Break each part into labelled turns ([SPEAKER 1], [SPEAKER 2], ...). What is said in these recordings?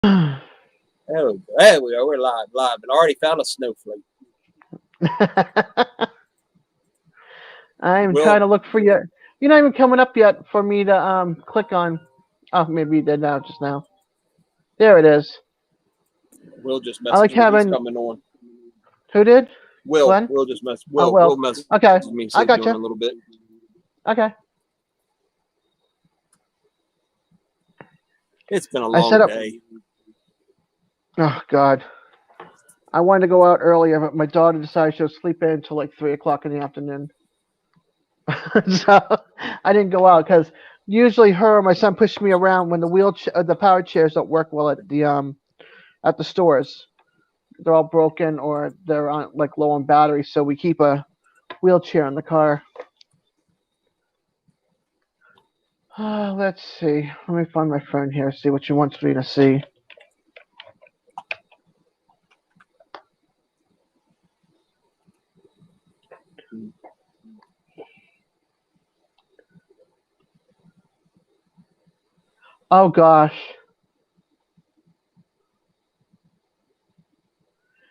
[SPEAKER 1] Oh, there we are. We're live, and already found a snowflake.
[SPEAKER 2] I'm trying
[SPEAKER 1] Will
[SPEAKER 2] to look for you. You're not even coming up yet for me to click on. Oh, maybe you did now, just now. There it is.
[SPEAKER 1] Will just
[SPEAKER 2] I like
[SPEAKER 1] messaged me. He's
[SPEAKER 2] having.
[SPEAKER 1] coming on.
[SPEAKER 2] Who did?
[SPEAKER 1] Will
[SPEAKER 2] Glenn?
[SPEAKER 1] Will just mess.
[SPEAKER 2] Oh,
[SPEAKER 1] Will
[SPEAKER 2] well.
[SPEAKER 1] messaged
[SPEAKER 2] Okay.
[SPEAKER 1] me.
[SPEAKER 2] I
[SPEAKER 1] Said join
[SPEAKER 2] gotcha.
[SPEAKER 1] a little bit. It's been a
[SPEAKER 2] I set
[SPEAKER 1] long
[SPEAKER 2] up.
[SPEAKER 1] day.
[SPEAKER 2] Oh God. I wanted to go out earlier, but my daughter decided she would sleep in until like 3 o'clock in the afternoon. So I didn't go out because usually her or my son push me around when the power chairs don't work well at the stores. They're all broken or they're on like low on battery, so we keep a wheelchair in the car. Let's see. Let me find my phone here. See what she wants me to see. Oh gosh.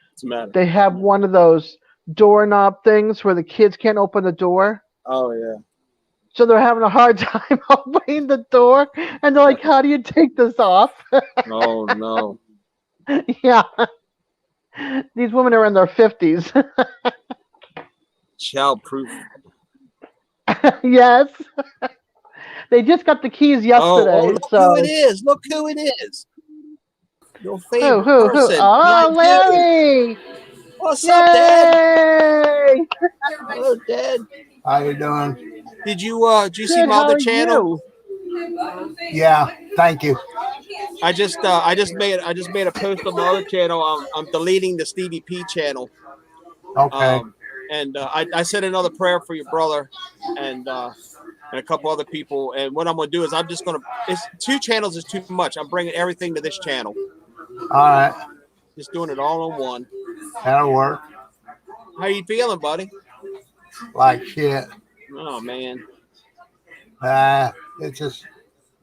[SPEAKER 1] What's the matter?
[SPEAKER 2] They have one of those doorknob things where the kids can't open the door.
[SPEAKER 1] Oh yeah.
[SPEAKER 2] So they're having a hard time opening the door, and they're like, "How do you take this off?"
[SPEAKER 1] Oh no.
[SPEAKER 2] Yeah, these women are in their 50s.
[SPEAKER 1] Child-proof.
[SPEAKER 2] Yes, they just got the keys
[SPEAKER 1] Oh,
[SPEAKER 2] yesterday.
[SPEAKER 1] look who it
[SPEAKER 2] So
[SPEAKER 1] is. Look who it is. Your
[SPEAKER 2] who,
[SPEAKER 1] favorite
[SPEAKER 2] who, who?
[SPEAKER 1] person. My
[SPEAKER 2] Oh,
[SPEAKER 1] dude.
[SPEAKER 2] Larry!
[SPEAKER 1] What's up, Dad?
[SPEAKER 2] Yay!
[SPEAKER 1] Hello, Dad.
[SPEAKER 3] How you doing?
[SPEAKER 1] Did you see
[SPEAKER 2] Good.
[SPEAKER 1] my
[SPEAKER 2] How
[SPEAKER 1] other
[SPEAKER 2] are
[SPEAKER 1] channel?
[SPEAKER 2] you?
[SPEAKER 3] Yeah, thank you.
[SPEAKER 1] I just made a post on my other channel. I'm deleting the Stevie P channel.
[SPEAKER 3] Okay.
[SPEAKER 1] Um, and I said another prayer for your brother and a couple other people. And what I'm going to do is I'm just going to, it's two channels is too much. I'm bringing everything to this channel.
[SPEAKER 3] All right.
[SPEAKER 1] Just doing it all on one.
[SPEAKER 3] That'll work.
[SPEAKER 1] How you feeling, buddy?
[SPEAKER 3] Like shit.
[SPEAKER 1] Oh, man.
[SPEAKER 3] It's just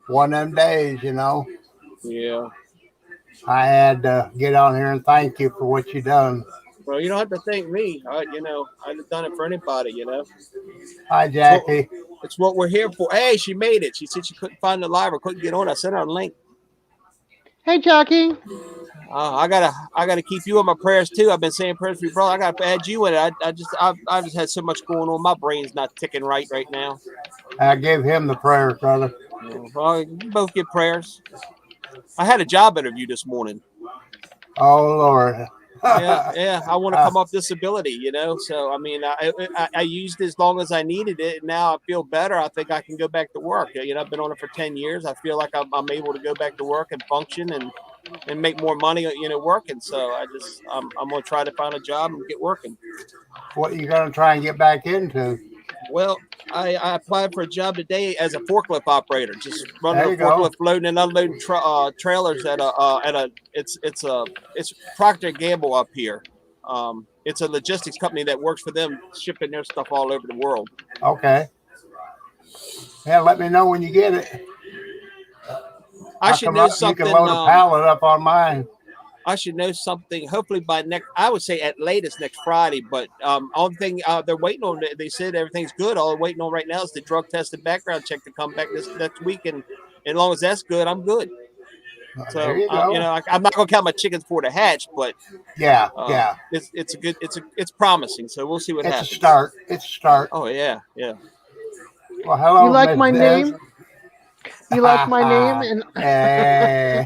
[SPEAKER 3] one of them days, you know.
[SPEAKER 1] Yeah.
[SPEAKER 3] I had to get on here and thank you for what you done.
[SPEAKER 1] Well, you don't have to thank me. I'd have done it for anybody.
[SPEAKER 3] Hi,
[SPEAKER 1] It's what,
[SPEAKER 3] Jackie.
[SPEAKER 1] it's what we're here for. Hey, she made it. She said she couldn't find the live or couldn't get on. I sent her a link.
[SPEAKER 2] Hey, Jackie.
[SPEAKER 1] I gotta keep you in my prayers too. I've been saying prayers for you, brother. I gotta add you in it. I just had so much going on. My brain's not ticking right now.
[SPEAKER 3] I give him the prayers, brother.
[SPEAKER 1] Well, you both get prayers. I had a job interview this morning.
[SPEAKER 3] Oh, Lord.
[SPEAKER 1] Yeah. I want to come off disability. So I mean, I used it as long as I needed it, and now I feel better. I think I can go back to work. I've been on it for 10 years. I feel like I'm able to go back to work and function and make more money, working. So I'm gonna try to find a job and get working.
[SPEAKER 3] What you going to try and get back into?
[SPEAKER 1] Well, I applied for a job today as a forklift operator, just running
[SPEAKER 3] There
[SPEAKER 1] a
[SPEAKER 3] you go.
[SPEAKER 1] forklift, loading and unloading trailers it's Procter and Gamble up here. It's a logistics company that works for them, shipping their stuff all over the world.
[SPEAKER 3] Okay. Yeah, let me know when you get it.
[SPEAKER 1] I should know
[SPEAKER 3] You can
[SPEAKER 1] something.
[SPEAKER 3] load a pallet up on mine.
[SPEAKER 1] I should know something. Hopefully by I would say at latest next Friday. But only thing they're waiting on. They said everything's good. All they're waiting on right now is the drug test and background check to come back this next week. And as long as that's good, I'm good.
[SPEAKER 3] There
[SPEAKER 1] So
[SPEAKER 3] you go.
[SPEAKER 1] I'm not gonna count my chickens before the hatch, but
[SPEAKER 3] Yeah.
[SPEAKER 1] it's promising. So we'll see what happens.
[SPEAKER 3] It's a start. It's a start.
[SPEAKER 1] Oh yeah.
[SPEAKER 3] Well,
[SPEAKER 2] You
[SPEAKER 3] hello,
[SPEAKER 2] like
[SPEAKER 3] Miss
[SPEAKER 2] my
[SPEAKER 3] Biz.
[SPEAKER 2] name? You like my name? And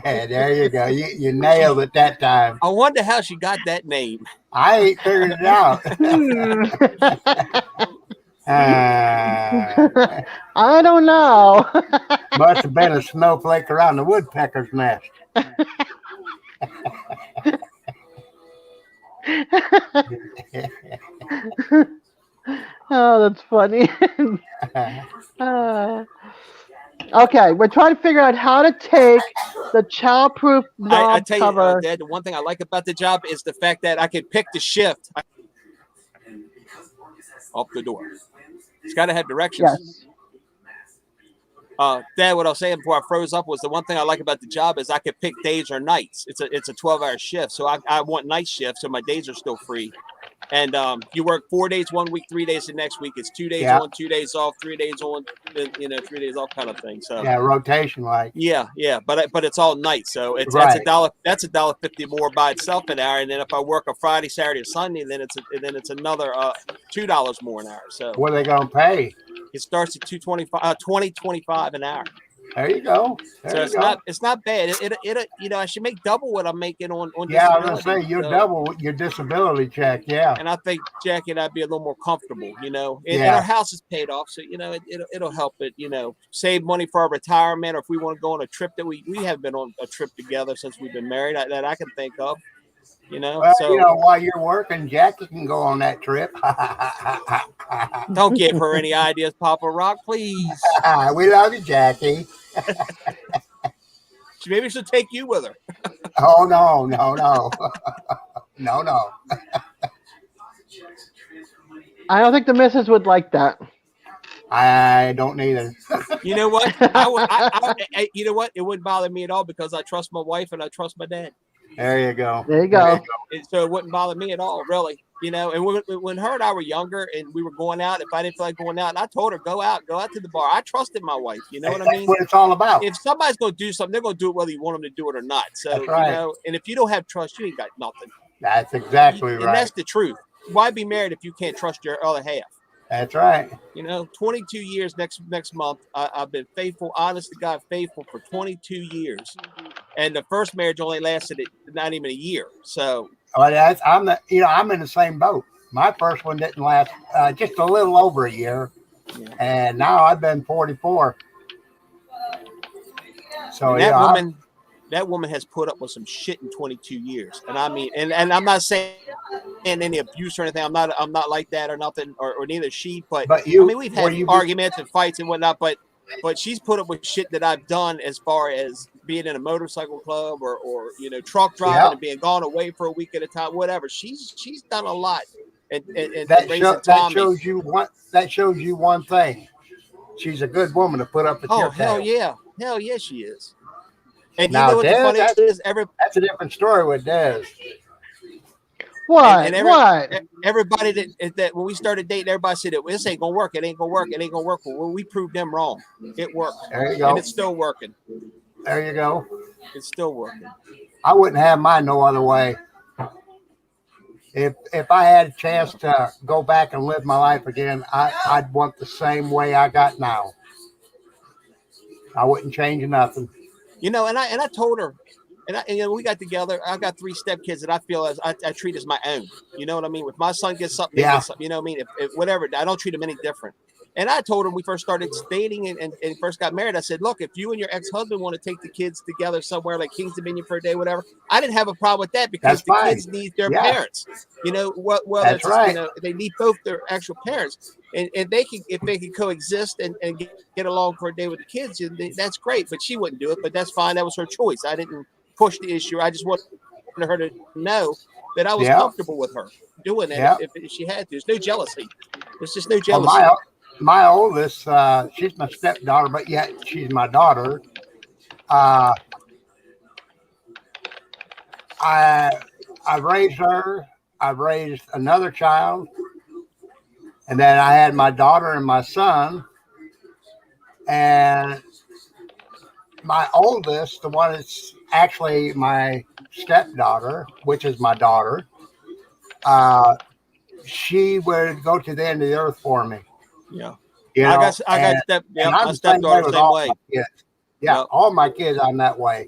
[SPEAKER 3] Hey, there you go. You nailed it that time.
[SPEAKER 1] I wonder how she got that name.
[SPEAKER 3] I ain't figured it out.
[SPEAKER 2] I don't know.
[SPEAKER 3] Must have been a snowflake around the woodpecker's nest.
[SPEAKER 2] Oh, that's funny. Uh, okay, we're trying to figure out how to take the childproof
[SPEAKER 1] I
[SPEAKER 2] knob
[SPEAKER 1] tell you,
[SPEAKER 2] cover.
[SPEAKER 1] Dad, the one thing I like about the job is the fact that I can pick the shift up the door. It's got to have directions.
[SPEAKER 2] Yes.
[SPEAKER 1] Dad, what I was saying before I froze up was the one thing I like about the job is I could pick days or nights. It's a 12-hour shift, so I want night shift, so my days are still free. And you work 4 days 1 week, 3 days the next week. It's 2 days on, 2 days off, 3 days on, 3 days off kind of thing. So
[SPEAKER 3] rotation like.
[SPEAKER 1] Yeah, but it's all night, so it's
[SPEAKER 3] Right.
[SPEAKER 1] that's $1.50 more by itself an hour. And then if I work a Friday, Saturday, or Sunday, then it's another $2 more an hour. So
[SPEAKER 3] What are they gonna pay?
[SPEAKER 1] it starts at $20.25 an hour.
[SPEAKER 3] There you go.
[SPEAKER 1] So it's not bad. It I should make double what I'm making on
[SPEAKER 3] Yeah, I was
[SPEAKER 1] disability.
[SPEAKER 3] gonna say you
[SPEAKER 1] So-
[SPEAKER 3] double your disability check. Yeah.
[SPEAKER 1] And I think Jackie and I'd be a little more comfortable, And
[SPEAKER 3] Yeah.
[SPEAKER 1] our house is paid off, so it'll help it, save money for our retirement, or if we want to go on a trip that we have been on a trip together since we've been married that I can think of,
[SPEAKER 3] Well,
[SPEAKER 1] So
[SPEAKER 3] while you're working, Jackie can go on that trip.
[SPEAKER 1] don't give her any ideas, Papa Rock, please.
[SPEAKER 3] We love you, Jackie.
[SPEAKER 1] Maybe she'll take you with her.
[SPEAKER 3] Oh no, no.
[SPEAKER 2] I don't think the missus would like that.
[SPEAKER 3] I don't either.
[SPEAKER 1] You know what? You know what? It wouldn't bother me at all because I trust my wife and I trust my dad.
[SPEAKER 3] There you go.
[SPEAKER 2] There you go.
[SPEAKER 1] So it wouldn't bother me at all, really. And when her and I were younger and we were going out, if I didn't feel like going out, and I told her, go out to the bar. I trusted my wife. You know what I mean?
[SPEAKER 3] That's what it's all about.
[SPEAKER 1] If somebody's going to do something, they're going to do it whether you want them to do it or not. So,
[SPEAKER 3] That's right.
[SPEAKER 1] And if you don't have trust, you ain't got nothing.
[SPEAKER 3] That's exactly
[SPEAKER 1] And
[SPEAKER 3] right.
[SPEAKER 1] that's the truth. Why be married if you can't trust your other half?
[SPEAKER 3] That's right.
[SPEAKER 1] 22 years next month. I've been faithful, honest to God, faithful for 22 years. And the first marriage only lasted not even a year. So
[SPEAKER 3] I'm in the same boat. My first one didn't last just a little over a year, and now I've been 44. So
[SPEAKER 1] that woman has put up with some shit in 22 years, and I mean, and I'm not saying any abuse or anything. I'm not like that or nothing, or neither she. But we've had arguments and fights and whatnot. But she's put up with shit that I've done as far as being in a motorcycle club or truck driving and being gone away for a week at a time, whatever. She's done a lot. And
[SPEAKER 3] that shows you one thing. She's a good woman to put up with your
[SPEAKER 1] hell yeah, she is. And
[SPEAKER 3] now,
[SPEAKER 1] what the funniest is?
[SPEAKER 3] That's a different story with Des.
[SPEAKER 2] What?
[SPEAKER 1] What? Everybody that when we started dating, everybody said this ain't gonna work. It ain't gonna work. It ain't gonna work. Well, we proved them wrong. It worked.
[SPEAKER 3] There you go.
[SPEAKER 1] And it's still working.
[SPEAKER 3] There you go.
[SPEAKER 1] It's still working.
[SPEAKER 3] I wouldn't have mine no other way. If I had a chance to go back and live my life again, I'd want the same way I got now. I wouldn't change nothing.
[SPEAKER 1] And I told her, and we got together. I got 3 stepkids that I feel as I treat as my own. You know what I mean? If my son gets something, they get something. You know what I mean? If whatever, I don't treat them any different. And I told him we first started dating and first got married. I said, look, if you and your ex-husband want to take the kids together somewhere like Kings Dominion for a day, whatever, I didn't have a problem with that because the kids need their parents.
[SPEAKER 3] That's right.
[SPEAKER 1] They need both their actual parents. And if they can coexist and get along for a day with the kids, that's great. But she wouldn't do it. But that's fine. That was her choice. I didn't push the issue. I just wanted her to know that I was comfortable with her doing that if she had to. There's no jealousy. There's just no jealousy.
[SPEAKER 3] Well, my oldest, she's my stepdaughter, but yet she's my daughter. I raised her. I've raised another child. And then I had my daughter and my son. And my oldest, the one that's actually my stepdaughter, which is my daughter, she would go to the end of the earth for me.
[SPEAKER 1] Yeah.
[SPEAKER 3] I
[SPEAKER 1] got my stepdaughter the same way.
[SPEAKER 3] Yeah, all my kids I'm that way.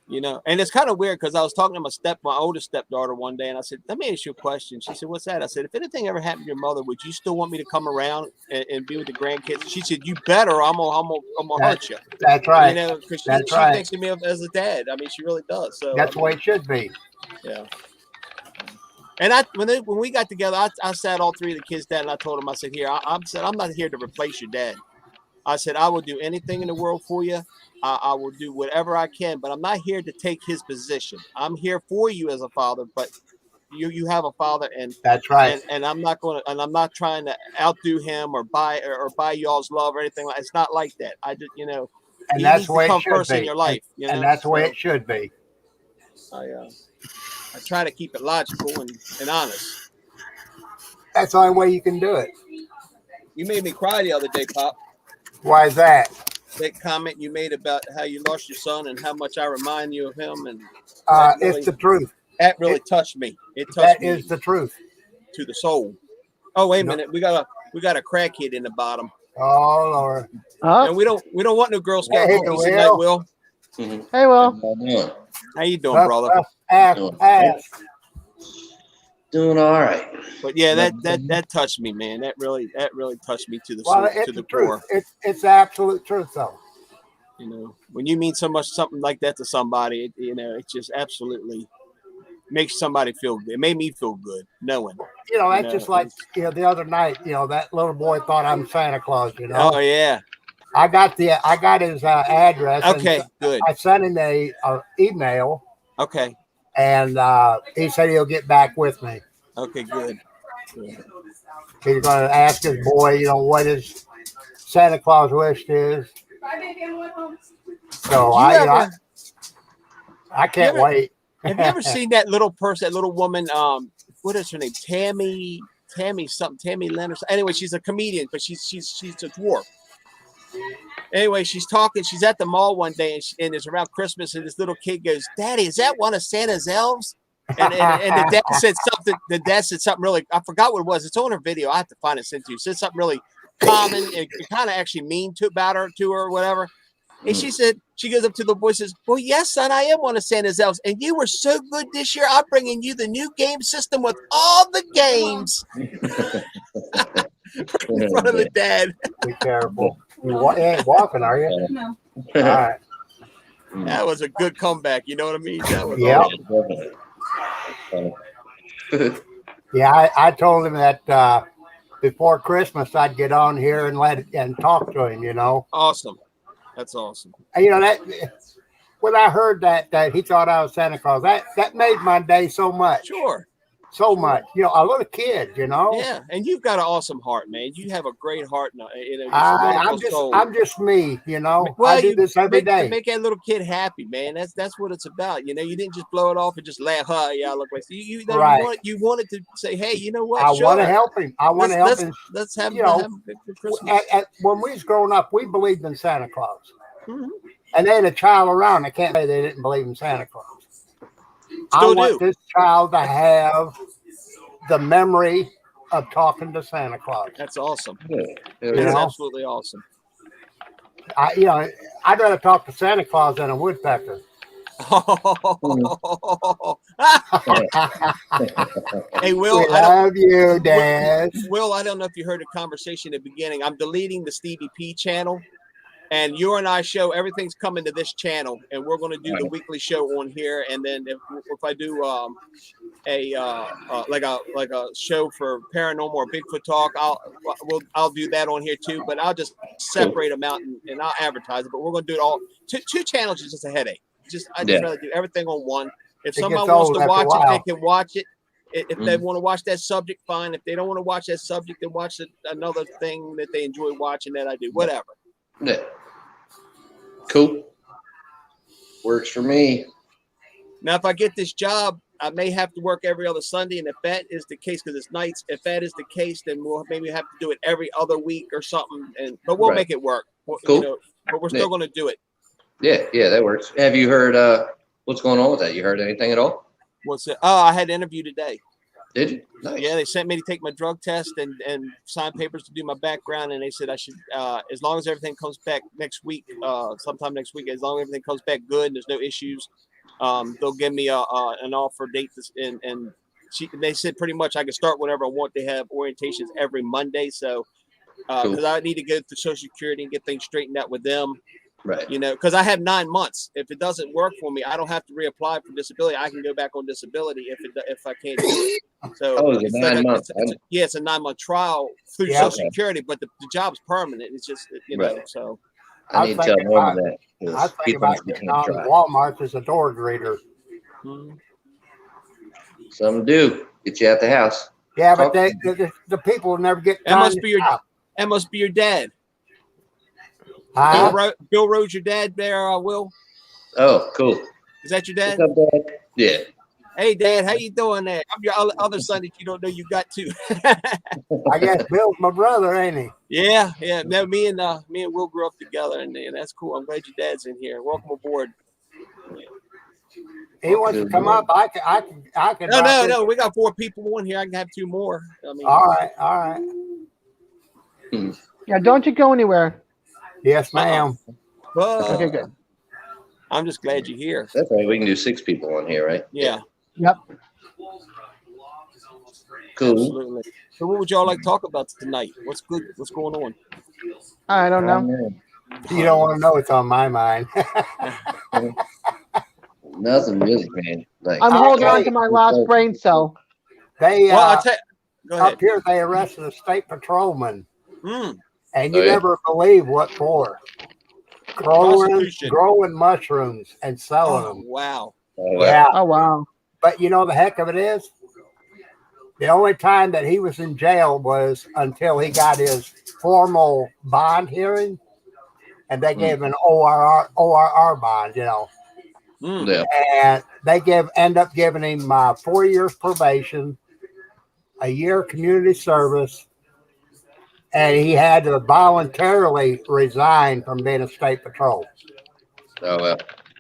[SPEAKER 1] And it's kind of weird because I was talking to my oldest stepdaughter one day, and I said, "Let me ask you a question." She said, "What's that?" I said, "If anything ever happened to your mother, would you still want me to come around and be with the grandkids?" She said, "You better. I'm gonna hurt you."
[SPEAKER 3] That's right.
[SPEAKER 1] Because she thinks of me as a dad. I mean, she really does. So
[SPEAKER 3] that's the way it should be.
[SPEAKER 1] Yeah. And when we got together, I sat all 3 of the kids down and I told them, I said, "Here, I'm not here to replace your dad. I said, I will do anything in the world for you. I will do whatever I can, but I'm not here to take his position. I'm here for you as a father, but you have a father, and
[SPEAKER 3] That's right.
[SPEAKER 1] and I'm not trying to outdo him or buy y'all's love or anything. It's not like that. I just
[SPEAKER 3] And
[SPEAKER 1] he
[SPEAKER 3] that's
[SPEAKER 1] needs
[SPEAKER 3] the
[SPEAKER 1] to
[SPEAKER 3] way it
[SPEAKER 1] come
[SPEAKER 3] should
[SPEAKER 1] first
[SPEAKER 3] be.
[SPEAKER 1] in your life.
[SPEAKER 3] And that's the way it should be.
[SPEAKER 1] I try to keep it logical and honest.
[SPEAKER 3] That's the only way you can do it.
[SPEAKER 1] You made me cry the other day, Pop.
[SPEAKER 3] Why is that?
[SPEAKER 1] That comment you made about how you lost your son and how much I remind you of him, and
[SPEAKER 3] It's the truth.
[SPEAKER 1] that really touched me. It touched
[SPEAKER 3] That
[SPEAKER 1] me
[SPEAKER 3] is the truth.
[SPEAKER 1] to the soul. Oh, wait a
[SPEAKER 3] No.
[SPEAKER 1] minute. We got a crackhead in the bottom.
[SPEAKER 3] Oh Lord.
[SPEAKER 1] And we don't want no Girl Scout
[SPEAKER 3] Hey,
[SPEAKER 1] cookies tonight,
[SPEAKER 3] Will.
[SPEAKER 1] Will.
[SPEAKER 2] Hey, Will.
[SPEAKER 1] How you doing, brother?
[SPEAKER 3] Ask.
[SPEAKER 4] Doing all right.
[SPEAKER 1] But yeah, that touched me, man. That really touched me to the
[SPEAKER 3] Well,
[SPEAKER 1] soul,
[SPEAKER 3] it's
[SPEAKER 1] to the
[SPEAKER 3] the truth.
[SPEAKER 1] core.
[SPEAKER 3] It's the absolute truth, though.
[SPEAKER 1] When you mean something like that to somebody, it just absolutely makes somebody feel good. It made me feel good knowing.
[SPEAKER 3] That's just like the other night. That little boy thought I'm Santa Claus.
[SPEAKER 1] Oh yeah.
[SPEAKER 3] I got his address.
[SPEAKER 1] Okay,
[SPEAKER 3] and
[SPEAKER 1] good.
[SPEAKER 3] I sent him a email.
[SPEAKER 1] Okay.
[SPEAKER 3] And he said he'll get back with me.
[SPEAKER 1] Okay, good.
[SPEAKER 3] He's going to ask his boy, what his Santa Claus list is. So I can't wait.
[SPEAKER 1] Have you ever seen that little person, that little woman? What is her name? Tammy something. Tammy Leonard. Anyway, she's a comedian, but she's a dwarf. Anyway, she's talking. She's at the mall one day, and it's around Christmas, and this little kid goes, "Daddy, is that one of Santa's elves?" And the dad said something. The dad said something really. I forgot what it was. It's on her video. I have to find it, sent to you. Said something really common and kind of actually mean to her or whatever. And she said, she goes up to the boy and says, "Well, yes, son, I am one of Santa's elves, and you were so good this year. I'm bringing you the new game system with all the games." In front of the dad.
[SPEAKER 3] Be careful. You ain't walking, are you?
[SPEAKER 5] No.
[SPEAKER 3] All right.
[SPEAKER 1] That was a good comeback. You know what I mean? That was
[SPEAKER 3] Yep. Yeah, I told him that before Christmas I'd get on here and talk to him.
[SPEAKER 1] Awesome. That's awesome.
[SPEAKER 3] And, that when I heard that he thought I was Santa Claus, that made my day so much.
[SPEAKER 1] Sure.
[SPEAKER 3] So much. A little kid.
[SPEAKER 1] Yeah, and you've got an awesome heart, man. You have a great heart.
[SPEAKER 3] I'm just me.
[SPEAKER 1] Well,
[SPEAKER 3] I do this every day.
[SPEAKER 1] Make that little kid happy, man. That's what it's about. You didn't just blow it off and just laugh. Yeah, I look like
[SPEAKER 3] Right.
[SPEAKER 1] You wanted to say, hey, you know what?
[SPEAKER 3] I want to help him. I want to help him.
[SPEAKER 1] Let's have a good Christmas.
[SPEAKER 3] When we was growing up, we believed in Santa Claus.
[SPEAKER 1] Mm-hmm.
[SPEAKER 3] And there ain't a child around that can't say they didn't believe in Santa Claus. I want this child to have the memory of talking to Santa Claus.
[SPEAKER 1] That's awesome.
[SPEAKER 4] Yeah.
[SPEAKER 1] It's absolutely awesome.
[SPEAKER 3] I'd rather talk to Santa Claus than a woodpecker.
[SPEAKER 1] Hey, Will,
[SPEAKER 3] we love you, Dad.
[SPEAKER 1] Will, I don't know if you heard the conversation at the beginning. I'm deleting the Stevie P channel. And you and I show everything's coming to this channel, and we're going to do the weekly show on here. And then if I do like a show for paranormal or Bigfoot talk, I'll do that on here too. But I'll just separate them out and I'll advertise it. But we're going to do it all. Two channels is just a headache. I'd just rather do everything on one. If someone wants to watch it, they can watch it. If they want to watch that subject, fine. If they don't want to watch that subject, then watch another thing that they enjoy watching that I do. Whatever.
[SPEAKER 4] Yeah. Cool. Works for me.
[SPEAKER 1] Now, if I get this job, I may have to work every other Sunday. And if that is the case, because it's nights, if that is the case, then we'll maybe have to do it every other week or something. But we'll make it work.
[SPEAKER 4] Cool.
[SPEAKER 1] But we're still going to do it.
[SPEAKER 4] Yeah, that works. Have you heard what's going on with that? You heard anything at all?
[SPEAKER 1] What's it? Oh, I had an interview today.
[SPEAKER 4] Did you? Nice.
[SPEAKER 1] Yeah, they sent me to take my drug test and sign papers to do my background, and they said I should, as long as everything comes back next week, sometime next week, as long as everything comes back good and there's no issues, they'll give me an offer date. And they said pretty much I can start whenever I want. They have orientations every Monday, so because I need to go to Social Security and get things straightened out with them.
[SPEAKER 4] Right.
[SPEAKER 1] Because I have 9 months. If it doesn't work for me, I don't have to reapply for disability. I can go back on disability if I can't do it. So
[SPEAKER 4] it's 9 months.
[SPEAKER 1] It's a 9-month trial through Social Security, but the job's permanent. It's just know. So
[SPEAKER 4] I need to tell Norman that.
[SPEAKER 3] I think about getting on Walmart as a door greeter.
[SPEAKER 4] Some do. Get you out the house.
[SPEAKER 3] Yeah, but the people will never get.
[SPEAKER 1] That must be your dad. Bill Rhodes, your dad there, Will?
[SPEAKER 4] Oh, cool.
[SPEAKER 1] Is that your dad?
[SPEAKER 4] What's up, Dad? Yeah.
[SPEAKER 1] Hey, Dad, how you doing there? I'm your other son that you don't know you got too.
[SPEAKER 3] I guess Bill's my brother, ain't he?
[SPEAKER 1] Yeah. No, me and Will grew up together, and that's cool. I'm glad your dad's in here. Welcome aboard.
[SPEAKER 3] He wants to come up. I can.
[SPEAKER 1] No. We got 4 people on here. I can have 2 more. I mean,
[SPEAKER 3] all right.
[SPEAKER 2] Yeah, don't you go anywhere.
[SPEAKER 3] Yes, ma'am.
[SPEAKER 2] Okay, good.
[SPEAKER 1] I'm just glad you're here.
[SPEAKER 4] That's right. We can do 6 people on here, right?
[SPEAKER 1] Yeah.
[SPEAKER 2] Yep.
[SPEAKER 4] Cool.
[SPEAKER 1] Absolutely. So, what would y'all like to talk about tonight? What's good? What's going on?
[SPEAKER 2] I don't know.
[SPEAKER 3] You don't want to know what's on my mind.
[SPEAKER 4] Nothing really, man. Like,
[SPEAKER 2] I'm holding on to my last brain cell.
[SPEAKER 3] They
[SPEAKER 1] I'll tell you. Go ahead.
[SPEAKER 3] Up here they arrested a state patrolman,
[SPEAKER 1] Mm.
[SPEAKER 3] and you never believe what for. Growing mushrooms and selling them.
[SPEAKER 1] Wow.
[SPEAKER 3] Yeah.
[SPEAKER 2] Oh wow.
[SPEAKER 3] But you know the heck of it is, the only time that he was in jail was until he got his formal bond hearing, and they gave him an ORR bond, you know.
[SPEAKER 1] Mm.
[SPEAKER 4] Yeah.
[SPEAKER 3] And they end up giving him 4 years probation, a year community service, and he had to voluntarily resign from being a state patrol.
[SPEAKER 4] Oh well.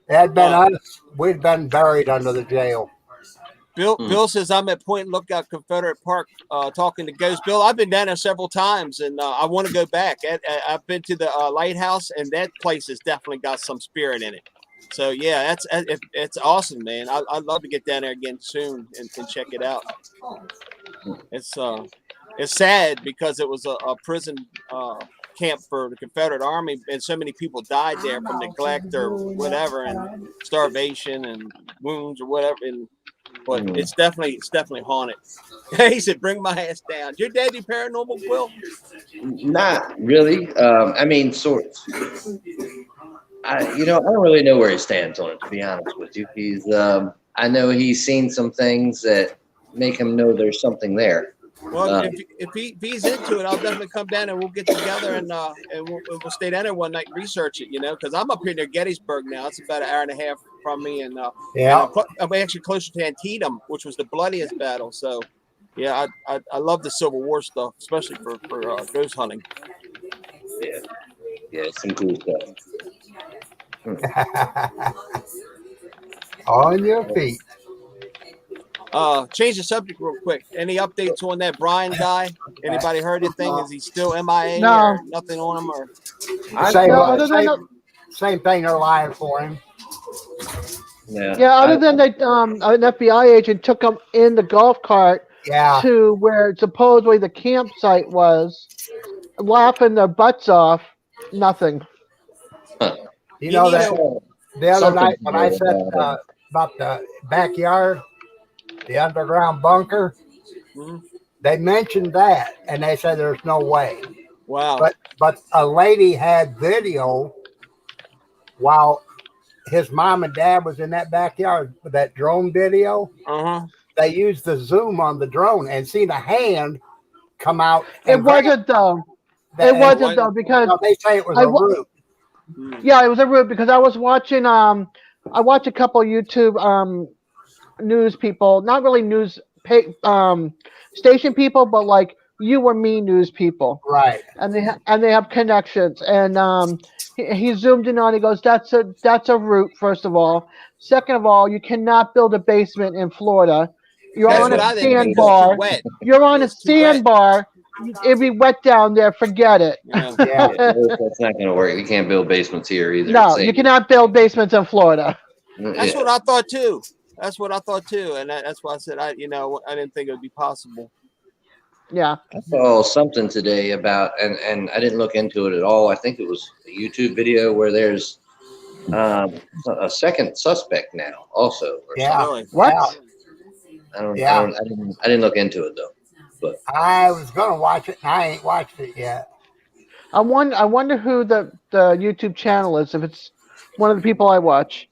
[SPEAKER 3] It had been us. We'd been buried under the jail.
[SPEAKER 1] Bill says I'm at Point Lookout Confederate Park talking to Ghost. Bill, I've been down there several times, and I want to go back. I've been to the lighthouse, and that place has definitely got some spirit in it. So yeah, it's awesome, man. I'd love to get down there again soon and check it out. It's sad because it was a prison camp for the Confederate Army, and so many people died there from neglect or whatever, and starvation and wounds or whatever. But it's definitely haunted. He said, "Bring my ass down." Your dad do paranormal, Will?
[SPEAKER 4] Not really. I mean, sort of. I don't really know where he stands on it, to be honest with you. He's, I know he's seen some things that make him know there's something there.
[SPEAKER 1] Well, if he's into it, I'll definitely come down and we'll get together and we'll stay down there one night and research it. Because I'm up here near Gettysburg now. It's about an hour and a half from me, and I'm actually closer to Antietam, which was the bloodiest battle. So, yeah, I love the Civil War stuff, especially for ghost hunting.
[SPEAKER 4] Yeah, some cool stuff.
[SPEAKER 3] On your feet.
[SPEAKER 1] Change the subject real quick. Any updates on that Brian guy? Anybody heard anything? Is he still MIA?
[SPEAKER 2] No.
[SPEAKER 1] Or nothing on him? Or
[SPEAKER 3] Same thing. They're lying for him.
[SPEAKER 2] Yeah. Other than that, an FBI agent took him in the golf cart to where supposedly the campsite was, laughing their butts off. Nothing.
[SPEAKER 4] Huh.
[SPEAKER 3] You know that the other night when I said about the backyard, the underground bunker, they mentioned that, and they said there's no way.
[SPEAKER 1] Wow.
[SPEAKER 3] But a lady had video while his mom and dad was in that backyard with that drone video. They used the zoom on the drone and seen a hand come out.
[SPEAKER 2] It wasn't though. It wasn't though, because
[SPEAKER 3] they say it was a root.
[SPEAKER 2] Yeah, it was a root, because I was watching. I watched a couple of YouTube news people, not really news station people, but like you or me news people,
[SPEAKER 3] right?
[SPEAKER 2] And they have connections. And he zoomed in on. He goes, "That's a root. First of all, second of all, you cannot build a basement in Florida. You're on a sandbar. You're on a sandbar. It'd be wet down there. Forget it."
[SPEAKER 4] That's not going to work. You can't build basements here either.
[SPEAKER 2] No, you cannot build basements in Florida.
[SPEAKER 1] That's what I thought too. And that's why I said I didn't think it would be possible.
[SPEAKER 2] Yeah.
[SPEAKER 4] I saw something today about, and I didn't look into it at all. I think it was a YouTube video where there's a second suspect now, also.
[SPEAKER 1] Really?
[SPEAKER 2] What?
[SPEAKER 4] I didn't look into it though. But
[SPEAKER 3] I was gonna watch it, and I ain't watched it yet.
[SPEAKER 2] I wonder who the YouTube channel is. If it's one of the people I watch.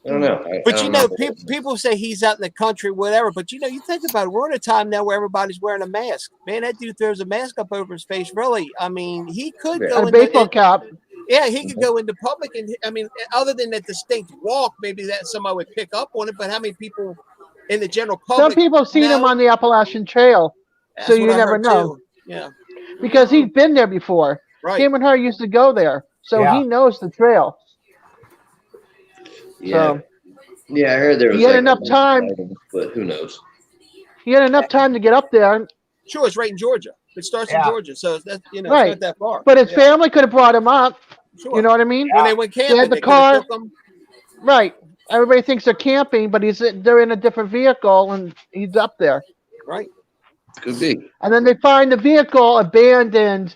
[SPEAKER 4] I don't know.
[SPEAKER 1] But
[SPEAKER 4] I
[SPEAKER 1] you
[SPEAKER 4] don't
[SPEAKER 1] know, people say he's out in the country, whatever. But you know, you think about it. We're in a time now where everybody's wearing a mask. Man, that dude throws a mask up over his face. Really, I mean, he could
[SPEAKER 4] Yeah.
[SPEAKER 1] go
[SPEAKER 2] And a baseball cap.
[SPEAKER 1] yeah, he could go into public, and I mean, other than that distinct walk, maybe that somebody would pick up on it. But how many people in the general public?
[SPEAKER 2] Some people have seen him
[SPEAKER 1] know?
[SPEAKER 2] on the Appalachian Trail,
[SPEAKER 1] That's
[SPEAKER 2] so you
[SPEAKER 1] what I
[SPEAKER 2] never
[SPEAKER 1] heard,
[SPEAKER 2] know.
[SPEAKER 1] too. Yeah,
[SPEAKER 2] Because he's been there before.
[SPEAKER 1] right.
[SPEAKER 2] Him and her used to go there, so
[SPEAKER 3] Yeah.
[SPEAKER 2] he knows the trail.
[SPEAKER 4] Yeah.
[SPEAKER 2] So
[SPEAKER 4] Yeah, I heard there was
[SPEAKER 2] he had
[SPEAKER 4] like
[SPEAKER 2] enough time.
[SPEAKER 4] but who knows?
[SPEAKER 2] He had enough time to get up there,
[SPEAKER 1] Sure, it's right in Georgia. It starts in
[SPEAKER 3] Yeah.
[SPEAKER 1] Georgia, so that's it's
[SPEAKER 2] Right.
[SPEAKER 1] not that far.
[SPEAKER 2] but his
[SPEAKER 1] Yeah,
[SPEAKER 2] family could have brought him up.
[SPEAKER 1] sure.
[SPEAKER 2] You know what I mean?
[SPEAKER 1] When they went camping,
[SPEAKER 2] had the
[SPEAKER 1] they could have
[SPEAKER 2] car.
[SPEAKER 1] took him.
[SPEAKER 2] Right. Everybody thinks they're camping, but they're in a different vehicle and he's up there.
[SPEAKER 1] Right.
[SPEAKER 4] Could be.
[SPEAKER 2] And then they find the vehicle abandoned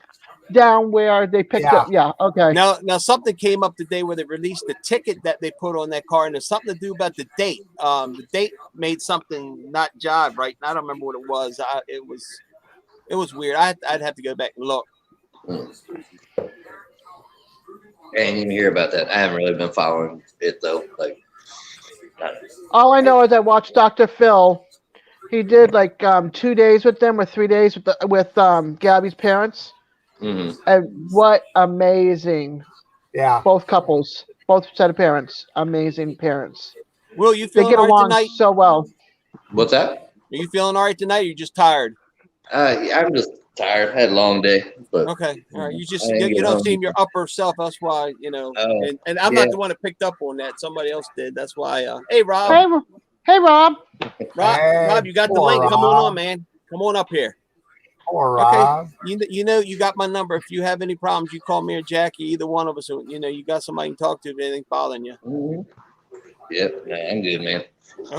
[SPEAKER 2] down where they picked
[SPEAKER 3] Yeah.
[SPEAKER 2] up. Yeah. Okay.
[SPEAKER 1] Now something came up today where they released the ticket that they put on that car, and there's something to do about the date. The date made something not jive right. I don't remember what it was. It was weird. I'd have to go back and look.
[SPEAKER 4] I didn't even hear about that. I haven't really been following it though. Like,
[SPEAKER 2] All I know is I watched Dr. Phil. He did like 2 days with them or 3 days with Gabby's parents.
[SPEAKER 4] mhm.
[SPEAKER 2] And what amazing
[SPEAKER 3] Yeah.
[SPEAKER 2] both couples, both set of parents, amazing parents.
[SPEAKER 1] Will, you
[SPEAKER 2] They
[SPEAKER 1] feeling
[SPEAKER 2] get
[SPEAKER 1] all right
[SPEAKER 2] along
[SPEAKER 1] tonight?
[SPEAKER 2] so well.
[SPEAKER 4] What's that?
[SPEAKER 1] Are you feeling all right tonight? Or you just tired?
[SPEAKER 4] Yeah, I'm just tired. I had a long day, but
[SPEAKER 1] Okay, all right. You just
[SPEAKER 4] I didn't
[SPEAKER 1] you
[SPEAKER 4] get
[SPEAKER 1] don't
[SPEAKER 4] home.
[SPEAKER 1] seem your upper self. That's why
[SPEAKER 4] Oh,
[SPEAKER 1] and I'm
[SPEAKER 4] yeah.
[SPEAKER 1] not the one that picked up on that. Somebody else did. That's why. Hey, Rob.
[SPEAKER 2] Hey, Rob.
[SPEAKER 1] Rob, you got the
[SPEAKER 3] poor
[SPEAKER 1] link. Come on,
[SPEAKER 3] Rob.
[SPEAKER 1] man. Come on up here.
[SPEAKER 3] Poor
[SPEAKER 1] Okay.
[SPEAKER 3] Rob.
[SPEAKER 1] You know you got my number. If you have any problems, you call me or Jackie. Either one of us. You got somebody you can talk to if anything bothering you.
[SPEAKER 4] mhm. Yep, no, I'm good, man.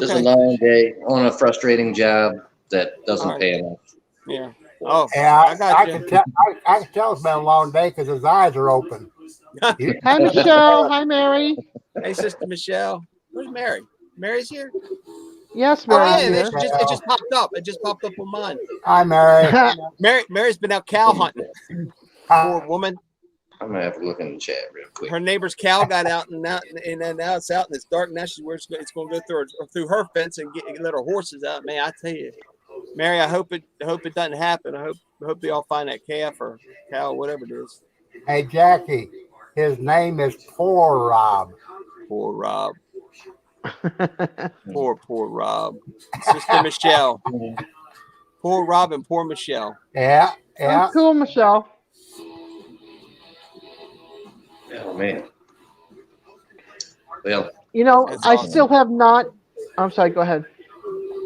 [SPEAKER 4] Just a
[SPEAKER 1] Okay.
[SPEAKER 4] long day on a frustrating job that doesn't
[SPEAKER 1] All right.
[SPEAKER 4] pay enough.
[SPEAKER 1] Yeah. Oh,
[SPEAKER 3] Yeah,
[SPEAKER 1] I got
[SPEAKER 3] I
[SPEAKER 1] you.
[SPEAKER 3] can tell. I can tell it's been a long day because his eyes are open.
[SPEAKER 2] Hi, Michelle. Hi, Mary.
[SPEAKER 1] Hey, Sister Michelle. Where's Mary? Mary's here.
[SPEAKER 2] Yes,
[SPEAKER 1] Oh
[SPEAKER 2] Mary.
[SPEAKER 1] yeah,
[SPEAKER 2] here.
[SPEAKER 1] it just popped up. It just popped up on mine.
[SPEAKER 3] Hi, Mary.
[SPEAKER 1] Mary's been out cow hunting. Poor woman.
[SPEAKER 4] I'm gonna have to look in the chat real quick.
[SPEAKER 1] Her neighbor's cow got out and now it's out and it's dark. Now it's going to go through her fence and let her horses out. Man, I tell you, Mary, I hope it doesn't happen. I hope they all find that calf or cow, whatever it is.
[SPEAKER 3] Hey, Jackie. His name is Poor Rob.
[SPEAKER 1] Poor Rob. Poor Rob. Sister Michelle. Poor Rob and poor Michelle.
[SPEAKER 3] Yeah. Yeah.
[SPEAKER 2] Oh, cool, Michelle.
[SPEAKER 4] Oh man. Well,
[SPEAKER 2] You know,
[SPEAKER 1] That's
[SPEAKER 2] I
[SPEAKER 1] awesome.
[SPEAKER 2] still have not. I'm sorry. Go ahead.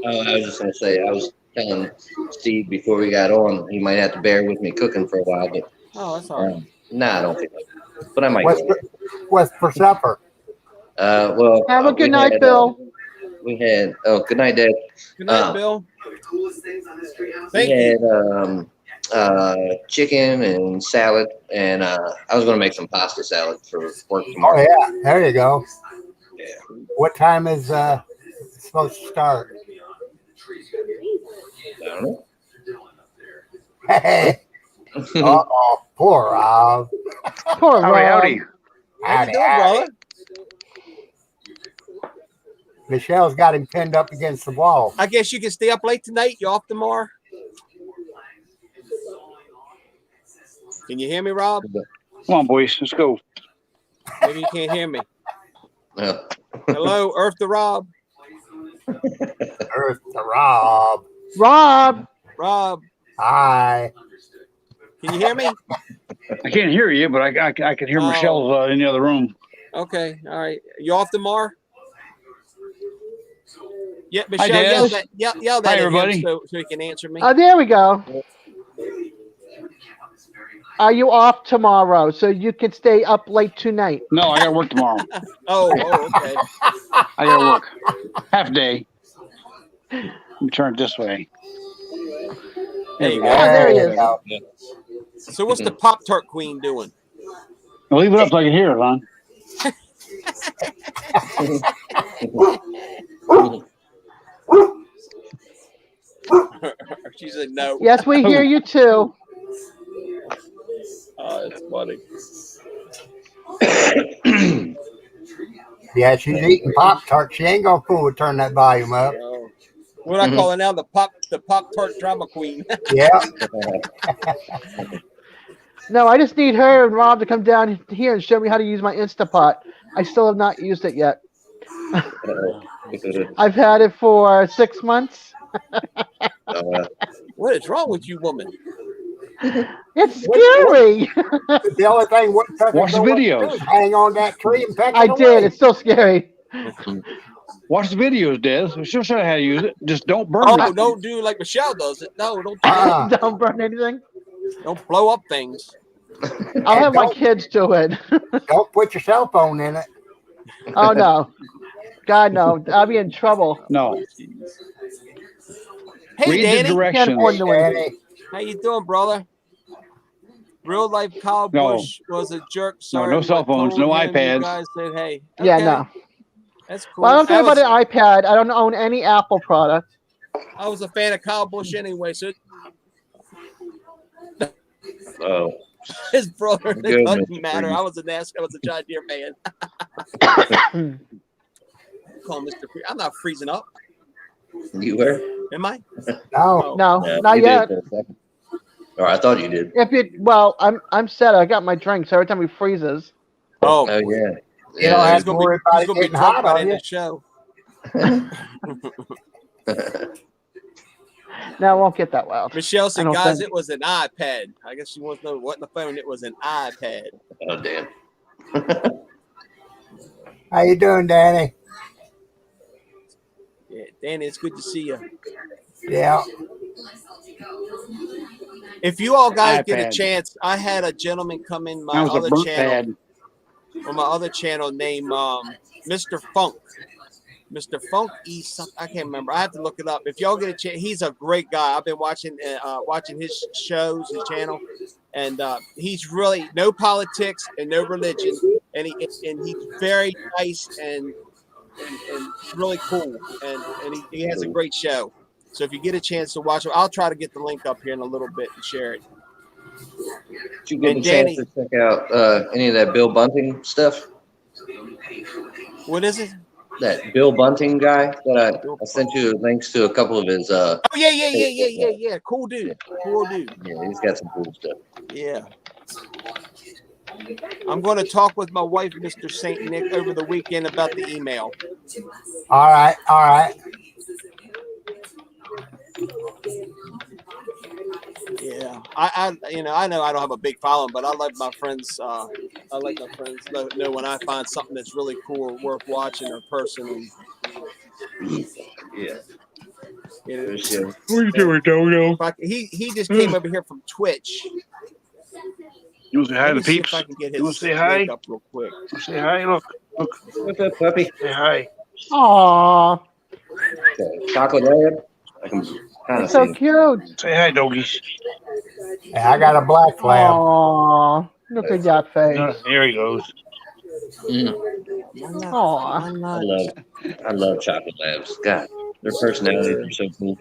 [SPEAKER 4] I was just gonna say I was telling Steve before we got on he might have to bear with me cooking for a while, but
[SPEAKER 1] Oh, that's all right.
[SPEAKER 4] nah, I don't think so. But I might.
[SPEAKER 3] What's for supper?
[SPEAKER 4] Well.
[SPEAKER 2] Have a
[SPEAKER 4] we
[SPEAKER 2] good night,
[SPEAKER 4] had,
[SPEAKER 2] Bill.
[SPEAKER 4] We had. Oh, good night, Dad.
[SPEAKER 1] Good night, Bill. Thank
[SPEAKER 4] We
[SPEAKER 1] you.
[SPEAKER 4] had chicken and salad, and I was gonna make some pasta salad for work
[SPEAKER 3] Oh
[SPEAKER 4] tomorrow.
[SPEAKER 3] yeah. There you go.
[SPEAKER 4] Yeah.
[SPEAKER 3] What time is supposed to start?
[SPEAKER 4] I don't know.
[SPEAKER 3] Hey. Uh-oh. Poor Rob.
[SPEAKER 2] Poor
[SPEAKER 5] Howdy,
[SPEAKER 2] Rob.
[SPEAKER 5] howdy.
[SPEAKER 1] How you doing,
[SPEAKER 3] Howdy.
[SPEAKER 1] brother?
[SPEAKER 3] Michelle's got him pinned up against the wall.
[SPEAKER 1] I guess you can stay up late tonight. You off tomorrow? Can you hear me, Rob?
[SPEAKER 5] Come on, boys, let's go.
[SPEAKER 1] Maybe you can't hear me.
[SPEAKER 4] Yeah.
[SPEAKER 1] Hello, Earth to Rob.
[SPEAKER 3] Earth to Rob.
[SPEAKER 2] Rob.
[SPEAKER 1] Rob,
[SPEAKER 3] Hi.
[SPEAKER 1] can you hear me?
[SPEAKER 5] I can't hear you, but I can hear
[SPEAKER 1] Oh.
[SPEAKER 5] Michelle in the other room.
[SPEAKER 1] Okay, all right. You off tomorrow? Yeah, Michelle,
[SPEAKER 5] Dad.
[SPEAKER 1] yell that
[SPEAKER 5] Hi,
[SPEAKER 1] at him
[SPEAKER 5] everybody.
[SPEAKER 1] so he can answer me.
[SPEAKER 2] There we go. Are you off tomorrow so you can stay up late tonight?
[SPEAKER 5] No, I got to work tomorrow.
[SPEAKER 1] Oh, okay.
[SPEAKER 5] I got to work half day. Let me turn it this way.
[SPEAKER 1] There you
[SPEAKER 2] Oh,
[SPEAKER 1] go.
[SPEAKER 2] there he
[SPEAKER 3] you
[SPEAKER 2] is.
[SPEAKER 3] go.
[SPEAKER 1] So what's the Pop Tart Queen doing?
[SPEAKER 5] Well, leave it up so I can hear it, hon.
[SPEAKER 1] She said no.
[SPEAKER 2] Yes, we hear you too.
[SPEAKER 1] Oh, it's funny.
[SPEAKER 3] Yeah, she's eating Pop-Tart. She ain't gonna fool with turn that volume up.
[SPEAKER 1] What I call her now, the Pop-Tart drama queen.
[SPEAKER 3] Yeah.
[SPEAKER 2] No, I just need her and Rob to come down here and show me how to use my Instapot. I still have not used it yet. I've had it for 6 months.
[SPEAKER 1] What is wrong with you, woman?
[SPEAKER 2] It's scary.
[SPEAKER 3] The only thing
[SPEAKER 5] Watch the videos.
[SPEAKER 3] hang on that tree and peck it
[SPEAKER 2] I
[SPEAKER 3] away.
[SPEAKER 2] did. It's still scary.
[SPEAKER 5] Watch the videos, Des. She'll show you how to use it. Just don't burn
[SPEAKER 1] Oh,
[SPEAKER 5] it.
[SPEAKER 1] don't do like Michelle does it. No, don't do that.
[SPEAKER 2] Don't burn anything.
[SPEAKER 1] Don't blow up things.
[SPEAKER 2] I'll have my
[SPEAKER 3] don't-
[SPEAKER 2] kids do it.
[SPEAKER 3] Don't put your cell phone in it.
[SPEAKER 2] Oh no. God no. I'll be in trouble.
[SPEAKER 5] No.
[SPEAKER 1] Hey,
[SPEAKER 5] Read the
[SPEAKER 1] Danny.
[SPEAKER 2] Can't
[SPEAKER 5] directions.
[SPEAKER 2] afford to win.
[SPEAKER 3] Daddy.
[SPEAKER 1] How you doing, brother? Real life Kyle
[SPEAKER 5] No.
[SPEAKER 1] Busch was a jerk. Sorry,
[SPEAKER 5] no cell
[SPEAKER 1] but told
[SPEAKER 5] phones, no
[SPEAKER 1] him
[SPEAKER 5] iPads.
[SPEAKER 1] You guys said, hey.
[SPEAKER 2] Yeah,
[SPEAKER 1] Okay,
[SPEAKER 2] no.
[SPEAKER 1] That's cool.
[SPEAKER 2] Well, I don't think
[SPEAKER 1] I
[SPEAKER 2] about
[SPEAKER 1] was,
[SPEAKER 2] an iPad. I don't own any Apple product.
[SPEAKER 1] I was a fan of Kyle Busch anyway, so
[SPEAKER 4] Oh,
[SPEAKER 1] his brother, it
[SPEAKER 4] Good,
[SPEAKER 1] doesn't
[SPEAKER 4] Mr.
[SPEAKER 1] matter.
[SPEAKER 4] Freeze.
[SPEAKER 1] I was a John Deere fan. Call Mr. Freeze. I'm not freezing up,
[SPEAKER 4] you were?
[SPEAKER 1] am I?
[SPEAKER 3] No.
[SPEAKER 2] No,
[SPEAKER 4] Yeah,
[SPEAKER 2] not
[SPEAKER 4] you did
[SPEAKER 2] yet.
[SPEAKER 4] for a second. Or I thought you did.
[SPEAKER 2] If it well, I'm set. I got my drink, so every time he freezes.
[SPEAKER 1] Oh,
[SPEAKER 4] Oh yeah.
[SPEAKER 3] You don't
[SPEAKER 4] Yeah.
[SPEAKER 3] have
[SPEAKER 1] he's
[SPEAKER 3] to
[SPEAKER 1] gonna
[SPEAKER 3] worry
[SPEAKER 1] be,
[SPEAKER 3] about
[SPEAKER 1] he's
[SPEAKER 3] it
[SPEAKER 1] gonna be
[SPEAKER 3] getting
[SPEAKER 1] drunk
[SPEAKER 3] hot
[SPEAKER 1] by the
[SPEAKER 3] on
[SPEAKER 1] end
[SPEAKER 3] you.
[SPEAKER 1] of the show.
[SPEAKER 2] No, it won't get that loud.
[SPEAKER 1] Michelle
[SPEAKER 2] I
[SPEAKER 1] said,
[SPEAKER 2] don't
[SPEAKER 1] guys,
[SPEAKER 2] think-
[SPEAKER 1] it was an iPad. I guess she wants to know what in the phone. It was an iPad.
[SPEAKER 4] Oh damn.
[SPEAKER 3] How you doing, Danny?
[SPEAKER 1] Yeah, Danny, it's good to see you.
[SPEAKER 3] Yeah.
[SPEAKER 1] If you all guys get a
[SPEAKER 5] iPad.
[SPEAKER 1] chance, I had a gentleman come in my
[SPEAKER 5] That was a
[SPEAKER 1] other
[SPEAKER 5] burnt
[SPEAKER 1] channel,
[SPEAKER 5] pad.
[SPEAKER 1] on my other channel named Mr. Funk. Mr. Funk E something. I can't remember. I have to look it up. If y'all get a chance, he's a great guy. I've been watching his shows, his channel, and he's really no politics and no religion, and he's very nice and really cool, and he has a great show. So if you get a chance to watch it, I'll try to get the link up here in a little bit and share it.
[SPEAKER 4] Did you get
[SPEAKER 1] And
[SPEAKER 4] a chance
[SPEAKER 1] Danny-
[SPEAKER 4] to check out any of that Bill Bunting stuff?
[SPEAKER 1] What is it?
[SPEAKER 4] That Bill Bunting guy that I sent you links to a couple of his.
[SPEAKER 1] Oh yeah. Cool dude.
[SPEAKER 4] Yeah, he's got some cool stuff.
[SPEAKER 1] Yeah. I'm going to talk with my wife, Mr. Saint Nick, over the weekend about the email.
[SPEAKER 3] All right. All right.
[SPEAKER 1] Yeah, I know I don't have a big following, but I like my friends. I like my friends know when I find something that's really cool or worth watching or person.
[SPEAKER 4] Yeah.
[SPEAKER 1] And,
[SPEAKER 4] There's, yeah.
[SPEAKER 5] What are you doing, Dodo?
[SPEAKER 1] he just came over here from Twitch.
[SPEAKER 5] You want to say hi
[SPEAKER 1] Let
[SPEAKER 5] to
[SPEAKER 1] me
[SPEAKER 5] the
[SPEAKER 1] see
[SPEAKER 5] peeps?
[SPEAKER 1] if I can get
[SPEAKER 5] You wanna
[SPEAKER 1] his
[SPEAKER 5] say hi?
[SPEAKER 1] link up real quick.
[SPEAKER 5] Say hi. Look.
[SPEAKER 4] What's up, puppy?
[SPEAKER 5] Say hi.
[SPEAKER 2] Aww,
[SPEAKER 4] Chocolate lab? I can kind of
[SPEAKER 2] so
[SPEAKER 4] see.
[SPEAKER 2] cute.
[SPEAKER 5] Say hi, doggies.
[SPEAKER 3] Yeah, I got a black lab.
[SPEAKER 2] Aww, look at that face.
[SPEAKER 5] There he goes.
[SPEAKER 2] Aww.
[SPEAKER 4] I love chocolate labs. God, their personalities are so cool.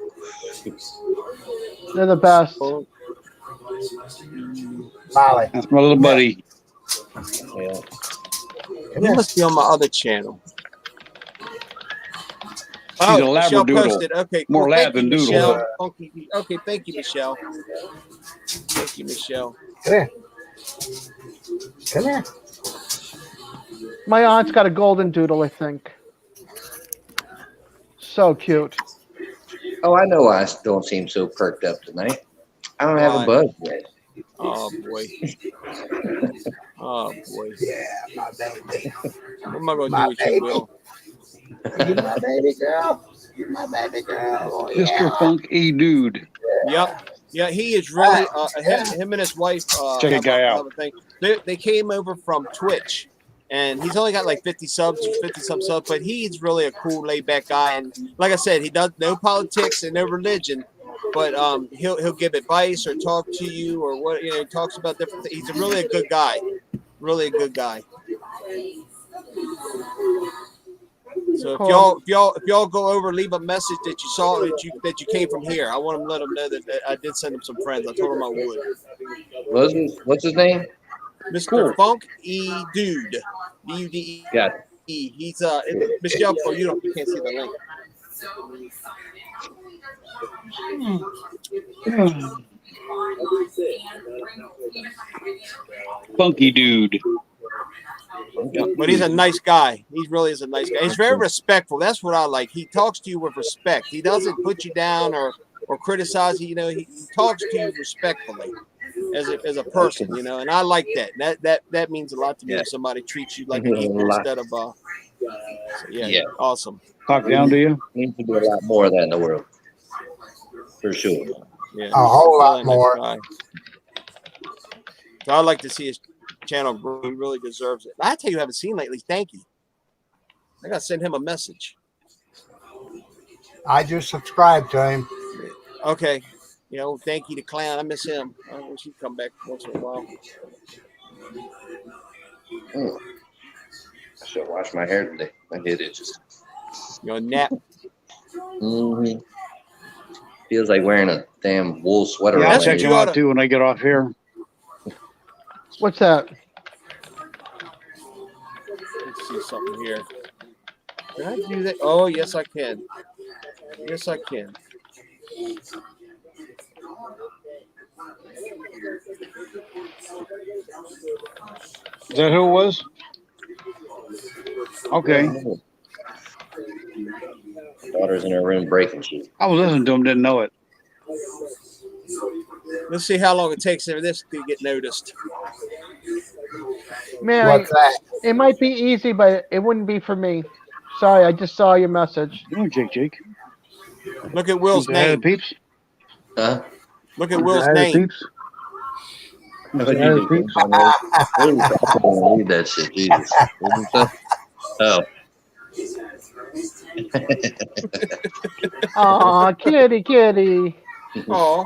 [SPEAKER 2] They're the best.
[SPEAKER 3] Molly.
[SPEAKER 5] That's my little buddy.
[SPEAKER 4] Yeah.
[SPEAKER 1] He must be on my other channel.
[SPEAKER 5] She's a
[SPEAKER 1] Michelle
[SPEAKER 5] labradoodle.
[SPEAKER 1] posted. Okay, cool.
[SPEAKER 5] More lab
[SPEAKER 1] Thank you,
[SPEAKER 5] than doodle.
[SPEAKER 1] Michelle. Okay, thank you, Michelle. Thank you, Michelle.
[SPEAKER 3] Come here. Come here.
[SPEAKER 2] My aunt's got a golden doodle, I think. So cute.
[SPEAKER 4] Oh, I know why I don't seem so perked up tonight. I don't have a
[SPEAKER 1] Why?
[SPEAKER 4] buzz yet.
[SPEAKER 1] Oh boy. Oh boy.
[SPEAKER 3] Yeah, my baby.
[SPEAKER 1] What am I going to
[SPEAKER 3] My
[SPEAKER 1] do with you,
[SPEAKER 3] baby.
[SPEAKER 1] Will?
[SPEAKER 3] You my baby girl. You my baby girl. Oh, yeah.
[SPEAKER 5] Mr. Funk E. Dude.
[SPEAKER 1] Yep. Yeah, he is really him and his wife.
[SPEAKER 5] Check a guy out.
[SPEAKER 1] have a thing. They came over from Twitch, and he's only got like 50 some subs, but he's really a cool, laid back guy. And like I said, he does no politics and no religion, but he'll give advice or talk to you or what he talks about different things. He's really a good guy, really a good guy. So if y'all go over, leave a message that you saw that you came from here. I want to let them know that I did send them some friends. I told them I would.
[SPEAKER 4] What's his name?
[SPEAKER 1] Mr. Funk E Dude, DUDE.
[SPEAKER 4] Got it.
[SPEAKER 1] He's Michelle. Oh, you can't see the link.
[SPEAKER 5] Funky dude.
[SPEAKER 1] But he's a nice guy. He really is a nice guy. He's very respectful. That's what I like. He talks to you with respect. He doesn't put you down or criticize you. You know, he talks to you respectfully as a person. You know, and I like that. That means a lot to me. If somebody treats you like an equal instead of yeah, awesome.
[SPEAKER 5] Talk down to you.
[SPEAKER 4] Needs to be a lot more of that in the world, for sure.
[SPEAKER 1] Yeah,
[SPEAKER 3] A whole lot
[SPEAKER 1] nice
[SPEAKER 3] more.
[SPEAKER 1] guy. So I'd like to see his channel grow. He really deserves it. I tell you, I haven't seen lately. Thank you. I gotta send him a message.
[SPEAKER 3] I just subscribed to him.
[SPEAKER 1] Okay. You know, thank you to Clown. I miss him. I wish he'd come back once in a while.
[SPEAKER 4] I should wash my hair today. My head itches.
[SPEAKER 1] You know, nap.
[SPEAKER 4] Mm-hmm. Feels like wearing a damn wool sweater.
[SPEAKER 5] Yeah,
[SPEAKER 4] on
[SPEAKER 5] I'll
[SPEAKER 4] my
[SPEAKER 5] check
[SPEAKER 4] head.
[SPEAKER 5] him out too when I get off here.
[SPEAKER 2] What's that?
[SPEAKER 1] Let's see something here. Can I do that? Oh, yes, I can. Yes, I can.
[SPEAKER 5] Is that who it was? Okay.
[SPEAKER 4] Daughter's in her room breaking shit.
[SPEAKER 5] I was listening to him, didn't know it.
[SPEAKER 1] Let's see how long it takes for this to get noticed.
[SPEAKER 2] Mary,
[SPEAKER 3] What's that?
[SPEAKER 2] it might be easy, but it wouldn't be for me. Sorry, I just saw your message.
[SPEAKER 5] You know, Jake.
[SPEAKER 1] Look at Will's
[SPEAKER 5] Say hi to the
[SPEAKER 1] name.
[SPEAKER 5] peeps.
[SPEAKER 4] Huh?
[SPEAKER 1] Look at Will's
[SPEAKER 5] Say hi to the
[SPEAKER 1] name.
[SPEAKER 5] peeps.
[SPEAKER 4] What
[SPEAKER 5] Say
[SPEAKER 4] did
[SPEAKER 5] hi to
[SPEAKER 4] you
[SPEAKER 5] the
[SPEAKER 4] do?
[SPEAKER 5] peeps.
[SPEAKER 4] I don't read that shit, Jesus. Oh.
[SPEAKER 2] Aw, kitty, kitty.
[SPEAKER 1] Oh,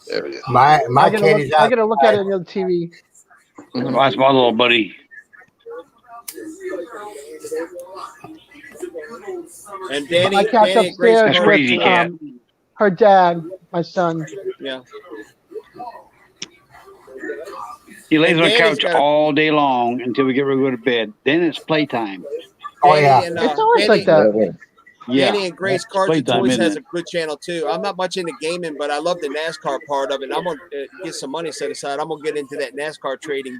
[SPEAKER 4] There we go.
[SPEAKER 3] My
[SPEAKER 2] I gotta
[SPEAKER 3] kitty's
[SPEAKER 2] look, I
[SPEAKER 3] out.
[SPEAKER 2] gotta look at it on the TV.
[SPEAKER 5] That's my little buddy.
[SPEAKER 1] and Danny,
[SPEAKER 2] My cat's
[SPEAKER 1] Danny and Grace.
[SPEAKER 2] upstairs
[SPEAKER 5] That's
[SPEAKER 1] Carter.
[SPEAKER 5] crazy,
[SPEAKER 2] with
[SPEAKER 5] cat.
[SPEAKER 2] her dad, my son.
[SPEAKER 1] Yeah.
[SPEAKER 5] He lays
[SPEAKER 1] And
[SPEAKER 5] on the
[SPEAKER 1] Danny's
[SPEAKER 5] couch
[SPEAKER 1] got a-
[SPEAKER 5] all day long until we get ready to go to bed. Then it's playtime.
[SPEAKER 3] Oh, yeah.
[SPEAKER 1] And,
[SPEAKER 2] It's always like that.
[SPEAKER 5] Yeah.
[SPEAKER 1] Danny and Grace
[SPEAKER 5] It's
[SPEAKER 1] Carter
[SPEAKER 5] playtime,
[SPEAKER 1] Toys
[SPEAKER 5] isn't
[SPEAKER 1] has
[SPEAKER 5] it?
[SPEAKER 1] a good channel too. I'm not much into gaming, but I love the NASCAR part of it. I'm gonna get some money set aside. I'm gonna get into that NASCAR trading,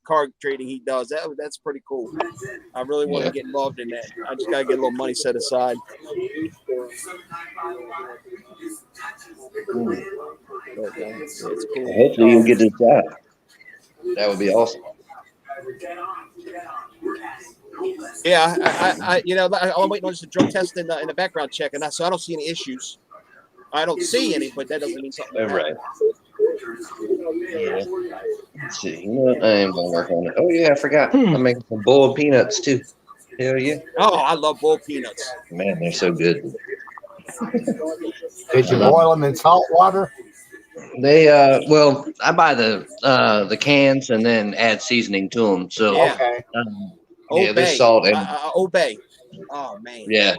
[SPEAKER 1] car trading he does. That's pretty cool. I really want to get involved in that. I just gotta get a little money set aside. But, it's cool.
[SPEAKER 4] Hopefully you'll get this job. That would be awesome.
[SPEAKER 1] Yeah, I you know, I'm waiting on just a drug test and the background check, and so I don't see any issues. I don't see any, but that doesn't mean something.
[SPEAKER 4] All right. Yeah. Let's see. You know what? I am gonna work on it. Oh yeah, I forgot. I'm making some boiled peanuts too. Hell yeah.
[SPEAKER 1] Oh, I love boiled peanuts.
[SPEAKER 4] Man, they're so good.
[SPEAKER 3] Did you boil them in salt water?
[SPEAKER 4] They well, I buy the cans and then add seasoning to them. So
[SPEAKER 1] Yeah.
[SPEAKER 3] Okay.
[SPEAKER 4] yeah,
[SPEAKER 1] Obey.
[SPEAKER 4] there's salt and
[SPEAKER 1] Obey. Oh man.
[SPEAKER 4] yeah,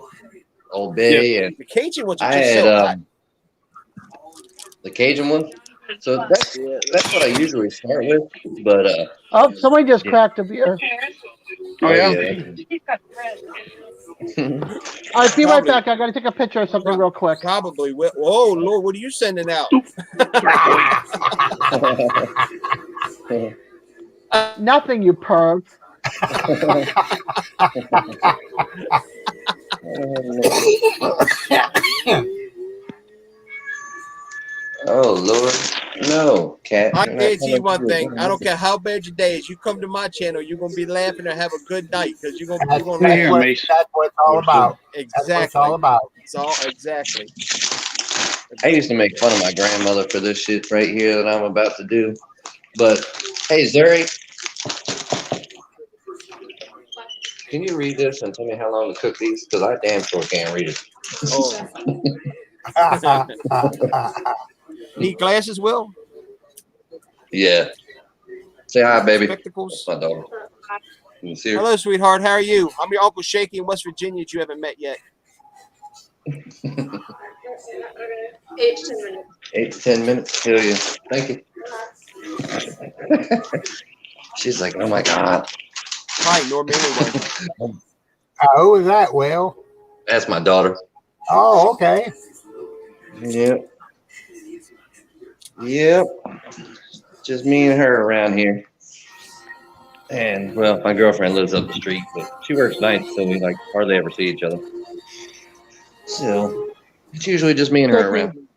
[SPEAKER 4] Old Bay and
[SPEAKER 1] The Cajun ones are
[SPEAKER 4] I
[SPEAKER 1] just
[SPEAKER 4] had
[SPEAKER 1] so hot.
[SPEAKER 4] the Cajun one. So that's what I usually start with. But
[SPEAKER 2] Oh, somebody just
[SPEAKER 4] Yeah.
[SPEAKER 2] cracked a beer.
[SPEAKER 5] Oh, yeah?
[SPEAKER 2] All right, be right back. I gotta take a picture of something real quick.
[SPEAKER 1] Probably will. Oh Lord, what are you sending out?
[SPEAKER 2] Nothing, you perv.
[SPEAKER 4] Oh Lord, no, cat.
[SPEAKER 1] I
[SPEAKER 4] you're not
[SPEAKER 1] guarantee you
[SPEAKER 4] coming
[SPEAKER 1] one
[SPEAKER 4] through.
[SPEAKER 1] thing. I don't care how bad your day is. You come to my channel, you're gonna be laughing and have a good night because you're gonna
[SPEAKER 3] That's,
[SPEAKER 5] Hey, here,
[SPEAKER 3] what,
[SPEAKER 5] Mace.
[SPEAKER 3] that's what it's all about. That's what it's
[SPEAKER 1] exactly.
[SPEAKER 3] all about.
[SPEAKER 1] It's all exactly.
[SPEAKER 4] I used to make fun of my grandmother for this shit right here that I'm about to do. But hey, Zuri, can you read this and tell me how long to cook these? Because I damn sure can't read it.
[SPEAKER 1] Oh, need glasses, Will?
[SPEAKER 4] Yeah. Say hi, baby.
[SPEAKER 1] Spectacles.
[SPEAKER 4] My daughter. Can you see her?
[SPEAKER 1] Hello, sweetheart. How are you? I'm your Uncle Shaky in West Virginia that you haven't met yet.
[SPEAKER 6] 8 to 10 minutes.
[SPEAKER 4] 8 to 10 minutes. Hell yeah. Thank you. She's like, oh my God.
[SPEAKER 1] Hi, Norm. Anyway.
[SPEAKER 3] Who was that, Will?
[SPEAKER 4] That's my daughter.
[SPEAKER 3] Oh, okay.
[SPEAKER 4] Yep. Yep. Just me and her around here. And well, my girlfriend lives up the street, but she works nights, so we like hardly ever see each other. So it's usually just me and her around.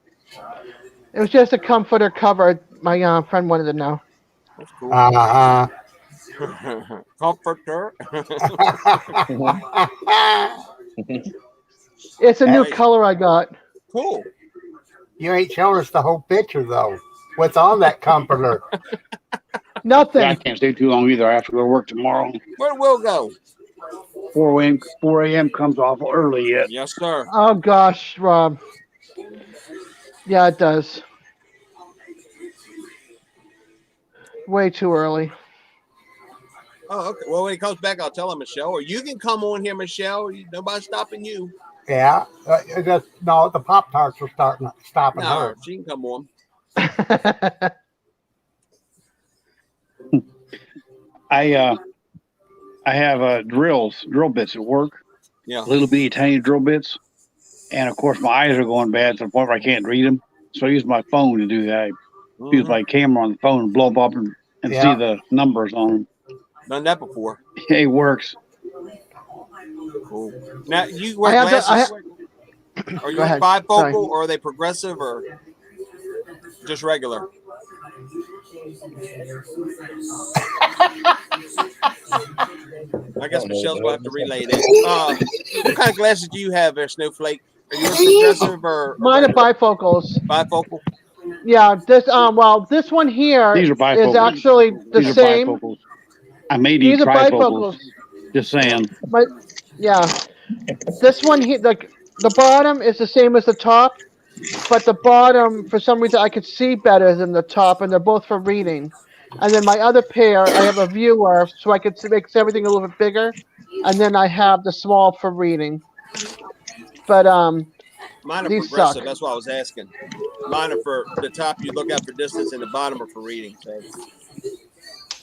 [SPEAKER 2] It was just a comforter cover. My friend wanted to know.
[SPEAKER 1] That's cool. Comforter.
[SPEAKER 2] It's a new
[SPEAKER 1] Hey.
[SPEAKER 2] color I got.
[SPEAKER 1] Cool.
[SPEAKER 3] You ain't showing us the whole picture though. What's on that comforter?
[SPEAKER 2] Nothing.
[SPEAKER 5] Yeah, I can't stay too long either. I have to go to work tomorrow.
[SPEAKER 1] Where'd Will go?
[SPEAKER 5] 4 a.m. comes awful early yet.
[SPEAKER 1] Yes, sir.
[SPEAKER 2] Oh gosh, Rob. Yeah, it does. Way too early.
[SPEAKER 1] Oh, okay. Well, when he comes back, I'll tell him, Michelle. Or you can come on here, Michelle. Nobody's stopping you.
[SPEAKER 3] Yeah. No, the Pop Tarts are stopping
[SPEAKER 1] No,
[SPEAKER 3] her.
[SPEAKER 1] she can come on.
[SPEAKER 5] I have drill bits at work.
[SPEAKER 1] Yeah.
[SPEAKER 5] Little bitty tiny drill bits, and of course my eyes are going bad to the point where I can't read them. So I use my phone to do that. I use my camera on the phone and blow them up and see the numbers on them.
[SPEAKER 1] Done that before.
[SPEAKER 5] It works.
[SPEAKER 1] Cool. Now you wear glasses. Are you
[SPEAKER 2] Go ahead.
[SPEAKER 1] bifocal
[SPEAKER 2] Sorry.
[SPEAKER 1] or are they progressive or just regular? I guess Michelle's will have to relay that. What kind of glasses do you have there, Snowflake? Are you progressive or
[SPEAKER 2] Mine are bifocals.
[SPEAKER 1] bifocal?
[SPEAKER 2] Yeah, this this one here
[SPEAKER 5] These are bifocals.
[SPEAKER 2] is actually the
[SPEAKER 5] These
[SPEAKER 2] same.
[SPEAKER 5] are bifocals. I may need
[SPEAKER 2] These are
[SPEAKER 5] trifocals.
[SPEAKER 2] bifocals.
[SPEAKER 5] Just saying.
[SPEAKER 2] But yeah, this one here, like the bottom is the same as the top, but the bottom, for some reason, I could see better than the top, and they're both for reading. And then my other pair, I have a viewer, so I could make everything a little bit bigger, and then I have the small for reading. But
[SPEAKER 1] Mine are
[SPEAKER 2] these
[SPEAKER 1] progressive.
[SPEAKER 2] suck.
[SPEAKER 1] That's what I was asking. Mine are for the top. You look out for distance, and the bottom are for reading. So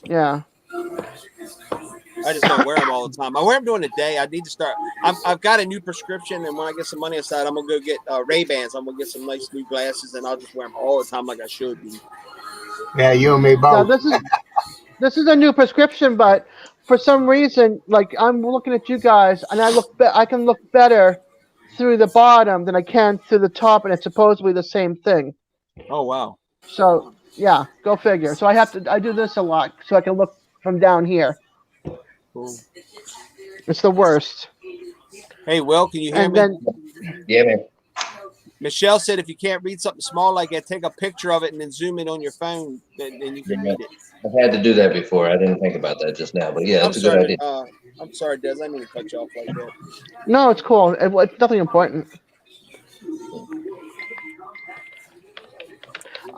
[SPEAKER 2] Yeah.
[SPEAKER 1] I just don't wear them all the time. I wear them during the day. I need to start. I've got a new prescription, and when I get some money aside, I'm gonna go get Ray-Bans. I'm gonna get some nice new glasses, and I'll just wear them all the time like I should be.
[SPEAKER 3] Yeah, you and me
[SPEAKER 2] Now
[SPEAKER 3] both.
[SPEAKER 2] this is a new prescription, but for some reason, like I'm looking at you guys, and I can look better through the bottom than I can through the top, and it's supposedly the same thing.
[SPEAKER 1] Oh wow.
[SPEAKER 2] So yeah, go figure. So I do this a lot so I can look from down here.
[SPEAKER 1] Cool.
[SPEAKER 2] It's the worst.
[SPEAKER 1] Hey, Will, can you hear
[SPEAKER 2] And
[SPEAKER 1] me?
[SPEAKER 2] then
[SPEAKER 4] Yeah, man.
[SPEAKER 1] Michelle said if you can't read something small like that, take a picture of it and then zoom in on your phone, and you can read it.
[SPEAKER 4] I've had to do that before. I didn't think about that just now, but yeah,
[SPEAKER 1] I'm
[SPEAKER 4] that's a good
[SPEAKER 1] sorry.
[SPEAKER 4] idea.
[SPEAKER 1] I'm sorry, Des. I didn't mean to cut you off like that.
[SPEAKER 2] no, it's cool. It's nothing important.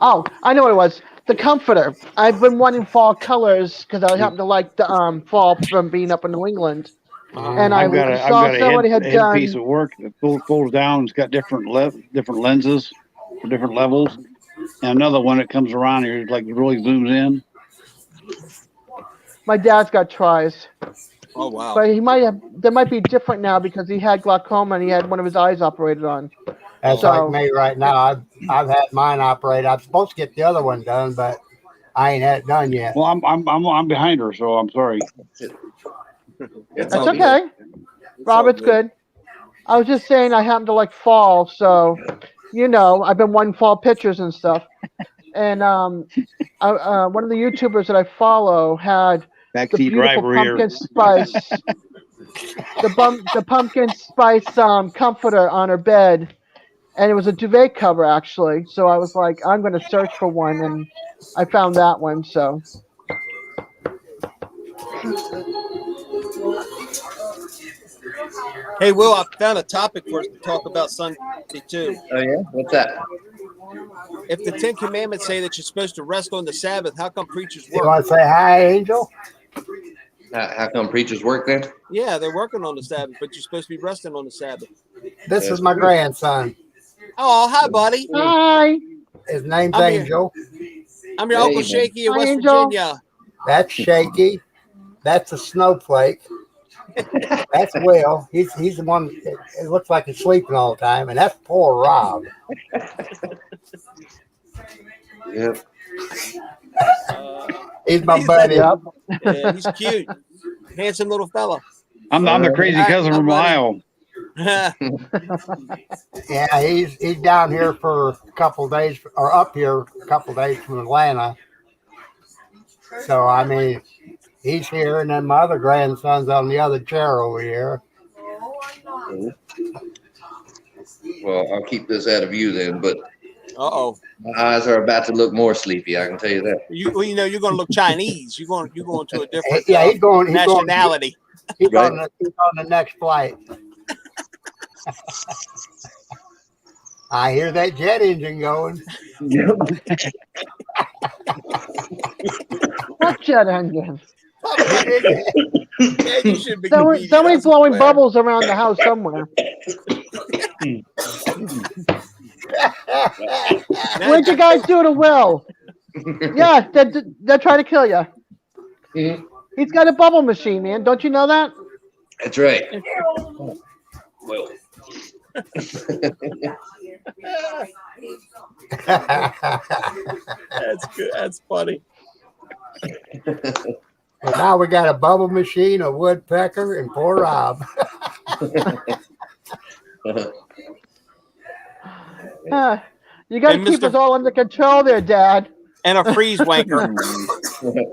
[SPEAKER 2] Oh, I know what it was. The comforter. I've been wanting fall colors because I happen to like the fall from being up in New England. And
[SPEAKER 5] I've got a
[SPEAKER 2] somebody had
[SPEAKER 5] headpiece
[SPEAKER 2] done.
[SPEAKER 5] of work that folds down. It's got different lenses for different levels, and another one that comes around here like really zooms in.
[SPEAKER 2] My dad's got tries,
[SPEAKER 1] Oh wow.
[SPEAKER 2] but they might be different now because he had glaucoma and he had one of his eyes operated on.
[SPEAKER 3] That's
[SPEAKER 2] So-
[SPEAKER 3] like me right now. I've had mine operated. I'm supposed to get the other one done, but I ain't had it done yet.
[SPEAKER 5] Well, I'm behind her, so I'm sorry.
[SPEAKER 2] That's
[SPEAKER 1] all good.
[SPEAKER 2] okay. Robert's good. I was just saying I happen to like fall, so I've been wanting fall pictures and stuff. And one of the YouTubers that I follow had the
[SPEAKER 5] Backseat
[SPEAKER 2] beautiful
[SPEAKER 5] driver
[SPEAKER 2] pumpkin
[SPEAKER 5] here.
[SPEAKER 2] spice, the pumpkin spice comforter on her bed, and it was a duvet cover actually. So I was like, I'm going to search for one, and I found that one. So.
[SPEAKER 1] Hey, Will, I found a topic for us to talk about Sunday too.
[SPEAKER 4] Oh yeah, what's that?
[SPEAKER 1] If the Ten Commandments say that you're supposed to rest on the Sabbath, how come preachers
[SPEAKER 3] You
[SPEAKER 1] work?
[SPEAKER 3] want to say hi, Angel?
[SPEAKER 4] How come preachers work then?
[SPEAKER 1] Yeah, they're working on the Sabbath, but you're supposed to be resting on the Sabbath.
[SPEAKER 3] This is my grandson.
[SPEAKER 1] Oh, hi, buddy.
[SPEAKER 2] Hi.
[SPEAKER 3] His name's
[SPEAKER 1] I'm here.
[SPEAKER 3] Angel.
[SPEAKER 1] I'm your
[SPEAKER 4] Hey,
[SPEAKER 1] Uncle
[SPEAKER 4] man.
[SPEAKER 1] Shaky in
[SPEAKER 2] Hi,
[SPEAKER 1] West
[SPEAKER 2] Angel.
[SPEAKER 1] Virginia.
[SPEAKER 3] That's Shaky. That's a snowflake. That's Will. He's the one. It looks like he's sleeping all the time, and that's poor Rob.
[SPEAKER 4] Yep.
[SPEAKER 3] He's my
[SPEAKER 1] He's
[SPEAKER 3] buddy.
[SPEAKER 2] Yep.
[SPEAKER 1] Yeah, he's cute, handsome little fella.
[SPEAKER 5] I'm the crazy cousin from Ohio.
[SPEAKER 3] Yeah, he's down here for a couple of days, or up here a couple of days from Atlanta. So I mean, he's here, and then my other grandson's on the other chair over here.
[SPEAKER 4] Well, I'll keep this out of view then, but
[SPEAKER 1] Uh-oh.
[SPEAKER 4] my eyes are about to look more sleepy. I can tell you that.
[SPEAKER 1] Well, you know, you're going to look Chinese. You're going to a different
[SPEAKER 3] Yeah, he's going.
[SPEAKER 1] nationality.
[SPEAKER 3] He's on the next flight. I hear that jet engine going.
[SPEAKER 2] What jet engine?
[SPEAKER 1] Yeah, you should be
[SPEAKER 2] Somebody's blowing bubbles around the house somewhere. What'd you guys do to Will? Yeah, they're trying to kill you.
[SPEAKER 4] Mhm.
[SPEAKER 2] He's got a bubble machine, man. Don't you know that?
[SPEAKER 4] That's right. Well.
[SPEAKER 1] That's good. That's funny.
[SPEAKER 3] Well, now we got a bubble machine, a woodpecker, and poor Rob.
[SPEAKER 2] You got to
[SPEAKER 1] And
[SPEAKER 2] keep
[SPEAKER 1] Mr.
[SPEAKER 2] us all under control there, Dad.
[SPEAKER 1] And a freeze wanker.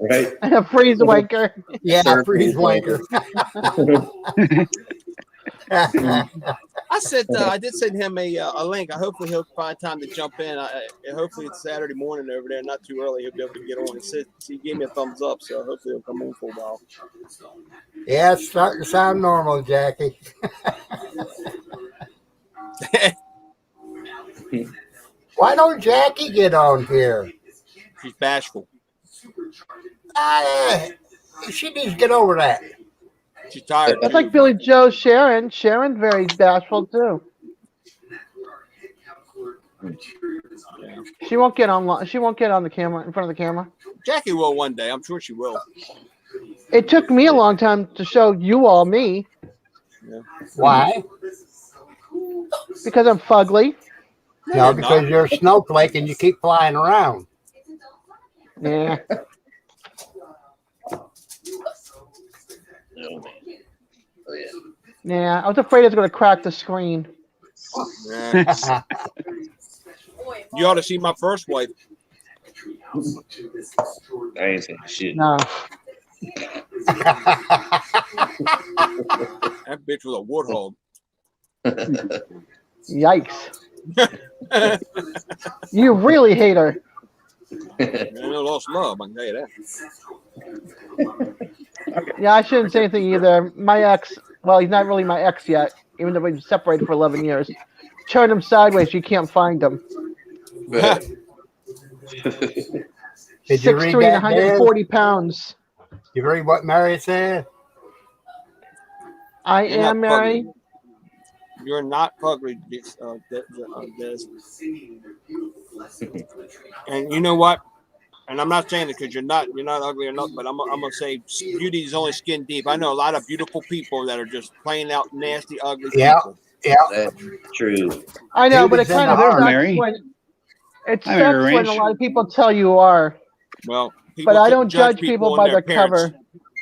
[SPEAKER 4] Right.
[SPEAKER 2] And a freeze wanker.
[SPEAKER 3] Yeah,
[SPEAKER 4] Sir,
[SPEAKER 3] freeze wanker.
[SPEAKER 1] I did send him a link. Hopefully he'll find time to jump in. Hopefully it's Saturday morning over there, not too early. He'll be able to get on. He gave me a thumbs up, so hopefully he'll come on for a while.
[SPEAKER 3] Yeah, it's starting to sound normal, Jackie. Why don't Jackie get on here?
[SPEAKER 1] She's bashful.
[SPEAKER 3] She needs to get over that.
[SPEAKER 1] She's tired.
[SPEAKER 2] That's like Billy Joe Sharon. Sharon's very bashful too. She won't get on. She won't get on the camera in front of the camera.
[SPEAKER 1] Jackie will one day. I'm sure she will.
[SPEAKER 2] It took me a long time to show you all me
[SPEAKER 3] Why?
[SPEAKER 2] because I'm fugly.
[SPEAKER 3] No, because you're a snowflake and you keep flying around.
[SPEAKER 2] Yeah.
[SPEAKER 4] Oh, man. Oh, yeah.
[SPEAKER 2] Yeah. I was afraid it was going to crack the screen.
[SPEAKER 1] Yeah. You ought to see my first wife.
[SPEAKER 4] I ain't saying shit.
[SPEAKER 2] No.
[SPEAKER 1] That bitch was a warthog.
[SPEAKER 2] Yikes. You really hate her.
[SPEAKER 1] I know lost love. I can tell you that.
[SPEAKER 2] Yeah, I shouldn't say anything either. My ex, well, he's not really my ex yet, even though we've been separated for 11 years. Turn him sideways, you can't find him.
[SPEAKER 3] Did you read
[SPEAKER 2] 6'3"
[SPEAKER 3] that,
[SPEAKER 2] and 140 pounds.
[SPEAKER 3] You read what Mary said?
[SPEAKER 2] I
[SPEAKER 1] You're
[SPEAKER 2] am
[SPEAKER 1] not
[SPEAKER 2] Mary.
[SPEAKER 1] You're not ugly, Des. And you know what? And I'm not saying it because you're not ugly or nothing, but I'm gonna say beauty is only skin deep. I know a lot of beautiful people that are just plain out nasty, ugly people.
[SPEAKER 3] Yeah.
[SPEAKER 4] That's true.
[SPEAKER 2] I know, but it
[SPEAKER 3] Beauty's in
[SPEAKER 2] kind of
[SPEAKER 3] the heart,
[SPEAKER 2] sucks
[SPEAKER 5] Mary.
[SPEAKER 2] when it
[SPEAKER 5] I'm Mary
[SPEAKER 2] sucks when a
[SPEAKER 5] Ranch.
[SPEAKER 2] lot of people tell you are.
[SPEAKER 1] Well, people
[SPEAKER 2] But I
[SPEAKER 1] shouldn't
[SPEAKER 2] don't judge people
[SPEAKER 1] on
[SPEAKER 2] by
[SPEAKER 1] their
[SPEAKER 2] the cover.
[SPEAKER 1] appearance,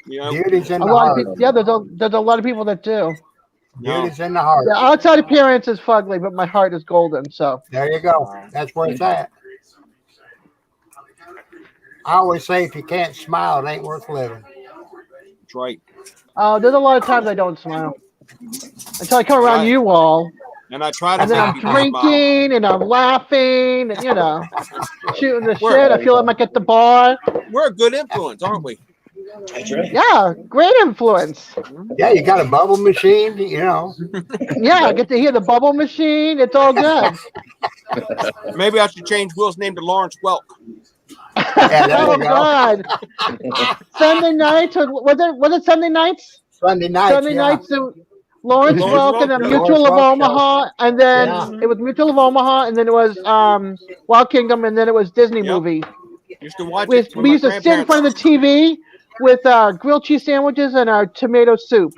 [SPEAKER 1] You know,
[SPEAKER 3] Beauty's in
[SPEAKER 2] A
[SPEAKER 3] the
[SPEAKER 2] lot of
[SPEAKER 3] heart.
[SPEAKER 2] people, yeah, there's a lot of people that do.
[SPEAKER 3] Beauty's in the heart.
[SPEAKER 2] The outside appearance is fugly, but my heart is golden. So
[SPEAKER 3] There you go. That's where it's at. I always say if you can't smile, it ain't worth living.
[SPEAKER 1] that's right.
[SPEAKER 2] there's a lot of times I don't smile until I come around
[SPEAKER 1] Right.
[SPEAKER 2] you all,
[SPEAKER 1] And I try to
[SPEAKER 2] and then
[SPEAKER 1] make
[SPEAKER 2] I'm
[SPEAKER 1] people smile.
[SPEAKER 2] drinking and I'm laughing, and shooting the
[SPEAKER 1] Where?
[SPEAKER 2] shit. I feel like I'm at the bar.
[SPEAKER 1] We're a good influence, aren't we?
[SPEAKER 4] That's right.
[SPEAKER 2] Yeah, great influence.
[SPEAKER 3] Yeah, you got a bubble machine,
[SPEAKER 2] Yeah, I get to hear the bubble machine. It's all good.
[SPEAKER 1] Maybe I should change Will's name to Lawrence Welk.
[SPEAKER 3] Yeah, there
[SPEAKER 2] Oh
[SPEAKER 3] you go.
[SPEAKER 2] God! Sunday nights was it Sunday nights?
[SPEAKER 3] Sunday night.
[SPEAKER 2] Sunday nights. Lawrence
[SPEAKER 1] Lawrence
[SPEAKER 2] Welk and the
[SPEAKER 1] Welk,
[SPEAKER 2] Mutual of
[SPEAKER 3] Lawrence Welk
[SPEAKER 2] Omaha, and then
[SPEAKER 3] Yeah.
[SPEAKER 2] it was Mutual of Omaha, and then it was Wild Kingdom, and then it was Disney
[SPEAKER 1] Yep.
[SPEAKER 2] movie.
[SPEAKER 1] Used to watch
[SPEAKER 2] We
[SPEAKER 1] it when my
[SPEAKER 2] used to sit in
[SPEAKER 1] grandparents.
[SPEAKER 2] front of the TV with our grilled cheese sandwiches and our tomato soup.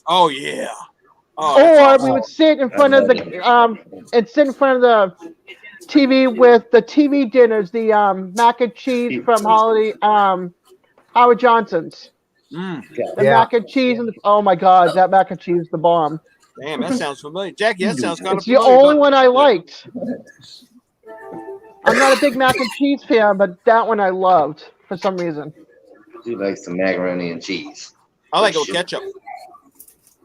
[SPEAKER 1] Oh yeah. Oh, that's
[SPEAKER 2] Or
[SPEAKER 1] awesome.
[SPEAKER 2] we would sit in front of the and sit in front of the TV with the TV dinners, the mac and cheese from Howard Johnson's.
[SPEAKER 1] Mm,
[SPEAKER 2] The
[SPEAKER 3] Yeah.
[SPEAKER 2] mac and cheese and oh my god, that mac and cheese is the bomb.
[SPEAKER 1] damn, that sounds familiar. Jackie, that sounds kind of
[SPEAKER 2] It's the
[SPEAKER 1] familiar.
[SPEAKER 2] only one I liked. I'm not a big mac and cheese fan, but that one I loved for some reason.
[SPEAKER 4] She likes the macaroni and cheese.
[SPEAKER 1] I like it with ketchup.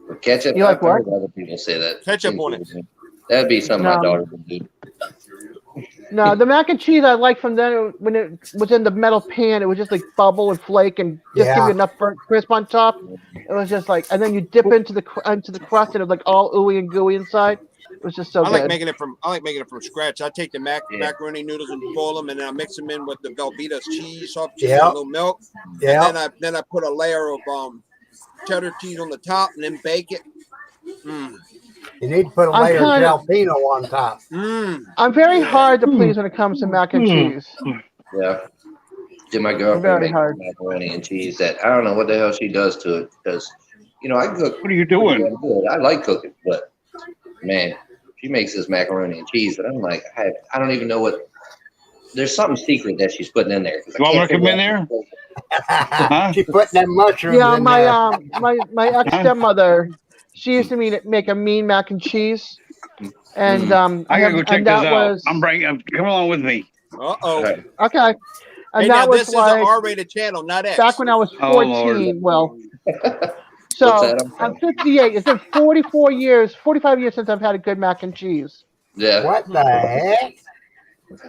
[SPEAKER 4] With ketchup,
[SPEAKER 2] You like
[SPEAKER 4] I've
[SPEAKER 2] what?
[SPEAKER 4] heard other people say that.
[SPEAKER 1] Ketchup on it.
[SPEAKER 4] That'd be something my
[SPEAKER 2] No.
[SPEAKER 4] daughter would do.
[SPEAKER 2] No, the mac and cheese I liked from then when it was in the metal pan. It was just like bubble and flake and just give
[SPEAKER 3] Yeah.
[SPEAKER 2] you enough burnt crisp on top. It was just like, and then you dip into the crust and it was like all ooey and gooey inside. It was just so
[SPEAKER 1] I like
[SPEAKER 2] good.
[SPEAKER 1] making it from scratch. I take the macaroni noodles and boil them, and then I mix them in with the Velveeta's cheese, soft cheese,
[SPEAKER 3] Yeah.
[SPEAKER 1] and a little milk.
[SPEAKER 3] Yeah.
[SPEAKER 1] And then I put a layer of cheddar cheese on the top, and then bake it. Mm.
[SPEAKER 3] You need to put a
[SPEAKER 2] I'm
[SPEAKER 3] layer
[SPEAKER 2] kinda-
[SPEAKER 3] of jalapeno on top.
[SPEAKER 1] Mm.
[SPEAKER 2] I'm very hard to please when it comes to mac and cheese.
[SPEAKER 4] Yeah. Did my girlfriend
[SPEAKER 2] Very
[SPEAKER 4] make
[SPEAKER 2] hard.
[SPEAKER 4] macaroni and cheese that I don't know what the hell she does to it because I cook.
[SPEAKER 5] What are you doing?
[SPEAKER 4] pretty good. I like cooking, but man, she makes this macaroni and cheese that I'm like, I don't even know what. There's something secret that she's putting in there. 'Cause I
[SPEAKER 5] You want me
[SPEAKER 4] can't
[SPEAKER 5] to come in
[SPEAKER 4] figure
[SPEAKER 5] there?
[SPEAKER 4] out-
[SPEAKER 5] Huh?
[SPEAKER 3] She put them mushrooms
[SPEAKER 2] Yeah,
[SPEAKER 3] in
[SPEAKER 2] my
[SPEAKER 3] there.
[SPEAKER 2] my ex stepmother, she used to make a mean mac and cheese, and
[SPEAKER 5] I gotta go check
[SPEAKER 2] and
[SPEAKER 5] this
[SPEAKER 2] that
[SPEAKER 5] out.
[SPEAKER 2] was
[SPEAKER 5] Come along with me.
[SPEAKER 1] Uh-oh.
[SPEAKER 4] Right.
[SPEAKER 2] okay, and
[SPEAKER 1] Hey,
[SPEAKER 2] that
[SPEAKER 1] now
[SPEAKER 2] was
[SPEAKER 1] this is
[SPEAKER 2] like
[SPEAKER 1] an R-rated channel, not X.
[SPEAKER 2] back when I was
[SPEAKER 5] Oh,
[SPEAKER 2] 14. Well,
[SPEAKER 4] What's
[SPEAKER 2] so
[SPEAKER 4] that?
[SPEAKER 2] I'm 58. It's been 45 years since I've had a good mac and cheese.
[SPEAKER 4] Yeah.
[SPEAKER 3] What the heck?